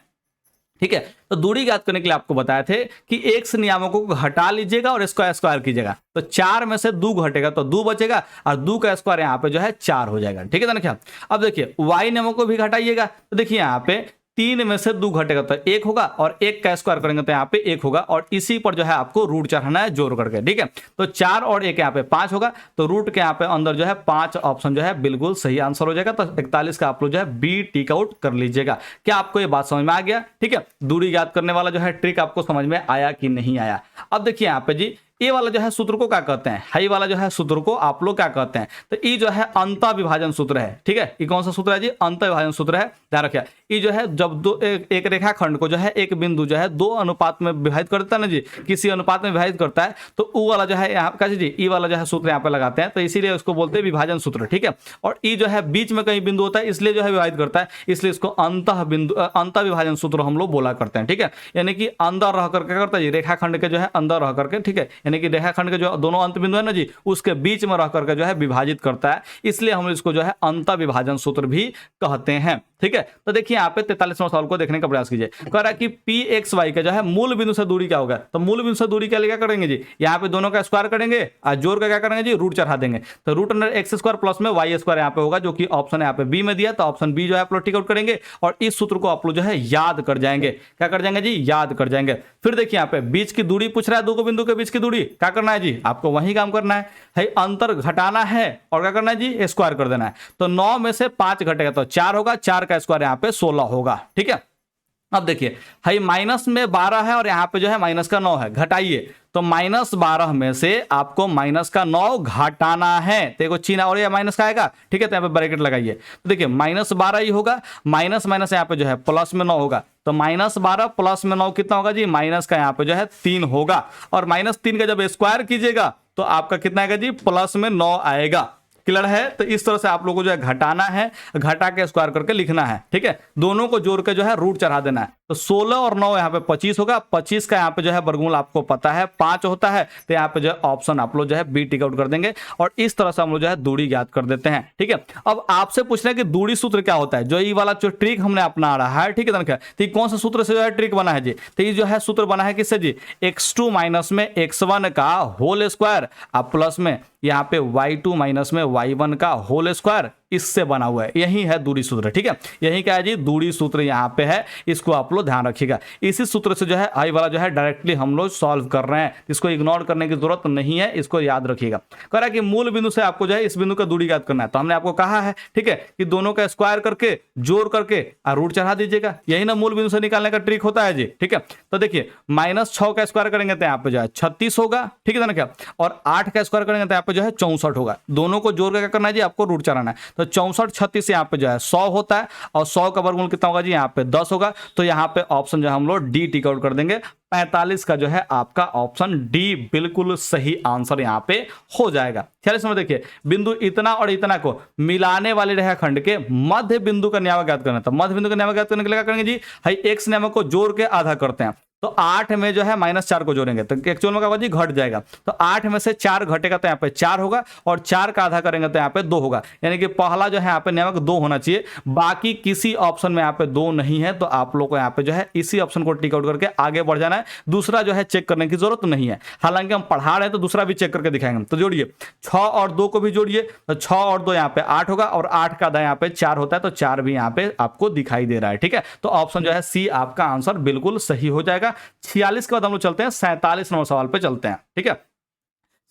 ठीक है। तो दूरी ज्ञात करने के लिए आपको बताए थे कि x नियामकों को हटा लीजिएगा और इसको स्क्वायर कीजिएगा। तो 4 में से 2 घटेगा तो 2 बचेगा, और 2 का स्क्वायर यहाँ पे जो है 4 हो जाएगा, ठीक है ना। क्या अब देखिए y नियमों को भी घटाइएगा, तो देखिए यहाँ पे 3 में से 2 घटेगा तो 1 होगा, और 1 का स्क्वायर करेंगे तो यहाँ पे 1 होगा, और इसी पर जो है आपको रूट चढ़ाना है जोड़ करके, ठीक है। तो 4 और 1 यहाँ पे 5 होगा, तो रूट के यहाँ पे अंदर जो है 5 ऑप्शन जो है बिल्कुल सही आंसर हो जाएगा। तो 41 का आप लोग जो है बी टिक आउट कर लीजिएगा। क्या आपको ये बात समझ में आ गया, ठीक है। दूरी याद करने वाला जो है ट्रिक आपको समझ में आया कि नहीं आया। अब देखिए यहाँ पे जी, ये वाला जो है सूत्र को क्या कहते हैं, हाई वाला जो है सूत्र को आप लोग क्या कहते हैं, तो ये जो है अंतर विभाजन सूत्र है, ठीक है। ये कौन सा सूत्र है जी, अंतर विभाजन सूत्र है, ध्यान रखिए। ये जो है जब एक रेखाखंड को जो है एक बिंदु जो है 2 अनुपात में विभाजित करता है ना जी, किसी अनुपात में विभाजित करता है, तो वो वाला जो है यहाँ का जी, ये वाला जो है सूत्र यहाँ पे लगाते हैं, तो इसीलिए उसको बोलते हैं विभाजन सूत्र, ठीक है। और ये जो है बीच में कहीं बिंदु होता है, इसलिए जो है विभाजित करता है, इसलिए इसको अंतर विभाजन सूत्र हम लोग बोला करते हैं, ठीक है। यानी कि अंदर रह करके करता है, रेखाखंड के जो है अंदर रह करके, ठीक है, यानी कि रेखाखंड के जो दोनों अंत बिंदु है ना जी, उसके बीच में रह करके जो है विभाजित करता है, इसलिए हम इसको जो है अंतर विभाजन सूत्र भी कहते हैं, ठीक है। तो देखिए यहाँ पे 43वां सवाल को देखने का प्रयास कीजिए। कह रहा है कि पी एक्स वाई का जो है मूल बिंदु से दूरी क्या होगा। तो मूल बिंदु से दूरी के लिए क्या करेंगे जी, यहाँ पे दोनों का स्क्वायर करेंगे और जोड़ का क्या करेंगे जी, रूट चढ़ा देंगे। तो root under X square plus में वाई स्क्वायर यहाँ पे होगा, जो कि ऑप्शन यहाँ पे बी में दिया। तो ऑप्शन बी जो है आप लोग टिक आउट करेंगे और इस सूत्र को आप लोग जो है याद कर जाएंगे। क्या कर जाएंगे जी, याद कर जाएंगे। फिर देखिए यहाँ पे बीच की दूरी पूछ रहा है, दो बिंदु के बीच की दूरी। क्या करना है जी, आपको वही काम करना है, अंतर घटाना है और क्या करना है जी, स्क्वायर कर देना है। तो 9 में से 5 घटेगा तो 4 होगा, 4 का स्क्वायर यहाँ पे 16 होगा, ठीक है। अब देखिए हाई माइनस में 12 है और यहाँ पे जो है माइनस का 9 है, घटाइए। तो -12 में से आपको माइनस का 9 घटाना है। देखो चिन्ह और ये माइनस का आएगा, ठीक है। तो यहाँ पे ब्रैकेट लगाइए। तो देखिए -12 ही होगा, माइनस माइनस यहाँ पे जो है प्लस में 9 होगा। तो -12 प्लस में 9 कितना होगा जी, माइनस का यहाँ पे जो है 3 होगा। और -3 का जब स्क्वायर कीजिएगा तो आपका कितना आएगा जी, प्लस में 9 आएगा। क्लियर है। तो इस तरह से आप लोगों को जो है घटाना है, घटा के स्क्वायर करके लिखना है, ठीक है। दोनों को जोड़ के जो है रूट चढ़ा देना है। तो 16 और 9 यहाँ पे 25 होगा। 25 का यहाँ पे जो है वर्गमूल आपको पता है 5 होता है। तो यहाँ पे जो है ऑप्शन आप लोग जो है बी टिक आउट कर देंगे और इस तरह से हम लोग जो है दूरी ज्ञात कर देते हैं, ठीक है। अब आपसे पूछ रहे हैं कि दूरी सूत्र क्या होता है, जो ये वाला जो ट्रिक हमने अपना रहा है, ठीक है। तो ये कौन सा सूत्र से जो है ट्रिक बना है जी, तो ये जो है सूत्र बना है किससे जी, x2 माइनस में x1 का होल स्क्वायर अब प्लस में यहाँ पे y2 माइनस में y1 का होल स्क्वायर, इससे बना हुआ है। यही है दूरी सूत्र, ठीक है। यही क्या है जी, दूरी सूत्र यहाँ पे है, इसको आप लोग ध्यान रखिएगा। इसी सूत्र से जो है आई वाला जो है डायरेक्टली हम लोग सॉल्व कर रहे हैं, इसको इग्नोर करने की जरूरत नहीं है, इसको याद रखिएगा। कह रहा है कि मूल बिंदु से आपको जो है इस बिंदु का दूरी ज्ञात करना है। तो हमने आपको कहा है, ठीक है, कि दोनों का स्क्वायर करके जोड़ करके रूट चढ़ा दीजिएगा। यही ना मूल बिंदु से निकालने का ट्रिक होता है जी, ठीक है। तो देखिए -6 का स्क्वायर करेंगे तो यहाँ पे जो है 36 होगा, ठीक है ना क्या। और 8 का स्क्वायर करेंगे तो यहाँ पे जो है 64 होगा। दोनों को जोड़ के क्या करना है जी, आपको रूट चढ़ाना है। तो 64 36 यहाँ पे जो है 100 होता है और 100 का वर्गमूल कितना होगा जी, यहाँ पे 10 होगा। तो यहाँ पे ऑप्शन जो है हम लोग डी टिक आउट कर देंगे। 45 का जो है आपका ऑप्शन डी बिल्कुल सही आंसर यहाँ पे हो जाएगा। चलिए समझ, देखिए बिंदु इतना और इतना को मिलाने वाले रेखाखंड के मध्य बिंदु का न्याय ज्ञात करना। तो मध्य बिंदु का न्याय ज्ञात करने के लिए क्या करेंगे जी, हाई एक्स न्याय को जोड़ के आधा करते हैं। तो 8 में जो है -4 को जोड़ेंगे तो एक्चुअल में क्या होगा जी, घट जाएगा। तो 8 में से 4 घटेगा तो यहाँ पे 4 होगा और 4 का आधा करेंगे तो यहाँ पे 2 होगा। यानी कि पहला जो है यहाँ पे न्यायक 2 होना चाहिए, बाकी किसी ऑप्शन में यहाँ पे 2 नहीं है। तो आप लोग को यहाँ पे जो है इसी ऑप्शन को टिक आउट करके आगे बढ़ जाना है। दूसरा जो है चेक करने की जरूरत नहीं है, हालांकि हम पढ़ा रहे हैं तो दूसरा भी चेक करके दिखाएंगे। तो जोड़िए 6 और 2 को भी जोड़िए। तो 6 और 2 यहाँ पे 8 होगा और 8 का आधा यहाँ पे 4 होता है। तो 4 भी यहाँ पे आपको दिखाई दे रहा है, ठीक है। तो ऑप्शन जो है सी आपका आंसर बिल्कुल सही हो जाएगा। 46 के बाद हम लोग चलते हैं 47 नंबर सवाल पे चलते हैं, ठीक है।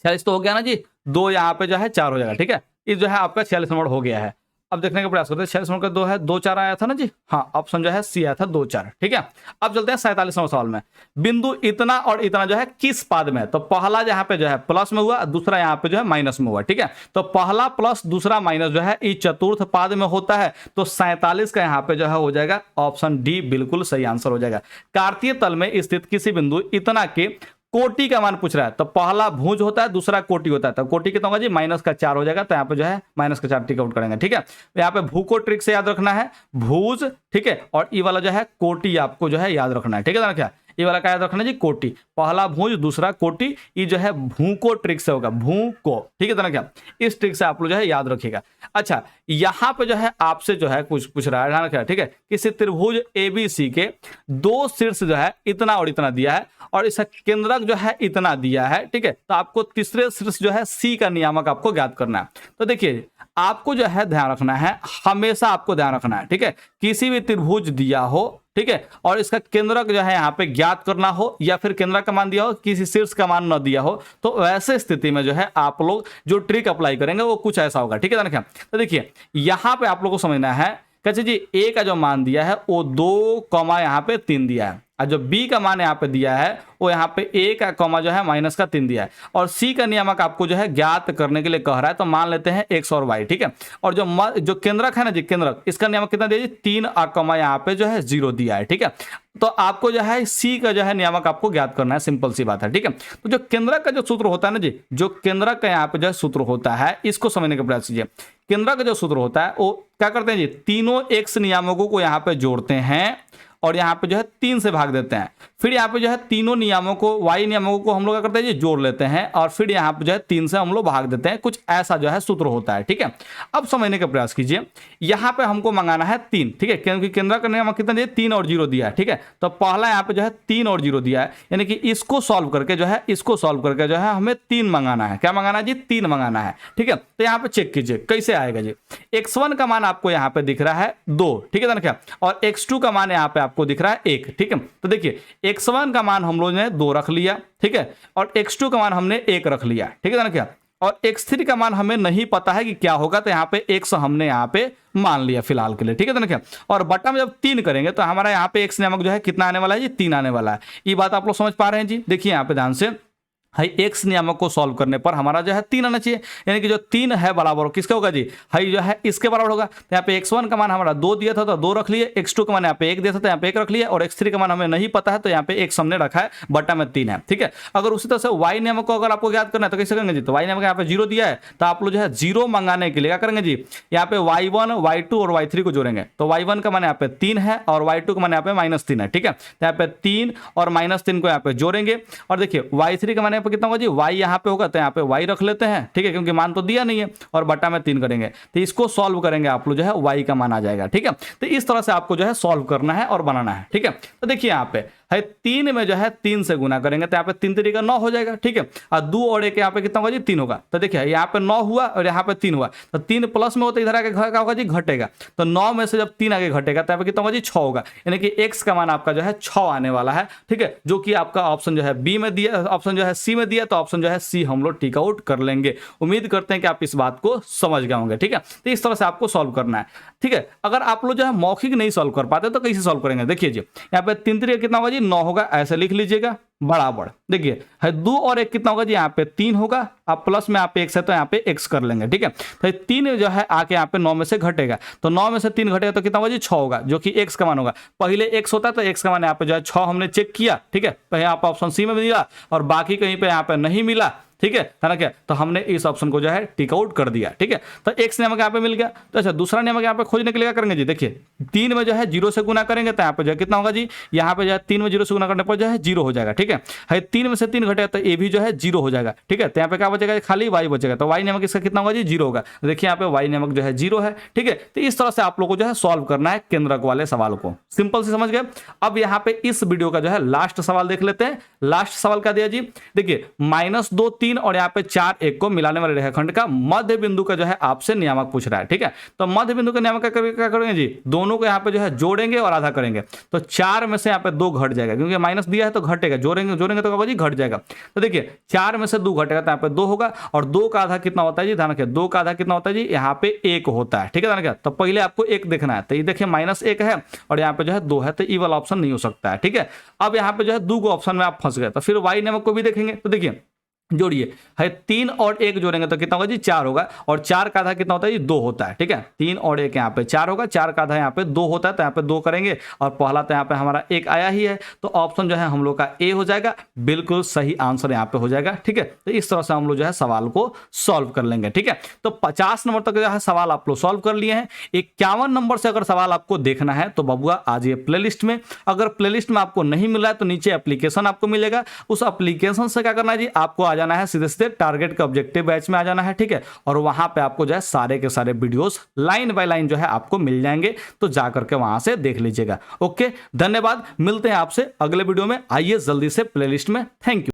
46 तो हो गया ना जी, 2 यहाँ पे जो है 4 हो जाएगा, ठीक है। ये जो है आपका 46 नंबर हो गया है। अब देखने का प्रयास करते हैं। 46 नंबर का 2 है, 2 4 आया था ना जी, हाँ ऑप्शन जो है सी आया था 2 4, ठीक है। अब चलते हैं 47 नंबर सवाल में। बिंदु इतना और इतना जो है किस पाद में है। तो पहला यहाँ पे जो है प्लस में हुआ, दूसरा यहाँ पे जो है माइनस में हुआ, ठीक है। तो पहला प्लस दूसरा माइनस जो है इस चतुर्थ पाद में होता है। तो 47 का यहाँ पे जो है हो जाएगा ऑप्शन डी बिल्कुल सही आंसर हो जाएगा। कार्तीय तल में स्थित किसी बिंदु इतना के कोटि का मान पूछ रहा है। तो पहला भुज होता है, दूसरा कोटि होता है। तो कोटि कितना होगा जी, -4 हो जाएगा। तो यहाँ पे जो है -4 टिक आउट करेंगे, ठीक है। तो यहाँ पे भू को ट्रिक से याद रखना है, भुज, ठीक है। और ये वाला जो है कोटि आपको जो है याद रखना है, ठीक है ना क्या। ये वाला क्या याद रखना है जी, कोटि। पहला भुज दूसरा कोटि, ये जो है भू को ट्रिक से होगा, भू को, ठीक है ना क्या। इस ट्रिक से आप लोग जो है याद रखिएगा। अच्छा यहाँ पे जो है आपसे जो है कुछ पूछ रहा है, ध्यान रखिएगा, ठीक है। किसी त्रिभुज ABC के 2 शीर्ष जो है इतना और इतना दिया है और इसका केंद्रक जो है इतना दिया है, ठीक है। तो आपको तीसरे शीर्ष जो है C का नियामक आपको ज्ञात करना है। तो देखिए आपको जो है ध्यान रखना है, हमेशा आपको ध्यान रखना है, ठीक है। किसी भी त्रिभुज दिया हो, ठीक है, और इसका केंद्रक जो है यहाँ पे ज्ञात करना हो या फिर केंद्रक का मान दिया हो, किसी शीर्ष का मान न दिया हो, तो वैसे स्थिति में जो है आप लोग जो ट्रिक अप्लाई करेंगे वो कुछ ऐसा होगा, ठीक है। तो देखिए यहाँ पे आप लोग को समझना है, कैसे जी, ए का जो मान दिया है वो 2, यहाँ पे 3 दिया है और जो बी का मान यहाँ पे दिया है वो यहाँ पे ए का कॉमा जो है -3 दिया है और सी का नियामक आपको जो है ज्ञात करने के लिए कह रहा है। तो मान लेते हैं एक्स और वाई, ठीक है। और जो केंद्रक है ना जी, केंद्रक, इसका नियामक कितना दिया जी, 3 कॉमा यहाँ पे जो है 0 दिया है, ठीक है। तो आपको जो है सी का जो है नियामक आपको ज्ञात करना है, सिंपल सी बात है, ठीक है। तो जो केंद्रक का जो सूत्र होता है ना जी, जो केंद्रक का यहाँ पे जो है सूत्र होता है, इसको समझने का प्रयास कीजिए। केंद्रक का जो सूत्र होता है वो क्या करते हैं जी, तीनों एक्स नियामकों को यहाँ पे जोड़ते हैं और यहाँ पे जो है 3 से भाग देते हैं, फिर यहाँ पे जो है तीनों नियमों को, y नियमों को हम लोग क्या करते हैं जी, जोड़ लेते हैं और फिर यहाँ पे जो है 3 से हम लोग भाग देते हैं। कुछ ऐसा जो है सूत्र होता है, ठीक है। अब समझने का प्रयास कीजिए, यहाँ पे हमको मंगाना है 3, ठीक है, क्योंकि केंद्र का नियम कितना दिया, 3 और 0 दिया है, ठीक है। तो पहला यहाँ पे जो है 3 और 0 दिया है, यानी कि इसको सॉल्व करके जो है, इसको सॉल्व करके जो है हमें 3 मंगाना है। क्या मंगाना है जी, 3 मंगाना है, ठीक है। तो यहाँ पे चेक कीजिए कैसे आएगा जी। x1 का मान आपको यहाँ पे दिख रहा है 2, ठीक है ना क्या, और x2 का मान यहाँ पे आपको दिख रहा है 1, ठीक है। तो देखिए x1 का मान हम लोगों ने 2 रख लिया, ठीक है, और x2 का मान हमने 1 रख लिया, ठीक है ना क्या, और x3 का मान हमें नहीं पता है कि क्या होगा, तो यहाँ पे x हमने यहाँ पे मान लिया फिलहाल के लिए, ठीक है ना क्या। और बटा में जब 3 करेंगे तो हमारा यहाँ पे x नामक जो है कितना आने वाला है जी, 3 आने वाला है। ये बात आप लोग समझ पा रहे हैं जी। देखिए यहाँ पे ध्यान से, हाई एक्स नियामक को सॉल्व करने पर हमारा जो है 3 आना चाहिए, यानी कि जो 3 है बराबर किसका होगा जी, हाई जो है इसके बराबर होगा। तो यहाँ पे x1 का मान हमारा 2 दिया था तो 2 रख लिए, x2 का मान यहाँ पे 1 दिया था तो यहाँ पे 1 रख लिया, और x3 का मान हमें नहीं पता है तो यहाँ पे x हमने रखा है, बटा में 3 है, ठीक है। अगर उसी तरह से y नियामक को अगर आपको याद करना है तो कैसे करेंगे जी, तो y नियामक यहाँ पे 0 दिया है तो आप लोग जो है 0 मंगाने के लिए क्या करेंगे जी, यहाँ पे y1 y2 और y3 को जोड़ेंगे। तो y1 का मान यहाँ पे 3 है और y2 का मान यहाँ पे -3 है, ठीक है। तो यहाँ पे 3 और -3 को यहाँ पे जोड़ेंगे, और देखिए y3 का मान यहाँ पे कितना होगा जी, y यहाँ पे होगा तो यहाँ पे y रख लेते हैं, ठीक है, क्योंकि मान तो दिया नहीं है, और बटा में 3 करेंगे तो इसको सॉल्व करेंगे आप लोग जो है y का मान आ जाएगा, ठीक है। तो इस तरह से आपको जो है सॉल्व करना है और बनाना है, ठीक है। तो देखिए यहाँ पे है 3 में जो है 3 से गुना करेंगे तो यहाँ पे 3 3 का 9 हो जाएगा, ठीक है, और 2 और 1 यहाँ पे कितना होगा जी, 3 होगा। तो देखिए यहाँ पे 9 हुआ और यहाँ पे 3 हुआ, तो 3 प्लस में होता है, इधर आके क्या होगा जी, घटेगा। तो 9 में से जब 3 आगे घटेगा तो यहाँ पे कितना होगा जी, 6 होगा, यानी कि x का मान आपका जो है 6 आने वाला है, ठीक है, जो कि आपका ऑप्शन जो है बी में दिया, ऑप्शन जो है सी में दिया, तो ऑप्शन जो है सी हम लोग टिक आउट कर लेंगे। उम्मीद करते हैं कि आप इस बात को समझ गए होंगे, ठीक है। तो इस तरह से आपको सॉल्व करना है, ठीक है। अगर आप लोग जो है मौखिक नहीं सॉल्व कर पाते तो कैसे सॉल्व करेंगे, देखिए जी यहाँ पे 3 3 कितना होगा जी, 9 होगा, ऐसे लिख लीजिएगा बराबर। देखिए है 2 और 1 कितना होगा जी, यहाँ पे 3 होगा, आप प्लस में यहाँ पे x है तो यहाँ पे x कर लेंगे, ठीक है। तो 3 जो है आके यहाँ पे 9 में से घटेगा, तो 9 में से 3 घटेगा तो कितना होगा जी, 6 होगा, जो कि x का मान होगा। पहले x होता है तो x का मान यहाँ पे जो है 6 हमने चेक किया, ठीक है, तो यहाँ पे ऑप्शन सी में मिला और बाकी कहीं पे यहाँ पे नहीं मिला, ठीक है ना क्या, तो हमने इस ऑप्शन को जो है टिक आउट कर दिया, ठीक है। तो x नियमक यहाँ पे मिल गया। तो अच्छा दूसरा नियमक यहाँ पे खोजने के लिए क्या करेंगे जी, देखिए 3 में जो है 0 से गुना करेंगे तो यहाँ पे जो है कितना होगा जी, यहाँ पे जो है 3 में 0 से गुना करने पर जो है 0 हो जाएगा, ठीक है। 3 में से 3 घटेगा तो ये भी जो है 0 हो जाएगा, ठीक है। तो यहाँ पे क्या बचेगा, खाली y बचेगा, तो y नियमक इसका कितना होगा जी, 0 होगा। देखिए यहाँ पे y नियमक जो है 0 है, ठीक है। तो इस तरह से आप लोग को जो है सॉल्व करना है केंद्रक वाले सवाल को, सिंपल से समझ गए। अब यहाँ पे इस वीडियो का जो है लास्ट सवाल देख लेते हैं। लास्ट सवाल क्या दिया जी, देखिए -2 3 और यहाँ पे 4 1 को मिलाने वाले रेखाखंड का मध्य बिंदु का जो है आपसे नियामक पूछ रहा है, ठीक है। तो मध्य बिंदु का नियामक क्या करेंगे जी, दोनों को यहाँ पे जो है जोड़ेंगे और आधा करेंगे, तो 4 में से यहाँ पे 2 घट जाएगा, क्योंकि माइनस दिया है तो घटेगा, जोड़ेंगे तो क्या होगा जी, घट जाएगा। तो देखिए 4 में से 2 घटेगा तो यहाँ पे 2 होगा, और 2 का आधा कितना होता है जी, ध्यान रखिए 2 का आधा कितना होता है जी, यहाँ पे 1 होता है, ठीक है, ध्यान रखिए। तो पहले आपको 1 देखना है, तो ये देखिए -1 है और यहाँ पे जो है 2 है, तो ई वाला ऑप्शन नहीं हो सकता है, ठीक है। अब यहाँ पे जो है 2 को ऑप्शन में आप फंस गए, तो फिर y नियमक को भी देखेंगे। तो देखिए जोड़िए है 3 और 1 जोड़ेंगे तो कितना होगा जी, 4 होगा, और 4 का आधा कितना होता है जी, 2 होता है, ठीक है। 3 और 1 यहाँ पे 4 होगा, 4 का आधा यहाँ पे 2 होता है, तो यहाँ पे 2 करेंगे, और पहला तो यहाँ पे हमारा 1 आया ही है, तो ऑप्शन जो है हम लोग का ए हो जाएगा, बिल्कुल सही आंसर यहाँ पे हो जाएगा, ठीक है। तो इस तरह से हम लोग जो है सवाल को सॉल्व कर लेंगे, ठीक है। तो 50 नंबर तक जो है सवाल आप लोग सॉल्व कर लिए हैं। 51 नंबर से अगर सवाल आपको देखना है तो बबुआ आ जाइए प्लेलिस्ट में। अगर प्लेलिस्ट में आपको नहीं मिला है तो नीचे एप्लीकेशन आपको मिलेगा, उस एप्लीकेशन से क्या करना है जी, आपको आ जाना है सीधे सीधे टारगेट के ऑब्जेक्टिव बैच में आ जाना है, ठीक है। और वहां पे आपको जो है सारे के सारे वीडियोस लाइन बाय लाइन जो है आपको मिल जाएंगे, तो जाकर के वहां से देख लीजिएगा। ओके, धन्यवाद, मिलते हैं आपसे अगले वीडियो में। आइए जल्दी से प्लेलिस्ट में। Thank you.